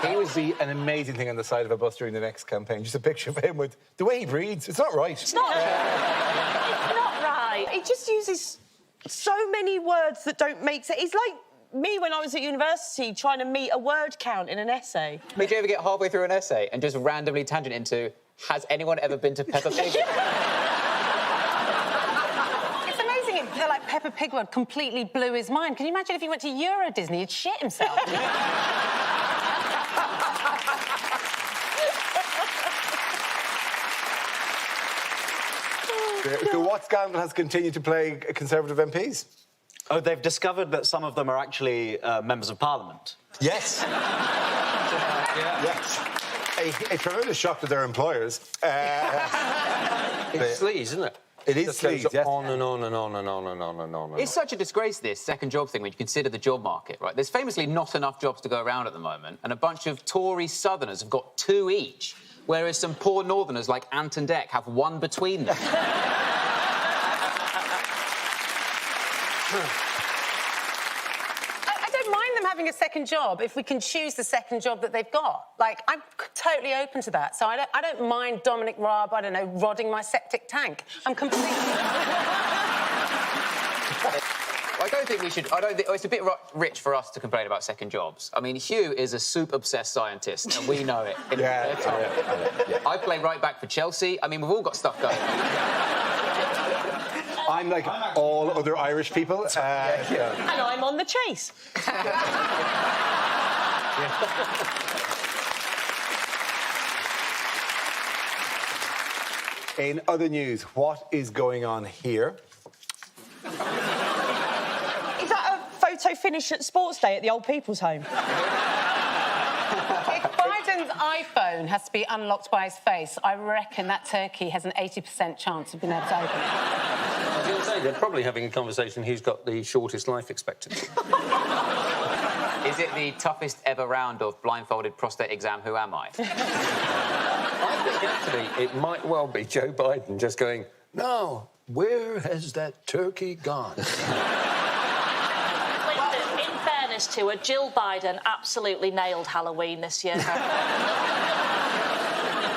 He would be an amazing thing on the side of a bus during the next campaign. Just a picture of him with the way he breathes. It's not right. It's not, it's not right. He just uses so many words that don't make sense. He's like me when I was at university trying to meet a word count in an essay. Did you ever get halfway through an essay and just randomly tangent into, has anyone ever been to Peppa Pig? It's amazing that, like, Peppa Pig World completely blew his mind. Can you imagine if he went to Euro Disney, he'd shit himself? So what scandal has continued to plague Conservative MPs? Oh, they've discovered that some of them are actually members of Parliament. Yes. Yes. A tremendous shock to their employers. It's sleaze, isn't it? It is Just goes sleaze, yes. on and on and on and on and on and on. It's such a disgrace, this second job thing, when you consider the job market, right? There's famously not enough jobs to go around at the moment, and a bunch of Tory Southerners have got 2 each, whereas some poor Northerners like Ant and Dec have 1 between them. I don't mind them having a second job if we can choose the second job that they've got. Like, I'm totally open to that. So I don't mind Dominic Raab, I don't know, rodding my septic tank. I'm completely... I don't think we should... it's a bit rich for us to complain about second jobs. I mean, Hugh is a soup-obsessed scientist, and we know it. I play right back for Chelsea. I mean, we've all got stuff going on. I'm like all other Irish people. And I'm on the chase. In other news, what is going on here? Is that a photo finish at Sports Day at the Old People's Home? If Biden's iPhone has to be unlocked by his face, I reckon that turkey has an 80% chance of being able to open it. I was going to say, they're probably having a conversation who's got the shortest life expectancy. Is it the toughest ever round of blindfolded prostate exam, who am I? I think, actually, it might well be Joe Biden just going, "Now, where has that turkey gone?" In fairness to her, Jill Biden absolutely nailed Halloween this year.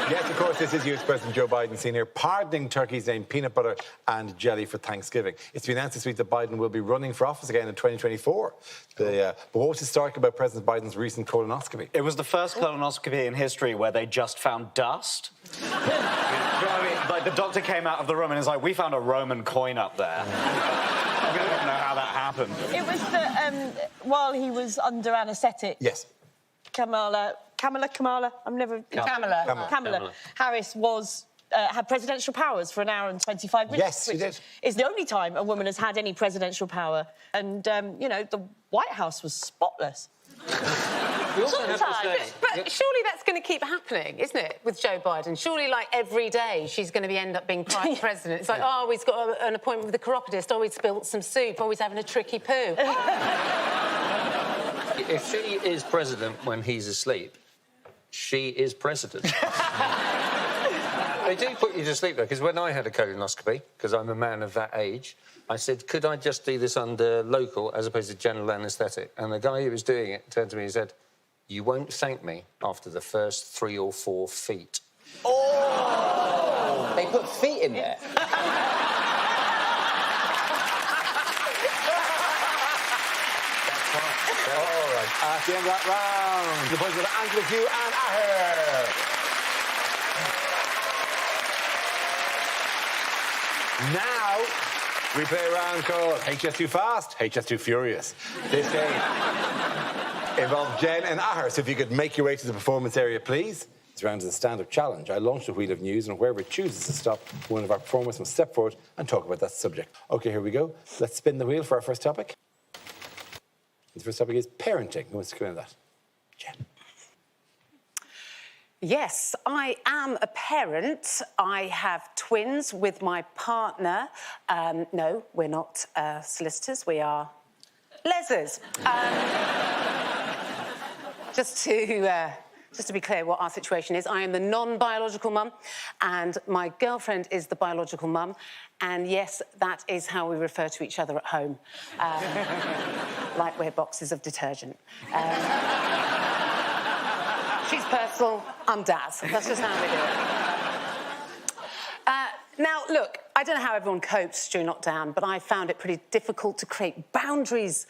Yes, of course, this is US President Joe Biden seen here pardoning turkeys named Peanut Butter and Jelly for Thanksgiving. It's been announced this week that Biden will be running for office again in 2024. But what was historic about President Biden's recent colonoscopy? It was the first colonoscopy in history where they just found dust. You know what I mean? Like, the doctor came out of the room and is like, "We found a Roman coin up there." I don't know how that happened. It was while he was under anaesthetic. Yes. Kamala Harris was had presidential powers for an hour and 25 minutes. Yes, she did. Is the only time a woman has had any presidential power, and you know, the White House was spotless. Sometimes. But surely that's going to keep happening, isn't it, with Joe Biden? Surely, like, every day she's going to end up being president. It's like, oh, he's got an appointment with the chiropodist, oh, he spilt some soup, oh, he's having a tricky poo. If she is president when he's asleep, she is president. They do put you to sleep, though, because when I had a colonoscopy, because I'm a man of that age, I said, "Could I just do this under local as opposed to general anaesthetic?" And the guy who was doing it turned to me and said, "You won't thank me after the first 3 or 4 feet." Oh! They put feet in there? All right. At the end of that round, the points are to Angela, Hugh and Aher. Now, we play a round called HS Too Fast, HS Too Furious. This game involves Jen and Aher, so if you could make your way to the performance area, please. This round is a stand-up challenge. I launch the wheel of news, and wherever it chooses to stop, one of our performers must step forward and talk about that subject. OK, here we go. Let's spin the wheel for our first topic. The first topic is parenting. Who wants to go into that? Jen. Yes, I am a parent. I have twins with my partner. No, we're not solicitors. We are lesers. Just to be clear what our situation is, I am the non-biological mum and my girlfriend is the biological mum. And yes, that is how we refer to each other at home. Like we're boxes of detergent. She's personal, I'm Daz. That's just how we do it. Now, look, I don't know how everyone copes during lockdown, but I found it pretty difficult to create boundaries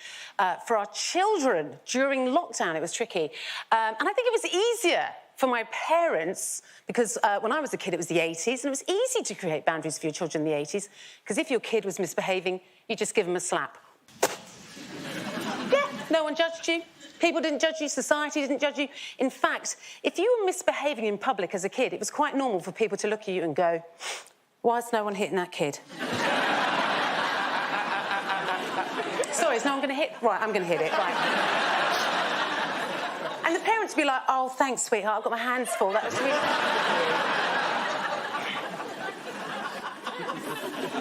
for our children during lockdown. It was tricky. And I think it was easier for my parents, because when I was a kid, it was the 80s, and it was easy to create boundaries for your children in the 80s, because if your kid was misbehaving, you just give them a slap. Yeah, no one judged you. People didn't judge you, society didn't judge you. In fact, if you were misbehaving in public as a kid, it was quite normal for people to look at you and go, why is no one hitting that kid? Sorry, is no one going to hit? Right, I'm going to hit it, right. And the parents would be like, oh, thanks, sweetheart, I've got my hands full. That was really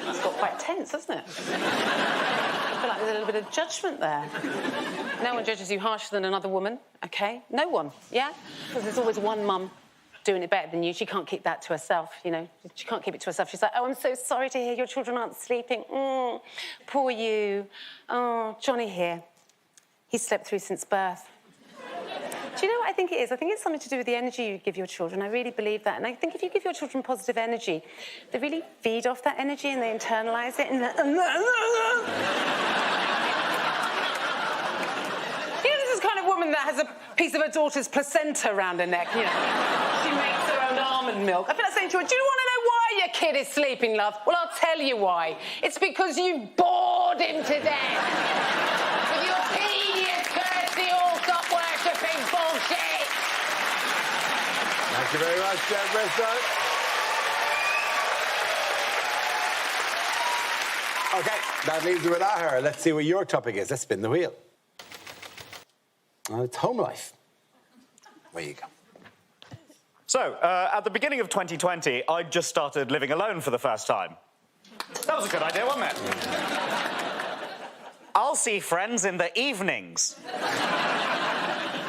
It's got quite tense, hasn't it? I feel like there's a little bit of judgment there. No one judges you harsher than another woman, OK? No one, yeah? Because there's always one mum doing it better than you. She can't keep that to herself, you know. She can't keep it to herself. She's like, oh, I'm so sorry to hear your children aren't sleeping. Poor you. Oh, Johnny here. He's slept through since birth. Do you know what I think it is? I think it's something to do with the energy you give your children. I really believe that. And I think if you give your children positive energy, they really feed off that energy and they internalise it. And you know, this is the kind of woman that has a piece of her daughter's placenta around her neck, you know. She makes her own almond milk. I feel like saying to her, do you want to know why your kid is sleeping, love? Well, I'll tell you why. It's because you bored him to death. With your tedious, thirsty, all-stop worshipping bullshit. Thank you very much, Jen Bristow. OK, that leaves you with Aher. Let's see what your topic is. Let's spin the wheel. It's home life. Where you go. So, at the beginning of 2020, I just started living alone for the first time. That was a good idea, wasn't it? I'll see friends in the evenings.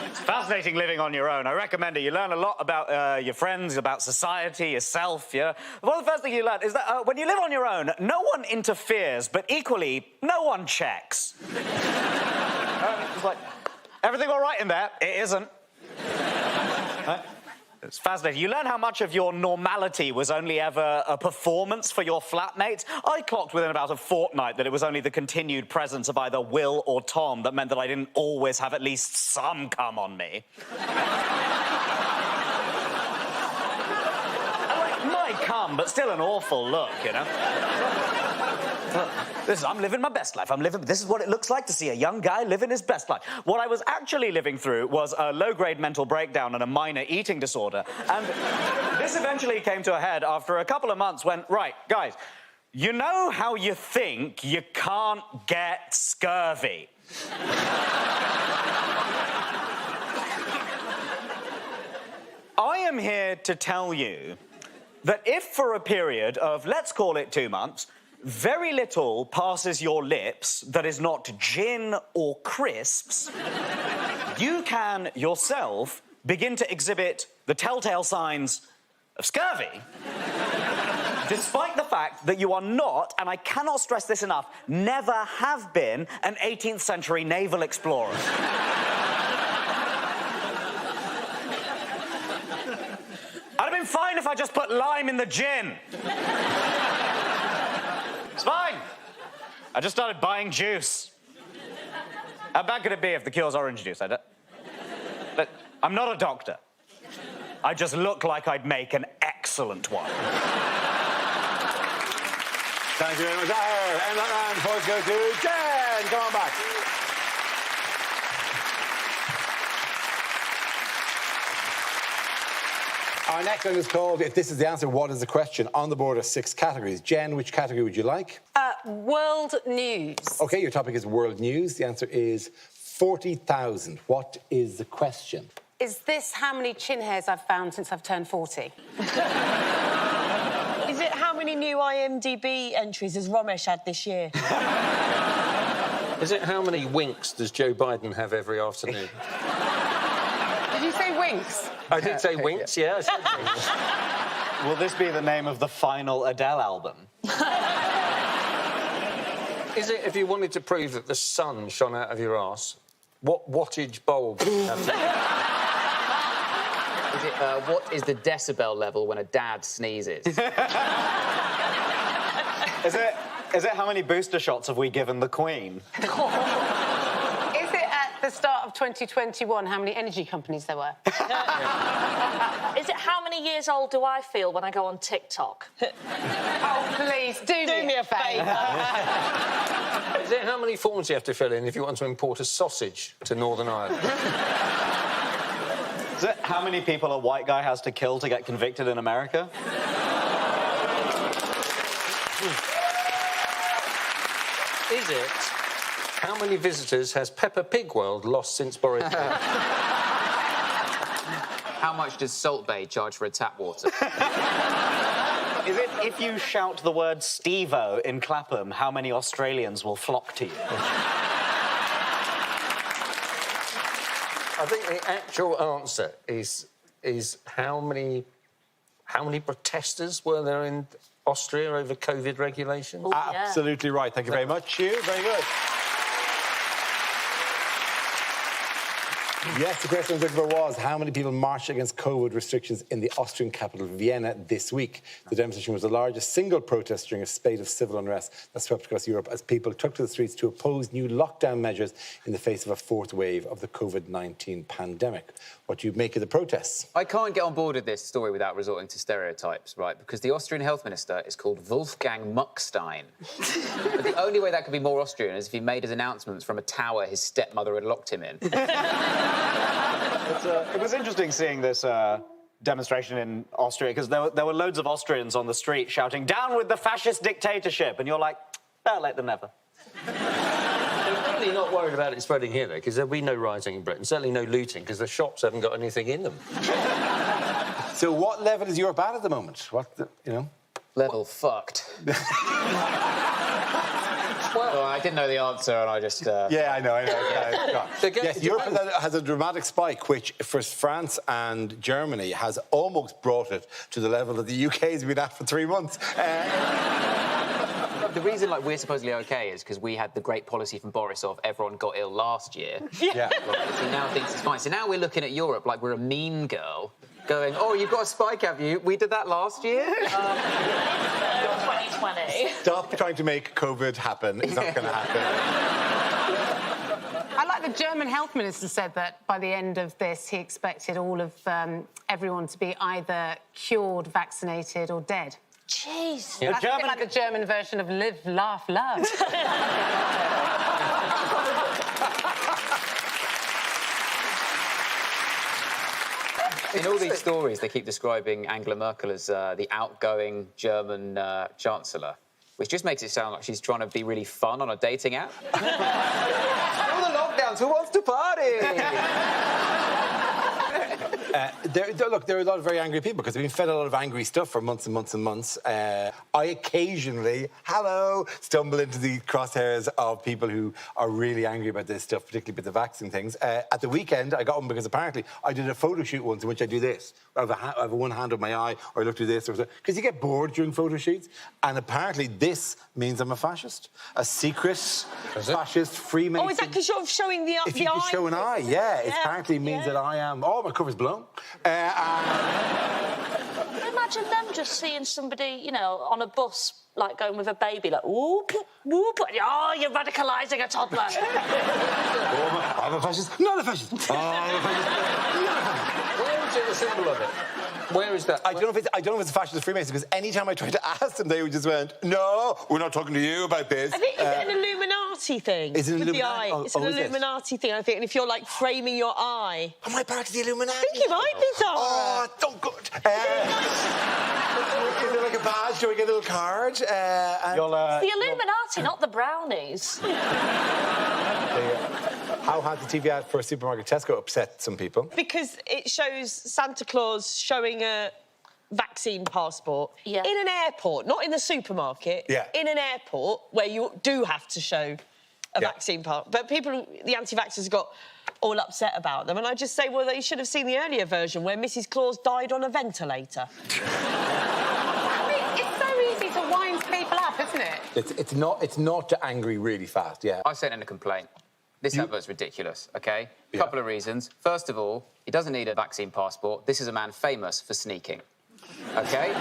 It's fascinating living on your own. I recommend it. You learn a lot about your friends, about society, yourself, yeah? Well, the first thing you learn is that when you live on your own, no one interferes, but equally, no one checks. It's like, everything all right in there? It isn't. It's fascinating. You learn how much of your normality was only ever a performance for your flatmates. I clocked within about a fortnight that it was only the continued presence of either Will or Tom that meant that I didn't always have at least some cum on me. My cum, but still an awful look, you know? I'm living my best life. This is what it looks like to see a young guy living his best life. What I was actually living through was a low-grade mental breakdown and a minor eating disorder. And this eventually came to a head after a couple of months when, right, guys, you know how you think you can't get scurvy? I am here to tell you that if for a period of, let's call it 2 months, very little passes your lips that is not gin or crisps, you can yourself begin to exhibit the telltale signs of scurvy. Despite the fact that you are not, and I cannot stress this enough, never have been an 18th century naval explorer. I'd have been fine if I just put lime in the gin? It's fine. I just started buying juice. How bad could it be if the cure's orange juice? But I'm not a doctor. I just look like I'd make an excellent one. Thank you very much. And that round, points go to Jen. Come on back. Our next one is called If This Is the Answer, What is the Question? On the board are 6 categories. Jen, which category would you like? World news. OK, your topic is world news. The answer is 40,000. What is the question? Is this how many chin hairs I've found since I've turned 40? Is it how many new IMDb entries has Romesh had this year? Is it how many winks does Joe Biden have every afternoon? Did you say winks? I did say winks, yeah. I said winks. Will this be the name of the final Adele album? Is it if you wanted to prove that the sun shone out of your arse? What wattage bulb? Is it, what is the decibel level when a dad sneezes? Is it how many booster shots have we given the Queen? Is it at the start of 2021 how many energy companies there were? Is it how many years old do I feel when I go on TikTok? Oh, please, do me a favour. Is it how many forms you have to fill in if you want to import a sausage to Northern Ireland? Is it how many people a white guy has to kill to get convicted in America? Is it how many visitors has Peppa Pig World lost since Boris Johnson? How much does Salt Bay charge for a tap water? Is it if you shout the word Steve-O in Clapham, how many Australians will flock to you? I think the actual answer is how many protesters were there in Austria over COVID regulations? Oh, yeah. Absolutely right. Thank you very much, Hugh. Very good. Yes, the question was how many people marched against COVID restrictions in the Austrian capital, Vienna, this week? The demonstration was the largest single protest during a spate of civil unrest that swept across Europe as people took to the streets to oppose new lockdown measures in the face of a fourth wave of the COVID-19 pandemic. What do you make of the protests? I can't get on board with this story without resorting to stereotypes, right? Because the Austrian health minister is called Wolfgang Muckstein. But the only way that could be more Austrian is if he made his announcements from a tower his stepmother had locked him in. It was interesting seeing this demonstration in Austria, because there were loads of Austrians on the street shouting, "Down with the fascist dictatorship!" And you're like, "I'll let them never." I'm really not worried about it spreading here, though, because there'll be no rioting in Britain, certainly no looting, because the shops haven't got anything in them. So what level is Europe at the moment? Level fucked. Well, I didn't know the answer, and I just... Yeah, I know. Yes, Europe has a dramatic spike, which for France and Germany has almost brought it to the level that the UK's been at for 3 months. The reason we're supposedly OK is because we had the great policy from Borisov, everyone got ill last year. Yeah. He now thinks it's fine. So now we're looking at Europe like we're a mean girl, going, "Oh, you've got a spike, have you? We did that last year." 2020. Stop trying to make COVID happen. It's not going to happen. I like the German health minister said that by the end of this, he expected all of everyone to be either cured, vaccinated, or dead. Jeez. That's a bit like the German version of live, laugh, love. In all these stories, they keep describing Angela Merkel as the outgoing German chancellor, which just makes it sound like she's trying to be really fun on a dating app. All the lockdowns, who wants to party? Look, there are a lot of very angry people because they've been fed a lot of angry stuff for months and months and months. I occasionally, stumble into the crosshairs of people who are really angry about this stuff, particularly with the vaccine things. At the weekend, I got one because apparently I did a photo shoot once in which I do this. I have one hand on my eye, or I look to this, because you get bored during photo shoots. And apparently this means I'm a fascist, a secret fascist Freemason. Oh, is that because you're showing the eye? If you can show an eye, yeah. It apparently means that I am... Oh, my cover's blown. I'm not imagine them just seeing somebody, you know, on a bus, like going with a baby, like, whoop, whoop, oh, you're radicalising a toddler. I'm a fascist, not a fascist. Oh, I'm a fascist, not a fascist. Where is it the symbol of it? Where is that? I don't know if it's a fascist or Freemason, because any time I tried to ask them, they just went, no, we're not talking to you about this. I think, is it an Illuminati thing? Is it an With the Illuminati? eye? Oh, It's an is it? Illuminati thing, I think. And if you're, like, framing your eye... Am I part of the Illuminati? I think you might be, Dara. Oh, don't go... Is there like a badge? Do I get a little card? It's the Illuminati, not the brownies. How has the TV ad for supermarket Tesco upset some people? Because it shows Santa Claus showing a vaccine passport in an airport, not in the supermarket, in an airport where you do have to show a vaccine passport. But people, the anti-vaxxers got all upset about them. And I just say, well, they should have seen the earlier version where Mrs. Claus died on a ventilator. It's so easy to wind people up, isn't it? It's not to angry really fast, yeah. I sent in a complaint. This advert's ridiculous, OK? A couple of reasons. First of all, he doesn't need a vaccine passport. This is a man famous for sneaking, OK?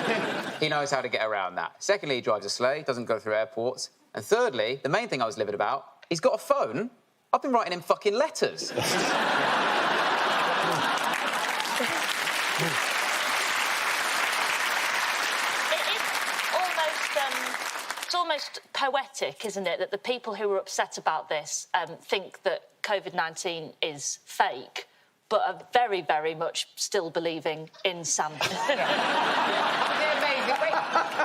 He knows how to get around that. Secondly, he drives a sleigh, doesn't go through airports. And thirdly, the main thing I was livid about, he's got a phone. I've been writing him fucking letters. It's almost poetic, isn't it, that the people who are upset about this think that COVID-19 is fake, but are very, very much still believing in Santa.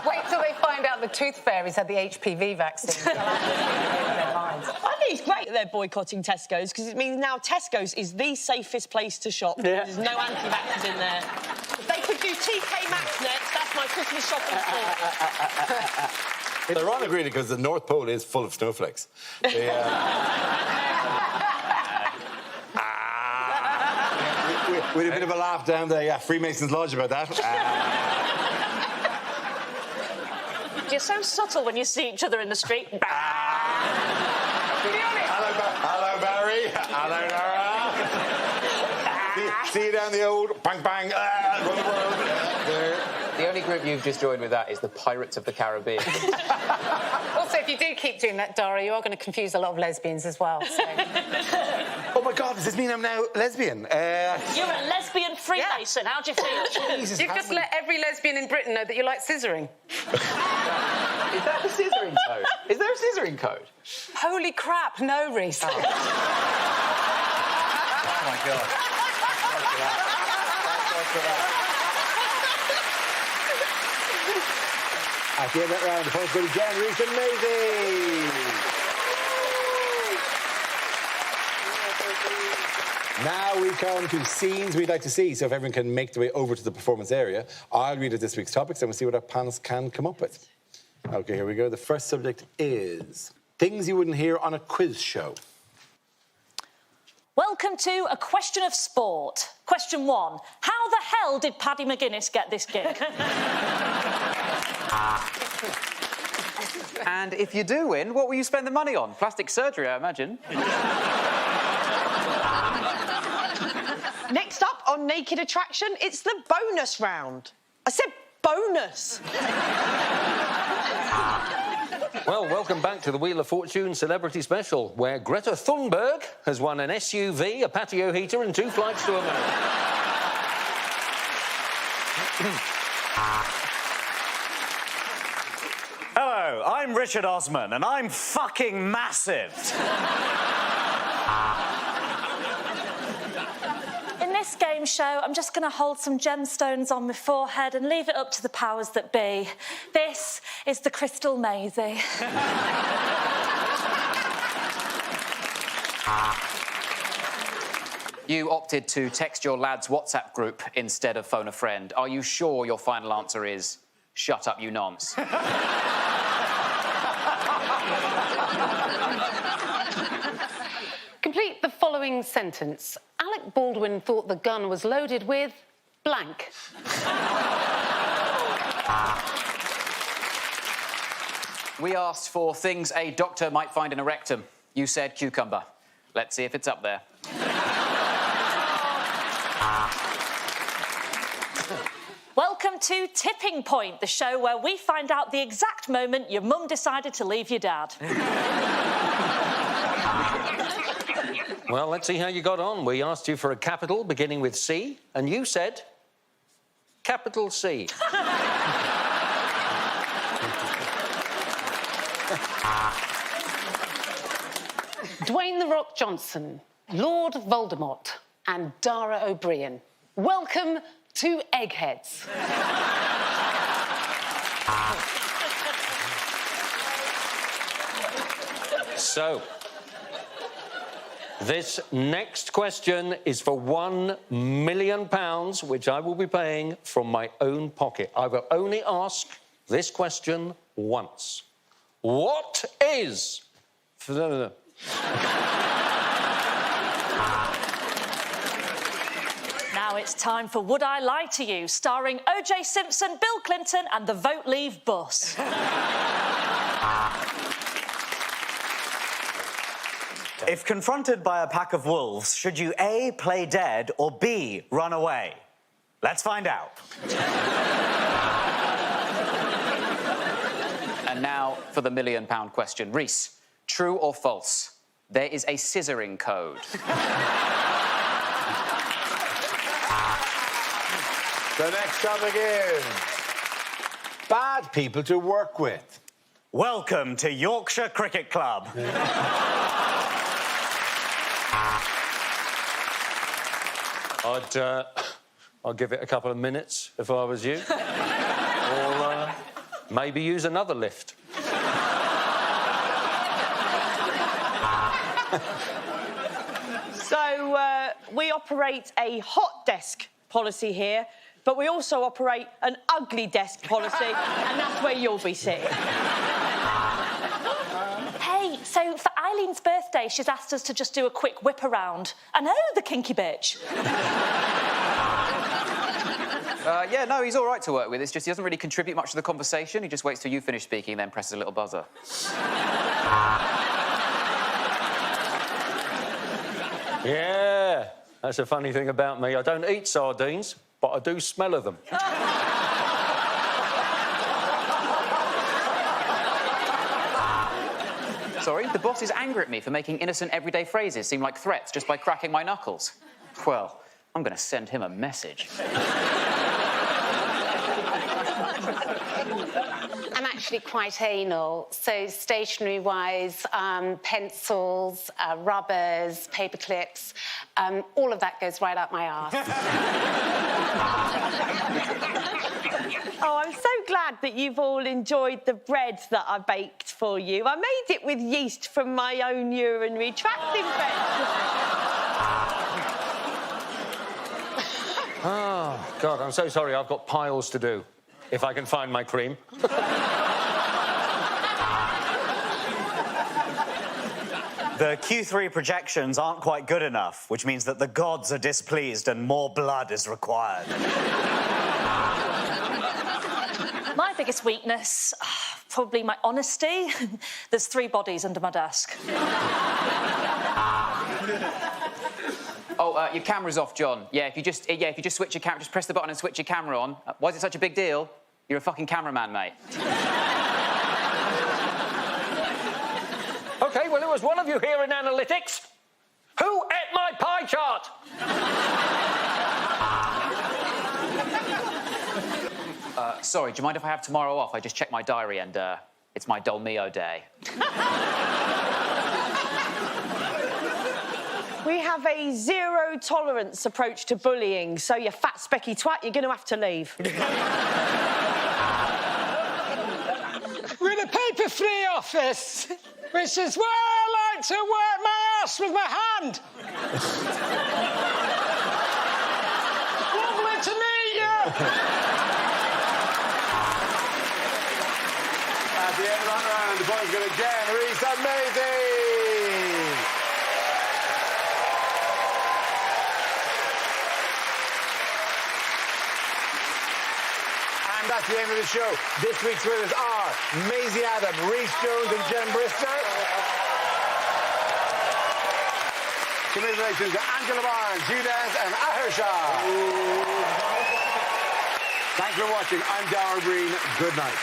Wait till they find out the tooth fairies had the HPV vaccine. I think it's great that they're boycotting Tesco's, because it means now Tesco's is the safest place to shop. Yeah. There's no anti-vaxxers in there. If they could do TK Maxx next, that's my Christmas shopping store. It's ironic, really, because the North Pole is full of snowflakes. With a bit of a laugh down the Freemasons Lodge about that. You're so subtle when you see each other in the street. Hello, Barry. Hello, Nora. See you down the old bang, bang, run the world. The only group you've just joined with that is the Pirates of the Caribbean. Also, if you do keep doing that, Dara, you are going to confuse a lot of lesbians as well. So. Oh, my God, does this mean I'm now lesbian? You're a lesbian Freemason. How do you feel? Jesus, you've just let every lesbian in Britain know that you like scissoring. Is that the scissoring code? Is there a scissoring code? Holy crap, no, Reece. Oh, my God. At the end of that round, the points go to Jen, Reece and Maisie. Now we come to scenes we'd like to see. So if everyone can make their way over to the performance area, I'll read out this week's topics and we'll see what our panels can come up with. OK, here we go. The first subject is things you wouldn't hear on a quiz show. Welcome to A Question of Sport. Question 1. How the hell did Paddy McGuinness get this gig? And if you do win, what will you spend the money on? Plastic surgery, I imagine. Next up on Naked Attraction, it's the bonus round. I said bonus. Well, welcome back to the Wheel of Fortune Celebrity Special, where Greta Thunberg has won an SUV, a patio heater and 2 flights to America. Hello, I'm Richard Osman, and I'm fucking massive. In this game show, I'm just going to hold some gemstones on my forehead and leave it up to the powers that be. This is the Crystal Maisie. You opted to text your lad's WhatsApp group instead of phone a friend. Are you sure your final answer is shut up, you nonce? Complete the following sentence. Alec Baldwin thought the gun was loaded with blank. We asked for things a doctor might find in a rectum. You said cucumber. Let's see if it's up there. welcome to Tipping Point, the show where we find out the exact moment your mum decided to leave your dad. Well, let's see how you got on. We asked you for a capital beginning with C, and you said capital C. Dwayne The Rock Johnson, Lord Voldemort, and Dara O'Brien. Welcome to Eggheads. So, this next question is for £1 million, which I will be paying from my own pocket. I will only ask this question once. What is... Now it's time for Would I Lie to You, starring O.J. Simpson, Bill Clinton and the Vote Leave bus. If confronted by a pack of wolves, should you A, play dead, or B, run away? Let's find out. And now for the £1 million question. Reese, true or false? There is a scissoring code. The next topic is bad people to work with. Welcome to Yorkshire Cricket Club. I'd give it a couple of minutes if I was you. Or maybe use another lift. So, we operate a hot desk policy here, but we also operate an ugly desk policy, and that's where you'll be sitting. Hey, so for Eileen's birthday, she's asked us to just do a quick whip around. And oh, the kinky bitch. Yeah, no, he's all right to work with. It's just he doesn't really contribute much to the conversation. He just waits till you finish speaking, then presses a little buzzer. Yeah, that's a funny thing about me. I don't eat sardines, but I do smell of them. Sorry, the boss is angry at me for making innocent everyday phrases seem like threats just by cracking my knuckles. Well, I'm going to send him a message. I'm actually quite anal, so stationery-wise, pencils, rubbers, paper clips, all of that goes right up my arse. Oh, I'm so glad that you've all enjoyed the bread that I baked for you. I made it with yeast from my own urinary tract infection. Oh, God, I'm so sorry. I've got piles to do. If I can find my cream. The Q3 projections aren't quite good enough, which means that the gods are displeased and more blood is required. My biggest weakness, probably my honesty. There's 3 bodies under my desk. Oh, your camera's off, John. Yeah, if you just switch your camera, just press the button and switch your camera on. Why is it such a big deal? You're a fucking cameraman, mate. OK, well, it was one of you here in analytics. Who ate my pie chart? Sorry, do you mind if I have tomorrow off? I just checked my diary and it's my Dolmio day. We have a zero-tolerance approach to bullying, so you fat, specky twat, you're going to have to leave. We're in a paper-free office, which is where I like to work my ass with my hand. Lovely to meet you. At the end of that round, the point's going to Jen Reese. Amazing! And that's the end of the show. This week's winners are Maisie Adam, Reese Jones and Jen Brister. Congratulations to Angela Barnes, Judas and Aher Shah. Thanks for watching. I'm Dara Breen. Good night.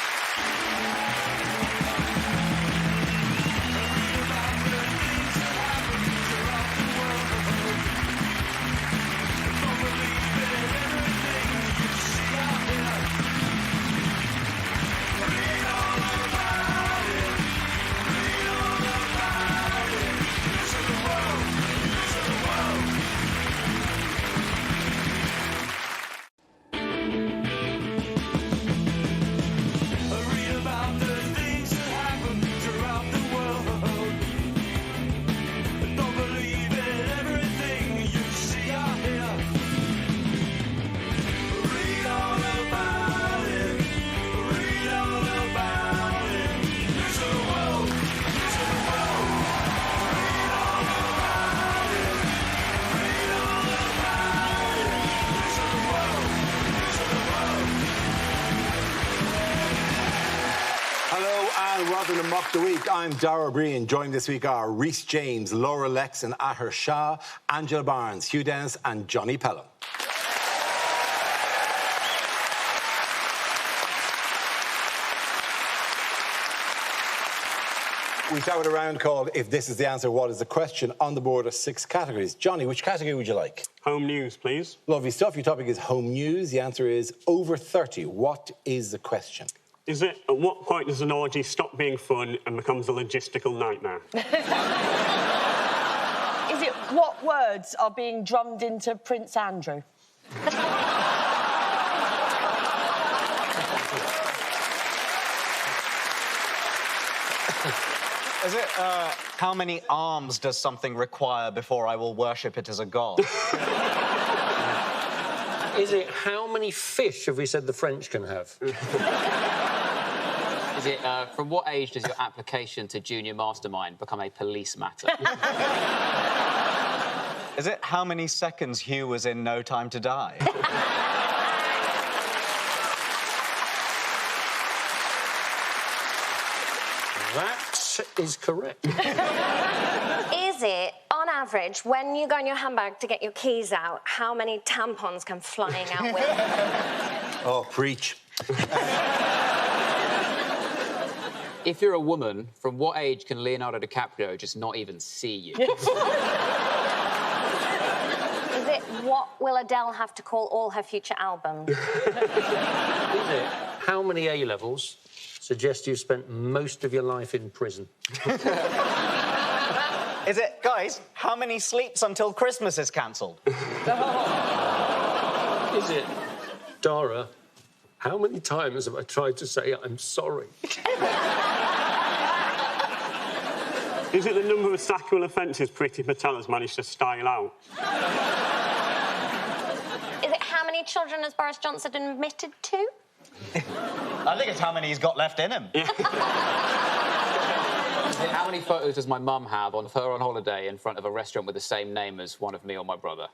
Welcome to Mock the Week. I'm Dara Breen. Joined this week are Rhys James, Laura Lex and Ahir Shah, Angela Barnes, Hugh Dennis and Johnny Pelham. We start with a round called If This Is the Answer, What Is the Question? On the board are 6 categories. Johnny, which category would you like? Home news, please. Lovely stuff. Your topic is home news. The answer is over 30. What is the question? Is it, at what point does an orgy stop being fun and becomes a logistical nightmare? Is it what words are being drummed into Prince Andrew? Is it, how many arms does something require before I will worship it as a god? Is it how many fish have we said the French can have? Is it, from what age does your application to Junior Mastermind become a police matter? Is it how many seconds Hugh was in No Time to Die? That is correct. Is it, on average, when you go in your handbag to get your keys out, how many tampons come flying out with it? Oh, preach. If you're a woman, from what age can Leonardo DiCaprio just not even see you? Is it what will Adele have to call all her future albums? Is it how many A-levels suggest you've spent most of your life in prison? Is it, guys, how many sleeps until Christmas is cancelled? Is it, Dara, how many times have I tried to say I'm sorry? Is it the number of sexual offences Priti Patel has managed to style out? Is it how many children has Boris Johnson admitted to? I think it's how many he's got left in him. How many photos does my mum have of her on holiday in front of a restaurant with the same name as one of me or my brother?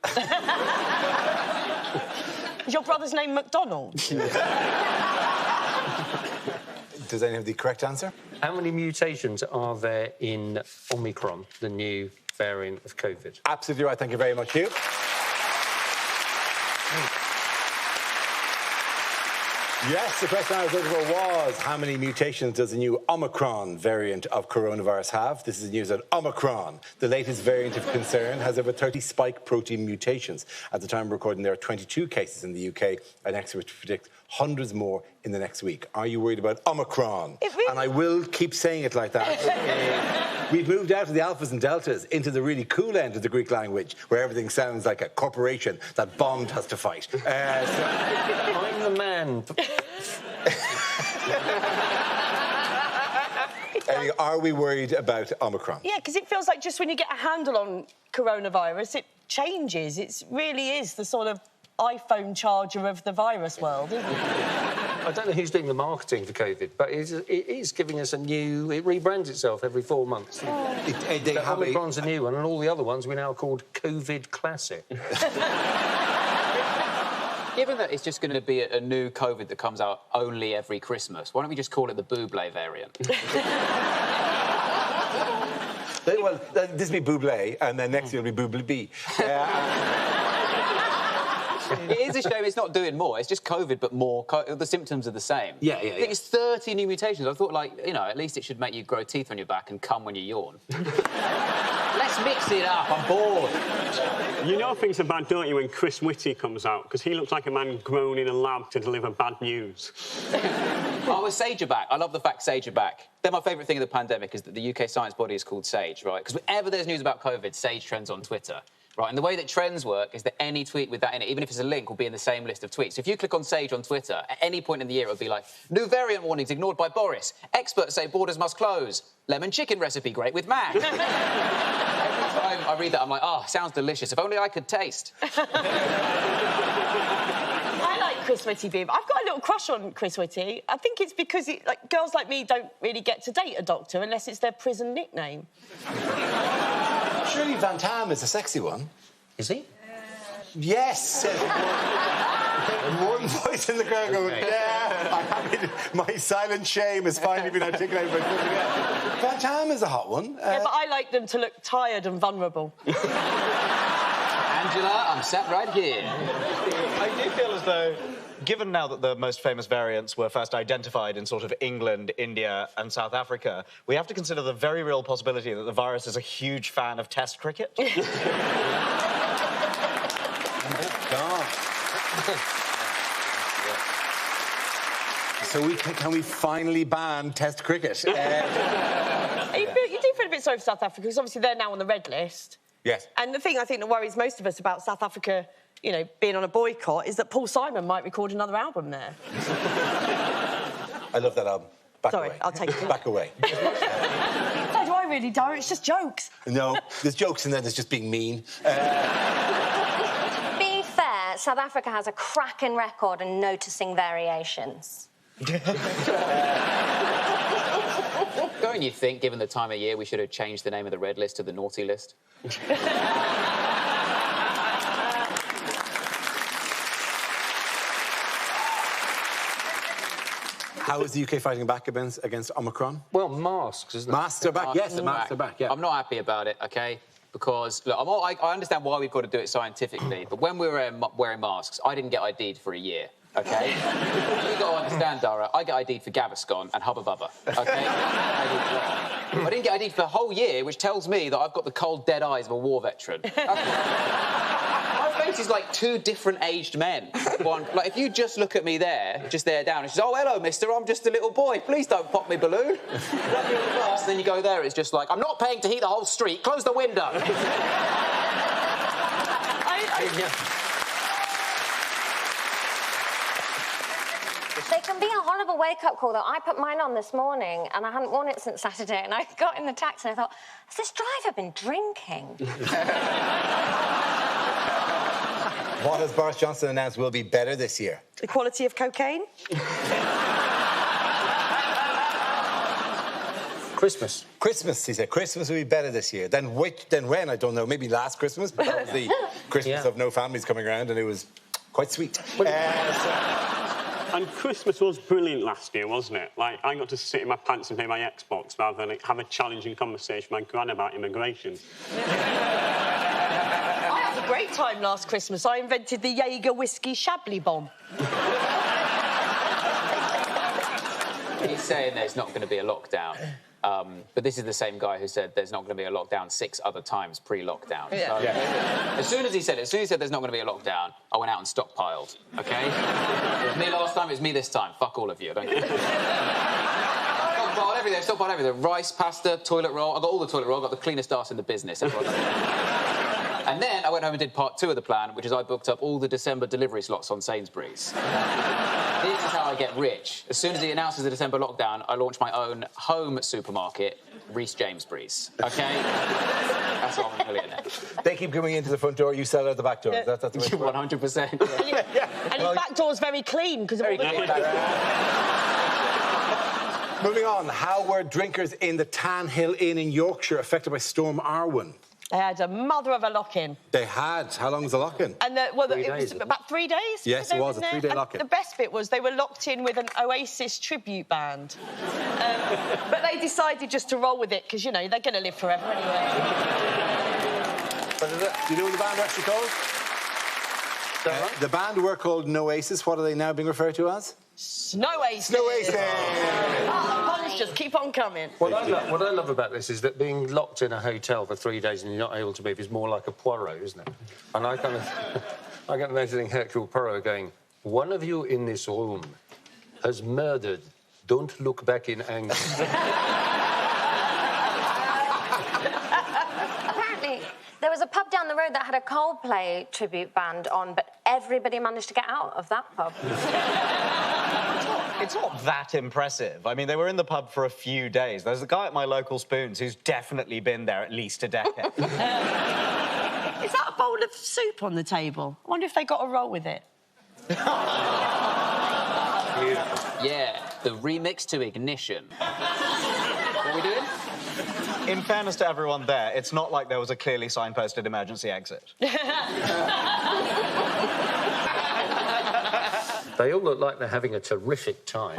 Is your brother's name McDonald? Does anyone have the correct answer? How many mutations are there in Omicron, the new variant of COVID? Absolutely right. Thank you very much, Hugh. Yes, the question I was looking for was how many mutations does the new Omicron variant of coronavirus have? This is news that Omicron, the latest variant of concern, has over 30 spike protein mutations. At the time of recording, there are 22 cases in the UK, and experts predict hundreds more in the next week. Are you worried about Omicron? And I will keep saying it like that. We've moved out of the alphas and deltas into the really cool end of the Greek language, where everything sounds like a corporation that Bond has to fight. I'm the man. Are we worried about Omicron? Yeah, because it feels like just when you get a handle on coronavirus, it changes. It really is the sort of iPhone charger of the virus world, isn't it? I don't know who's doing the marketing for COVID, but it is giving us a new... It rebrands itself every 4 months. Omicron's a new one, and all the other ones we're now called COVID Classic. Given that it's just going to be a new COVID that comes out only every Christmas, why don't we just call it the Bublé variant? Well, this will be Bublé, and then next year will be Bublé B. It is a shame it's not doing more. It's just COVID, but more. The symptoms are the same. Yeah. I think it's 30 new mutations. I thought, like, you know, at least it should make you grow teeth on your back and come when you yawn. Let's mix it up. I'm bored. You know things are bad, don't you, when Chris Whitty comes out? Because he looks like a man grown in a lab to deliver bad news. Oh, Sage are back. I love the fact Sage are back. They're my favourite thing of the pandemic is that the UK science body is called Sage, right? Because whenever there's news about COVID, Sage trends on Twitter. Right, and the way that trends work is that any tweet with that in it, even if it's a link, will be in the same list of tweets. So if you click on Sage on Twitter, at any point in the year, it'll be like, new variant warnings ignored by Boris. Experts say borders must close. Lemon chicken recipe great with Mac. Every time I read that, I'm like, oh, sounds delicious. If only I could taste. I like Chris Whitty being... I've got a little crush on Chris Whitty. I think it's because girls like me don't really get to date a doctor unless it's their prison nickname. Surely Van Tam is a sexy one. Is he? Yes. One voice in the crowd going, yeah. My silent shame has finally been articulated. Van Tam is a hot one. Yeah, but I like them to look tired and vulnerable. Angela, I'm sat right here. I do feel as though, given now that the most famous variants were first identified in sort of England, India and South Africa, we have to consider the very real possibility that the virus is a huge fan of Test cricket. Oh, God. So can we finally ban Test cricket? You do feel a bit sorry for South Africa, because obviously they're now on the red list. Yes. And the thing I think that worries most of us about South Africa, you know, being on a boycott, is that Paul Simon might record another album there. I love that album. Back Sorry, away. I'll take it. Back away. So do I really, Dara. It's just jokes. No, there's jokes in there. There's just being mean. Be fair, South Africa has a cracking record in noticing variations. Don't you think, given the time of year, we should have changed the name of the red list to the naughty list? How is the UK fighting back against Omicron? Well, masks, isn't it? Masks are back, yes, the masks are back, yeah. I'm not happy about it, OK? Because, look, I understand why we've got to do it scientifically, but when we were wearing masks, I didn't get ID'd for a year, OK? You've got to understand, Dara, I get ID'd for Gaviscon and Hubba Bubba, OK? I didn't get ID'd for a whole year, which tells me that I've got the cold, dead eyes of a war veteran. My face is like two different aged men. One, like, if you just look at me there, just there down, and she's, oh, hello, mister, I'm just a little boy. Please don't pop me balloon. And then you go there, it's just like, I'm not paying to heat the whole street. Close the window. They can be a horrible wake-up call, though. I put mine on this morning, and I hadn't worn it since Saturday, and I got in the taxi, and I thought, has this driver been drinking? What has Boris Johnson announced will be better this year? The quality of cocaine? Christmas. Christmas, he said. Christmas will be better this year. Then when? I don't know. Maybe last Christmas, but that was the Christmas of no families coming around, and it was quite sweet. And Christmas was brilliant last year, wasn't it? Like, I got to sit in my pants and play my Xbox rather than have a challenging conversation with my gran about immigration. I had a great time last Christmas. I invented the Jaeger whiskey Chablis bomb. He's saying there's not going to be a lockdown. But this is the same guy who said there's not going to be a lockdown 6 other times pre-lockdown. Yeah. So, as soon as he said there's not going to be a lockdown, I went out and stockpiled, OK? It was me last time, it was me this time. Fuck all of you, I don't care. Stockpiled everything. Rice, pasta, toilet roll. I got all the toilet roll. I got the cleanest arse in the business. And then I went home and did part 2 of the plan, which is I booked up all the December delivery slots on Sainsbury's. This is how I get rich. As soon as he announces the December lockdown, I launch my own home supermarket, Reece Jamesbury's. OK? That's why I'm a millionaire. They keep coming into the front door, you sell out the back door. Yeah. That's the way it works. 100%. And his back door's very clean, because of all the... Moving on, how were drinkers in the Tan Hill Inn in Yorkshire affected by Storm Arwen? They had a mother of a lock-in. They had. How long was the lock-in? And it was about 3 days. Yes, it was a 3-day lock-in. The best bit was they were locked in with an Oasis tribute band. But they decided just to roll with it, because, you know, they're going to live forever anyway. Do you know what the band are actually called? The band were called Noasis. What are they now being referred to as? Snowasis. Snowasis. Oh, the puns just keep on coming. What I love about this is that being locked in a hotel for 3 days and you're not able to move is more like a Poirot, isn't it? And I get imagining Hercule Poirot going, one of you in this room has murdered. Don't look back in anger. Apparently, there was a pub down the road that had a Coldplay tribute band on, but everybody managed to get out of that pub. It's not that impressive. I mean, they were in the pub for a few days. There's a guy at my local Spoons who's definitely been there at least a decade. Is that a bowl of soup on the table? I wonder if they got a roll with it. Yeah, the remix to Ignition. What are we doing? In fairness to everyone there, it's not like there was a clearly signposted emergency exit. They all look like they're having a terrific time.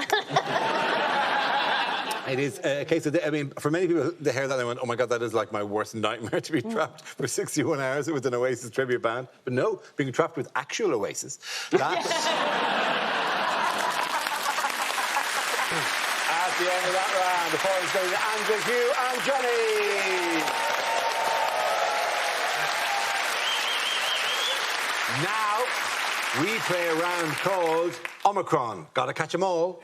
It is a case of, I mean, for many people, they hear that and they went, oh my God, that is like my worst nightmare, to be trapped for 61 hours with an Oasis tribute band. But no, being trapped with actual Oasis, that's... At the end of that round, the points going to Andrew, Hugh and Johnny. Now, we play a round called Omicron. Gotta catch 'em all.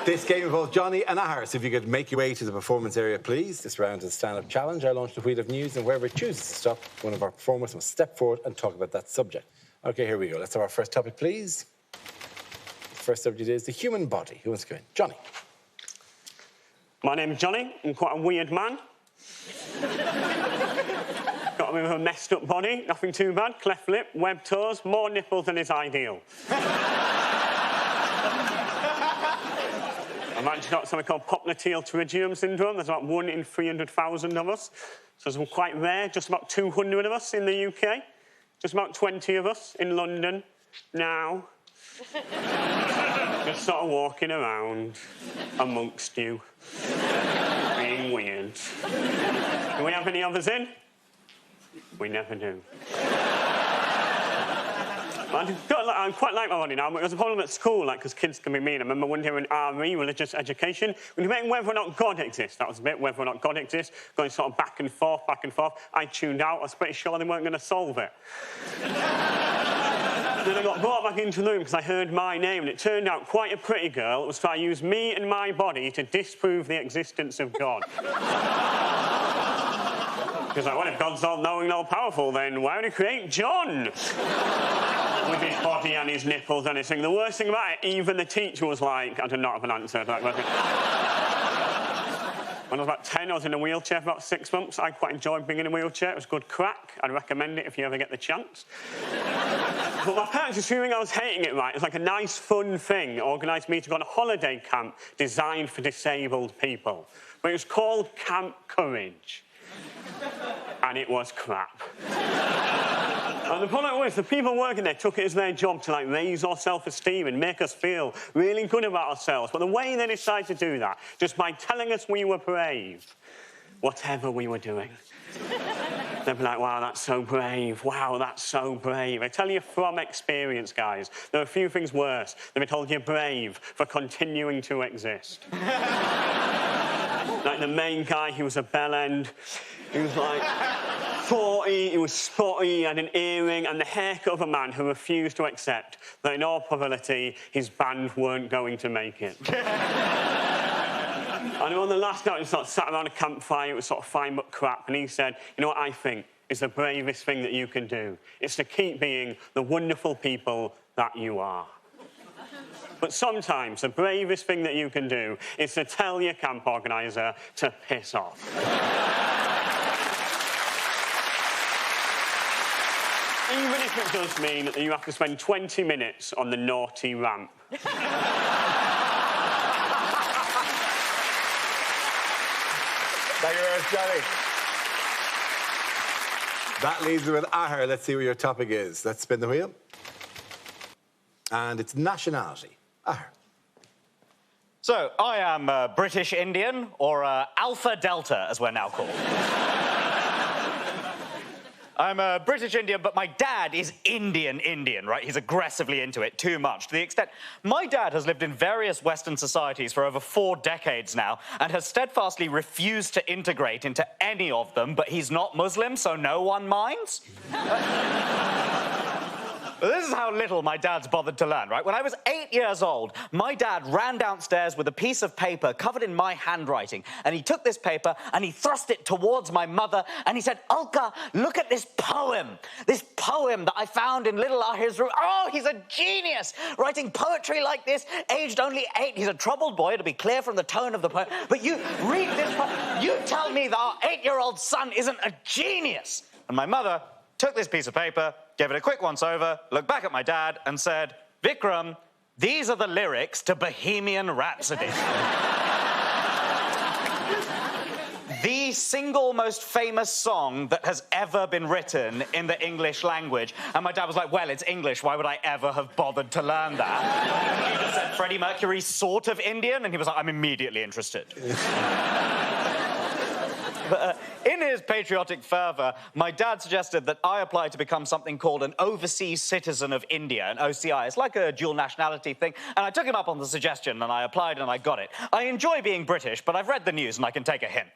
This game involves Johnny and Ahar, so if you could make your way to the performance area, please. This round is a stand-up challenge. I launched the wheel of news, and wherever it chooses to stop, one of our performers must step forward and talk about that subject. OK, here we go. Let's have our first topic, please. The first subject is the human body. Who wants to go in? Johnny. My name's Johnny. I'm quite a weird man. Got a bit of a messed up body, nothing too bad. Cleft lip, webbed toes, more nipples than is ideal. I've actually got something called popliteal pterygium syndrome. There's about 1 in 300,000 of us. So it's quite rare, just about 200 of us in the UK. Just about 20 of us in London now. Just sort of walking around amongst you, being weird. Do we have any others in? We never do. I quite like my body now, but there's a problem at school, like, because kids can be mean. I remember one year in RE, religious education, we were debating whether or not God exists. That was a bit, whether or not God exists, going sort of back and forth. I tuned out. I was pretty sure they weren't going to solve it. Then I got brought back into the room because I heard my name, and it turned out quite a pretty girl was trying to use me and my body to disprove the existence of God. Because, like, well, if God's all-knowing and all-powerful, then why would he create John? With his body and his nipples and his thing. The worst thing about it, even the teacher was like, I do not have an answer to that question. When I was about 10, I was in a wheelchair for about 6 months. I quite enjoyed being in a wheelchair. It was good crack. I'd recommend it if you ever get the chance. But my parents, assuming I was hating it, right, it was like a nice, fun thing, organised me to go on a holiday camp designed for disabled people. But it was called Camp Courage. And it was crap. And the problem was, the people working there took it as their job to, like, raise our self-esteem and make us feel really good about ourselves. But the way they decided to do that, just by telling us we were brave, whatever we were doing. They'd be like, wow, that's so brave. Wow, that's so brave. I tell you from experience, guys, there are a few things worse than being told you're brave for continuing to exist. Like the main guy, he was a bellend. He was like 40, he was spotty, he had an earring, and the haircut of a man who refused to accept that in all probability his band weren't going to make it. And on the last night, we sort of sat around a campfire, it was sort of fine but crap, and he said, you know what I think is the bravest thing that you can do? It's to keep being the wonderful people that you are. But sometimes the bravest thing that you can do is to tell your camp organiser to piss off. Even if it does mean that you have to spend 20 minutes on the naughty ramp. Thank you very much, Johnny. That leaves me with Ahar. Let's see what your topic is. Let's spin the wheel. And it's nationality. Ahar. So, I am British Indian, or Alpha Delta, as we're now called. I'm a British Indian, but my dad is Indian, right? He's aggressively into it, too much, to the extent... My dad has lived in various Western societies for over 4 decades now and has steadfastly refused to integrate into any of them, but he's not Muslim, so no one minds. This is how little my dad's bothered to learn, right? When I was 8 years old, my dad ran downstairs with a piece of paper covered in my handwriting, and he took this paper and he thrust it towards my mother, and he said, "Ulka, look at this poem that I found in little Ahir's room. Oh, he's a genius, writing poetry like this, aged only 8. He's a troubled boy, to be clear from the tone of the poem. But you read this poem, you tell me that our 8-year-old son isn't a genius." And my mother took this piece of paper, gave it a quick once-over, looked back at my dad and said, "Vikram, these are the lyrics to Bohemian Rhapsody." The single most famous song that has ever been written in the English language. And my dad was like, "Well, it's English. Why would I ever have bothered to learn that?" He just said, "Freddie Mercury's sort of Indian." And he was like, "I'm immediately interested." But, in his patriotic fervour, my dad suggested that I apply to become something called an Overseas Citizen of India, an OCI. It's like a dual nationality thing. And I took him up on the suggestion, and I applied, and I got it. I enjoy being British, but I've read the news, and I can take a hint.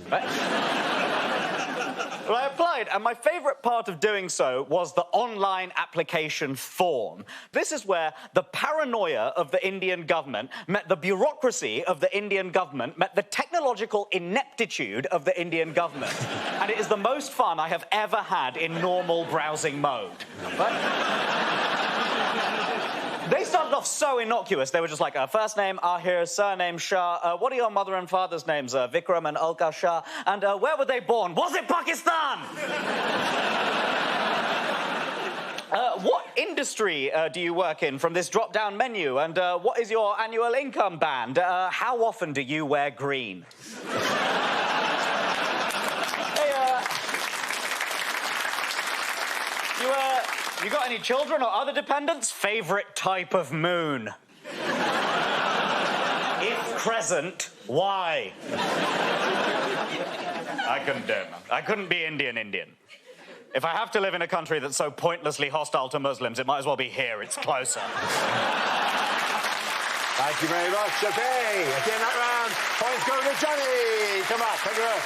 Right? Well, I applied, and my favourite part of doing so was the online application form. This is where the paranoia of the Indian government met the bureaucracy of the Indian government, met the technological ineptitude of the Indian government. And it is the most fun I have ever had in normal browsing mode. They started off so innocuous. They were just like, first name Ahir, surname Shah. What are your mother and father's names? Vikram and Ulka Shah. And where were they born? Was it Pakistan? What industry do you work in from this drop-down menu? And what is your annual income band? How often do you wear green? You got any children or other dependents? Favourite type of moon? If crescent, why? I couldn't be Indian. If I have to live in a country that's so pointlessly hostile to Muslims, it might as well be here. It's closer. Thank you very much. OK, at the end of that round, points go to Johnny. Come on, thank you very much.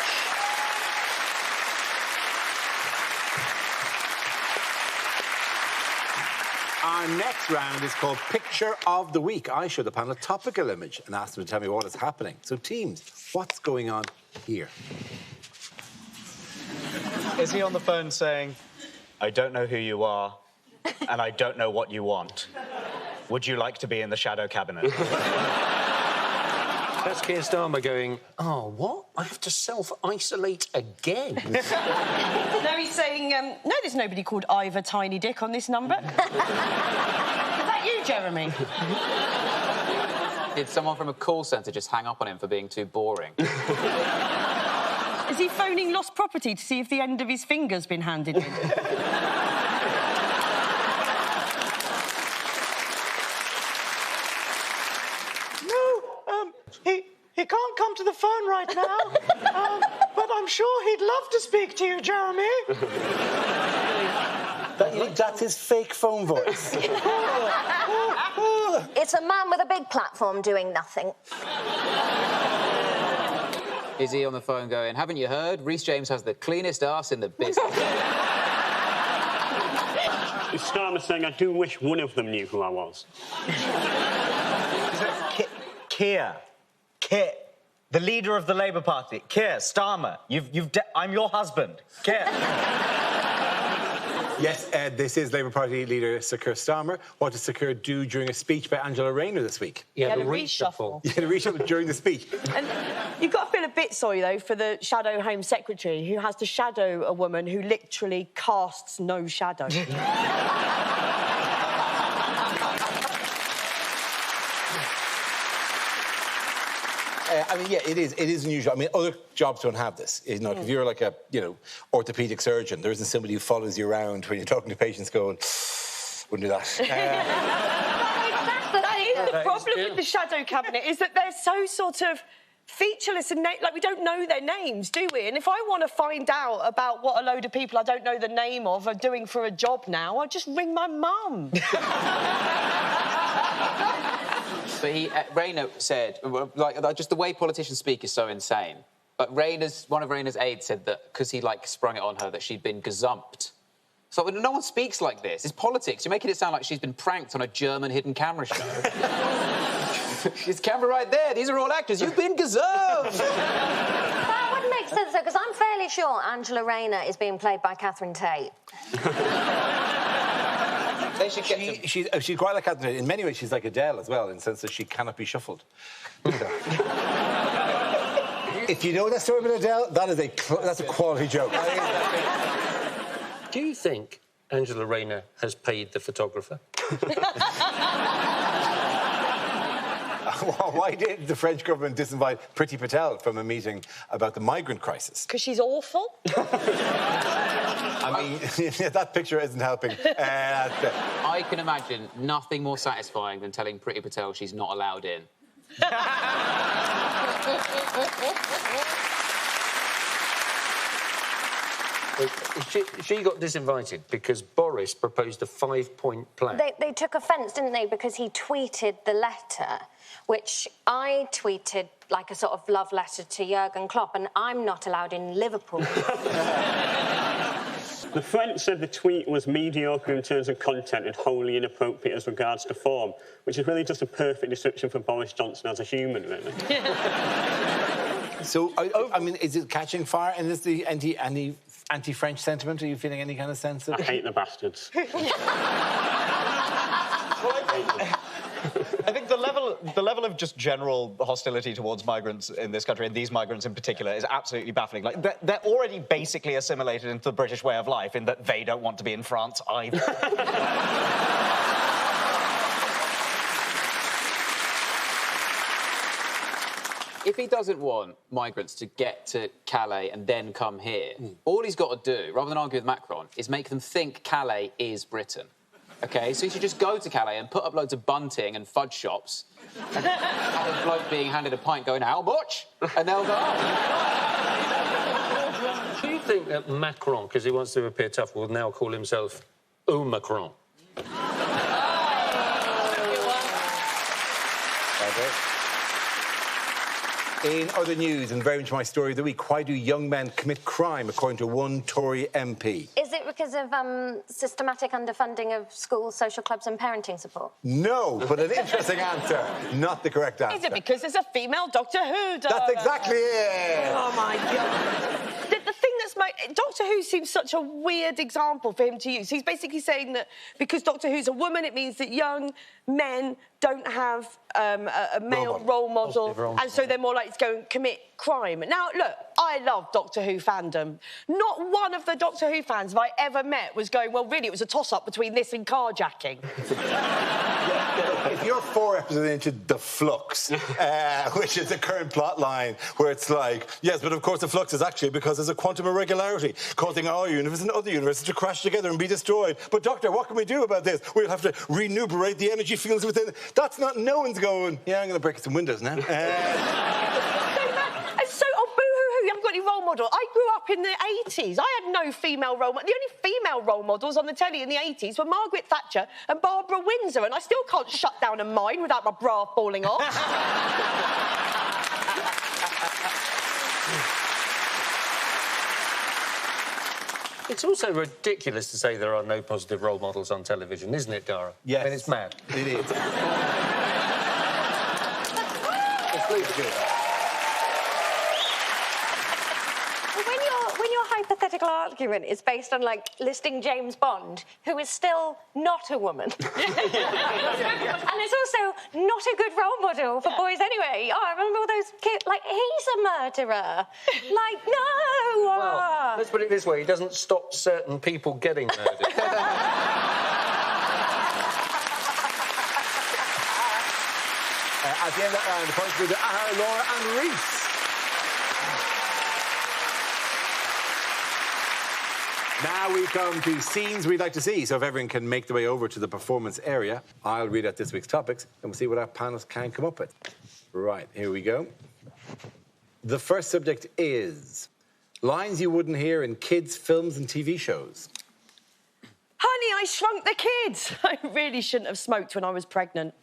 Our next round is called Picture of the Week. I show the panel a topical image and ask them to tell me what is happening. So, teams, what's going on here? Is he on the phone saying, "I don't know who you are, and I don't know what you want. Would you like to be in the shadow cabinet?" That's Keir Starmer going, "Oh, what? I have to self-isolate again?" No, he's saying, "No, there's nobody called Ivor Tiny Dick on this number." Is that you, Jeremy? Did someone from a call centre just hang up on him for being too boring? Is he phoning lost property to see if the end of his finger's been handed in? He can't come to the phone right now, but I'm sure he'd love to speak to you, Jeremy. That's his fake phone voice. It's a man with a big platform doing nothing. Is he on the phone going, "Haven't you heard? Rhys James has the cleanest arse in the business." Is Starmer saying, "I do wish one of them knew who I was"? Keir, the leader of the Labour Party. Keir Starmer, I'm your husband. Keir. Yes, this is Labour Party leader Sir Keir Starmer. What did Sir Keir do during a speech by Angela Rayner this week? He had a reshuffle. He had a reshuffle during the speech. And you've got to feel a bit sorry, though, for the shadow Home Secretary who has to shadow a woman who literally casts no shadow. I mean, yeah, it is unusual. I mean, other jobs don't have this. You know, if you're like a, orthopaedic surgeon, there isn't somebody who follows you around when you're talking to patients going, wouldn't do that. That is the problem with the shadow cabinet, is that they're so sort of featureless and like we don't know their names, do we? And if I want to find out about what a load of people I don't know the name of are doing for a job now, I just ring my mum. But Rayner said, like, just the way politicians speak is so insane. But one of Rayner's aides said that because he, like, sprung it on her that she'd been gazumped. So no one speaks like this. It's politics. You're making it sound like she's been pranked on a German hidden camera show. There's camera right there. These are all actors. You've been gazumped. That would make sense, though, because I'm fairly sure Angela Rayner is being played by Catherine Tate. They should get she's quite like Catherine Tate. In many ways, she's like Adele as well, in the sense that she cannot be shuffled. If you know that story about Adele, that's a quality joke. Do you think Angela Rayner has paid the photographer? Why did the French government disinvite Priti Patel from a meeting about the migrant crisis? Because she's awful. I mean, that picture isn't helping. I can imagine nothing more satisfying than telling Priti Patel she's not allowed in. She got disinvited because Boris proposed a 5-point plan. They took offence, didn't they, because he tweeted the letter, which I tweeted like a sort of love letter to Jurgen Klopp, and I'm not allowed in Liverpool. The French said the tweet was mediocre in terms of content and wholly inappropriate as regards to form, which is really just a perfect description for Boris Johnson as a human, really. So, I mean, is it catching fire? And is the anti-French sentiment? Are you feeling any kind of sense of... I hate the bastards. I think the level of just general hostility towards migrants in this country, and these migrants in particular, is absolutely baffling. Like, they're already basically assimilated into the British way of life in that they don't want to be in France either. If he doesn't want migrants to get to Calais and then come here, all he's got to do, rather than argue with Macron, is make them think Calais is Britain. OK? So he should just go to Calais and put up loads of bunting and fudge shops and have a bloke being handed a pint going, how much? And they'll go, oh. Do you think that Macron, because he wants to appear tough, will now call himself Macron? In other news, and very much my story of the week, why do young men commit crime, according to one Tory MP? Is it because of systematic underfunding of schools, social clubs and parenting support? No, but an interesting answer. Not the correct answer. Is it because there's a female Doctor Who? That's exactly it! Oh, my God. The thing that's Doctor Who seems such a weird example for him to use. He's basically saying that because Doctor Who's a woman, it means that young men don't have a male role model, and so they're more likely to go and commit crime. Now, look, I love Doctor Who fandom. Not one of the Doctor Who fans have I ever met was going, well, really, it was a toss-up between this and carjacking. If you're 4 episodes into The Flux, which is the current plot line, where it's like, yes, but of course the flux is actually because there's a quantum irregularity causing our universe and other universes to crash together and be destroyed. But, Doctor, what can we do about this? We'll have to renumerate the energy fields within... That's not... No one's going, yeah, I'm going to break some windows now. You haven't got any role model. I grew up in the 80s. I had no female role model. The only female role models on the telly in the 80s were Margaret Thatcher and Barbara Windsor, and I still can't shut down a mine without my bra falling off. It's also ridiculous to say there are no positive role models on television, isn't it, Dara? Yes. I mean, it's mad. It is. When your hypothetical argument is based on, like, listing James Bond, who is still not a woman. And it's also not a good role model for boys anyway. Oh, I remember all those kids, like, he's a murderer. Like, no! Well, let's put it this way, he doesn't stop certain people getting murdered. At the end of that round, the points go to Laura and Reese. Now we come to scenes we'd like to see. So if everyone can make their way over to the performance area, I'll read out this week's topics and we'll see what our panelists can come up with. Right, here we go. The first subject is lines you wouldn't hear in kids' films and TV shows. Honey, I shrunk the kids. I really shouldn't have smoked when I was pregnant.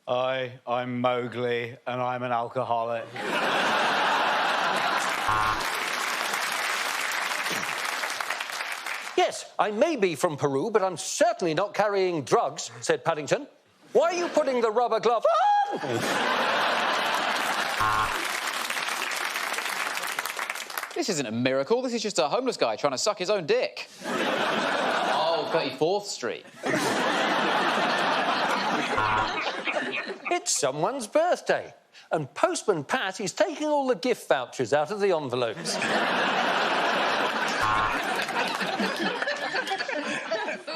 I'm Mowgli, and I'm an alcoholic. Yes, I may be from Peru, but I'm certainly not carrying drugs, said Paddington. Why are you putting the rubber glove on? This isn't a miracle. This is just a homeless guy trying to suck his own dick. Oh, 34th Street. It's someone's birthday, and Postman Pat is taking all the gift vouchers out of the envelopes.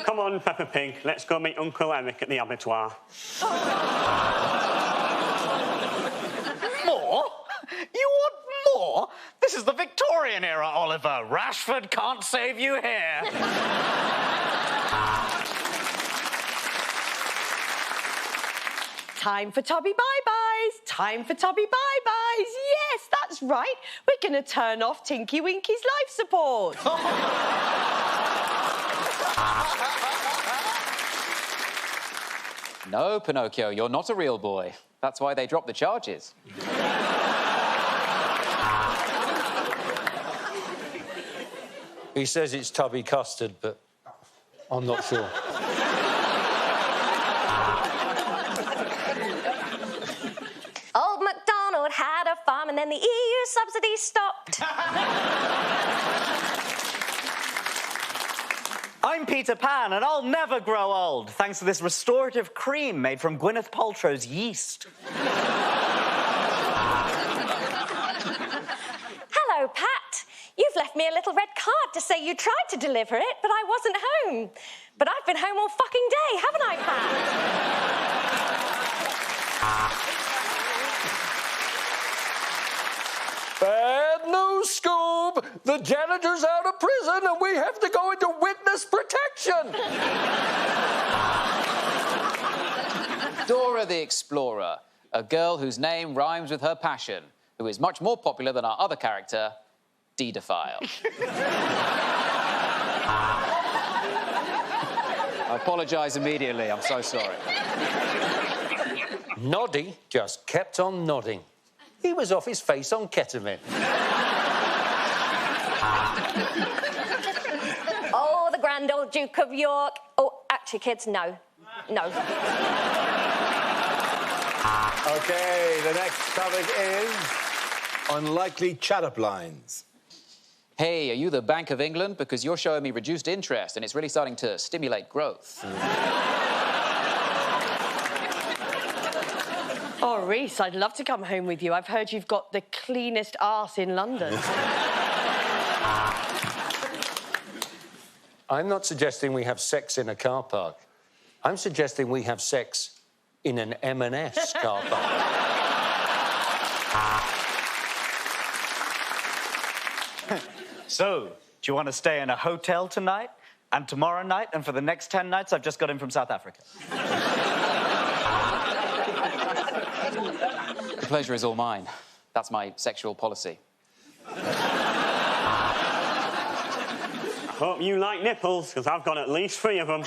Come on, Peppa Pig, let's go meet Uncle Eric at the abattoir. More? You want more? This is the Victorian era, Oliver. Rashford can't save you here. Time for Tubby bye-byes. Time for Tubby bye-byes. Yes, that's right. We're going to turn off Tinky Winky's life support. No, Pinocchio, you're not a real boy. That's why they dropped the charges. He says it's tubby custard, but I'm not sure. Old MacDonald had a farm and then the EU subsidies stopped. I'm Peter Pan, and I'll never grow old, thanks to this restorative cream made from Gwyneth Paltrow's yeast. Hello, Pat. You've left me a little red card to say you tried to deliver it, but I wasn't home. But I've been home all fucking day, haven't I, Pat? Bad news, Scoob! The janitor's out of prison and we have to go into witness protection! Dora the Explorer, a girl whose name rhymes with her passion, who is much more popular than our other character, Deedophile. I apologise immediately, I'm so sorry. Noddy just kept on nodding. He was off his face on ketamine. Oh, the grand old Duke of York. Oh, actually, kids, no. No. OK, the next topic is unlikely chat-up lines. Hey, are you the Bank of England? Because you're showing me reduced interest and it's really starting to stimulate growth. Oh, Reese, I'd love to come home with you. I've heard you've got the cleanest arse in London. I'm not suggesting we have sex in a car park. I'm suggesting we have sex in an M&S car park. So, do you want to stay in a hotel tonight, and tomorrow night, and for the next 10 nights? I've just got in from South Africa. The pleasure is all mine. That's my sexual policy. I hope you like nipples, because I've got at least 3 of them.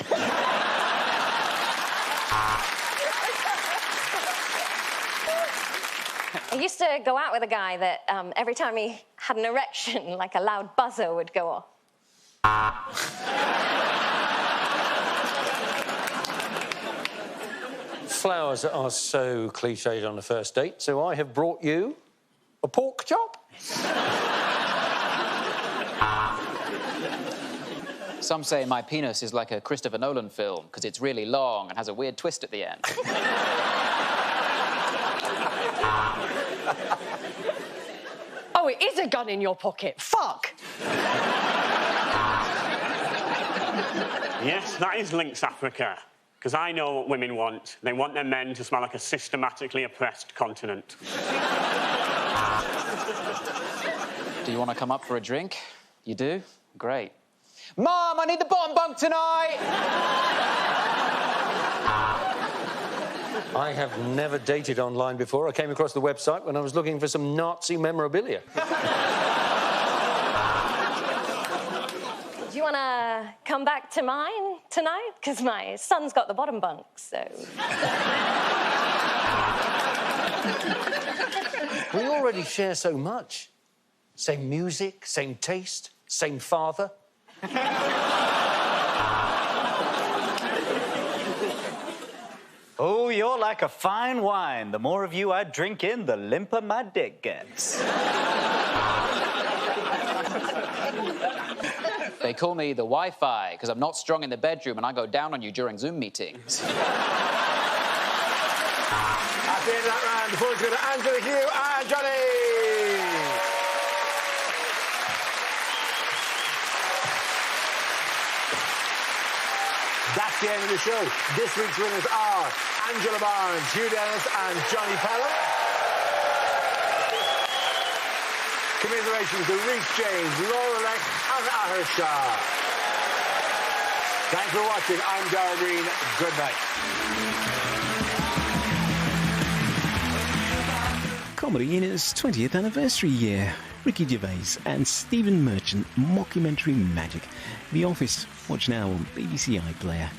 I used to go out with a guy that every time he had an erection, like a loud buzzer would go off. Flowers are so cliched on a first date, so I have brought you a pork chop. Some say my penis is like a Christopher Nolan film because it's really long and has a weird twist at the end. Oh, it is a gun in your pocket. Fuck! Yes, that is Lynx Africa. Because I know what women want. They want their men to smell like a systematically oppressed continent. Do you want to come up for a drink? You do? Great. Mom, I need the bottom bunk tonight! I have never dated online before. I came across the website when I was looking for some Nazi memorabilia. Do you want to come back to mine tonight? Because my son's got the bottom bunk, so... We already share so much. Same music, same taste, same father. Oh, you're like a fine wine. The more of you I drink in, the limper my dick gets. They call me the Wi-Fi because I'm not strong in the bedroom and I go down on you during Zoom meetings. At the end of that round, the points go to Angela, Hugh and Johnny. That's the end of the show. This week's winners are Angela Barnes, Hugh Dennis and Johnny Pelham. Commiserations to Rhys James, Laura Leck and Ahir Shah. Thanks for watching. I'm Darren Green. Good night. Comedy in its 20th anniversary year. Ricky Gervais and Stephen Merchant mockumentary magic. The Office. Watch now on BBC iPlayer.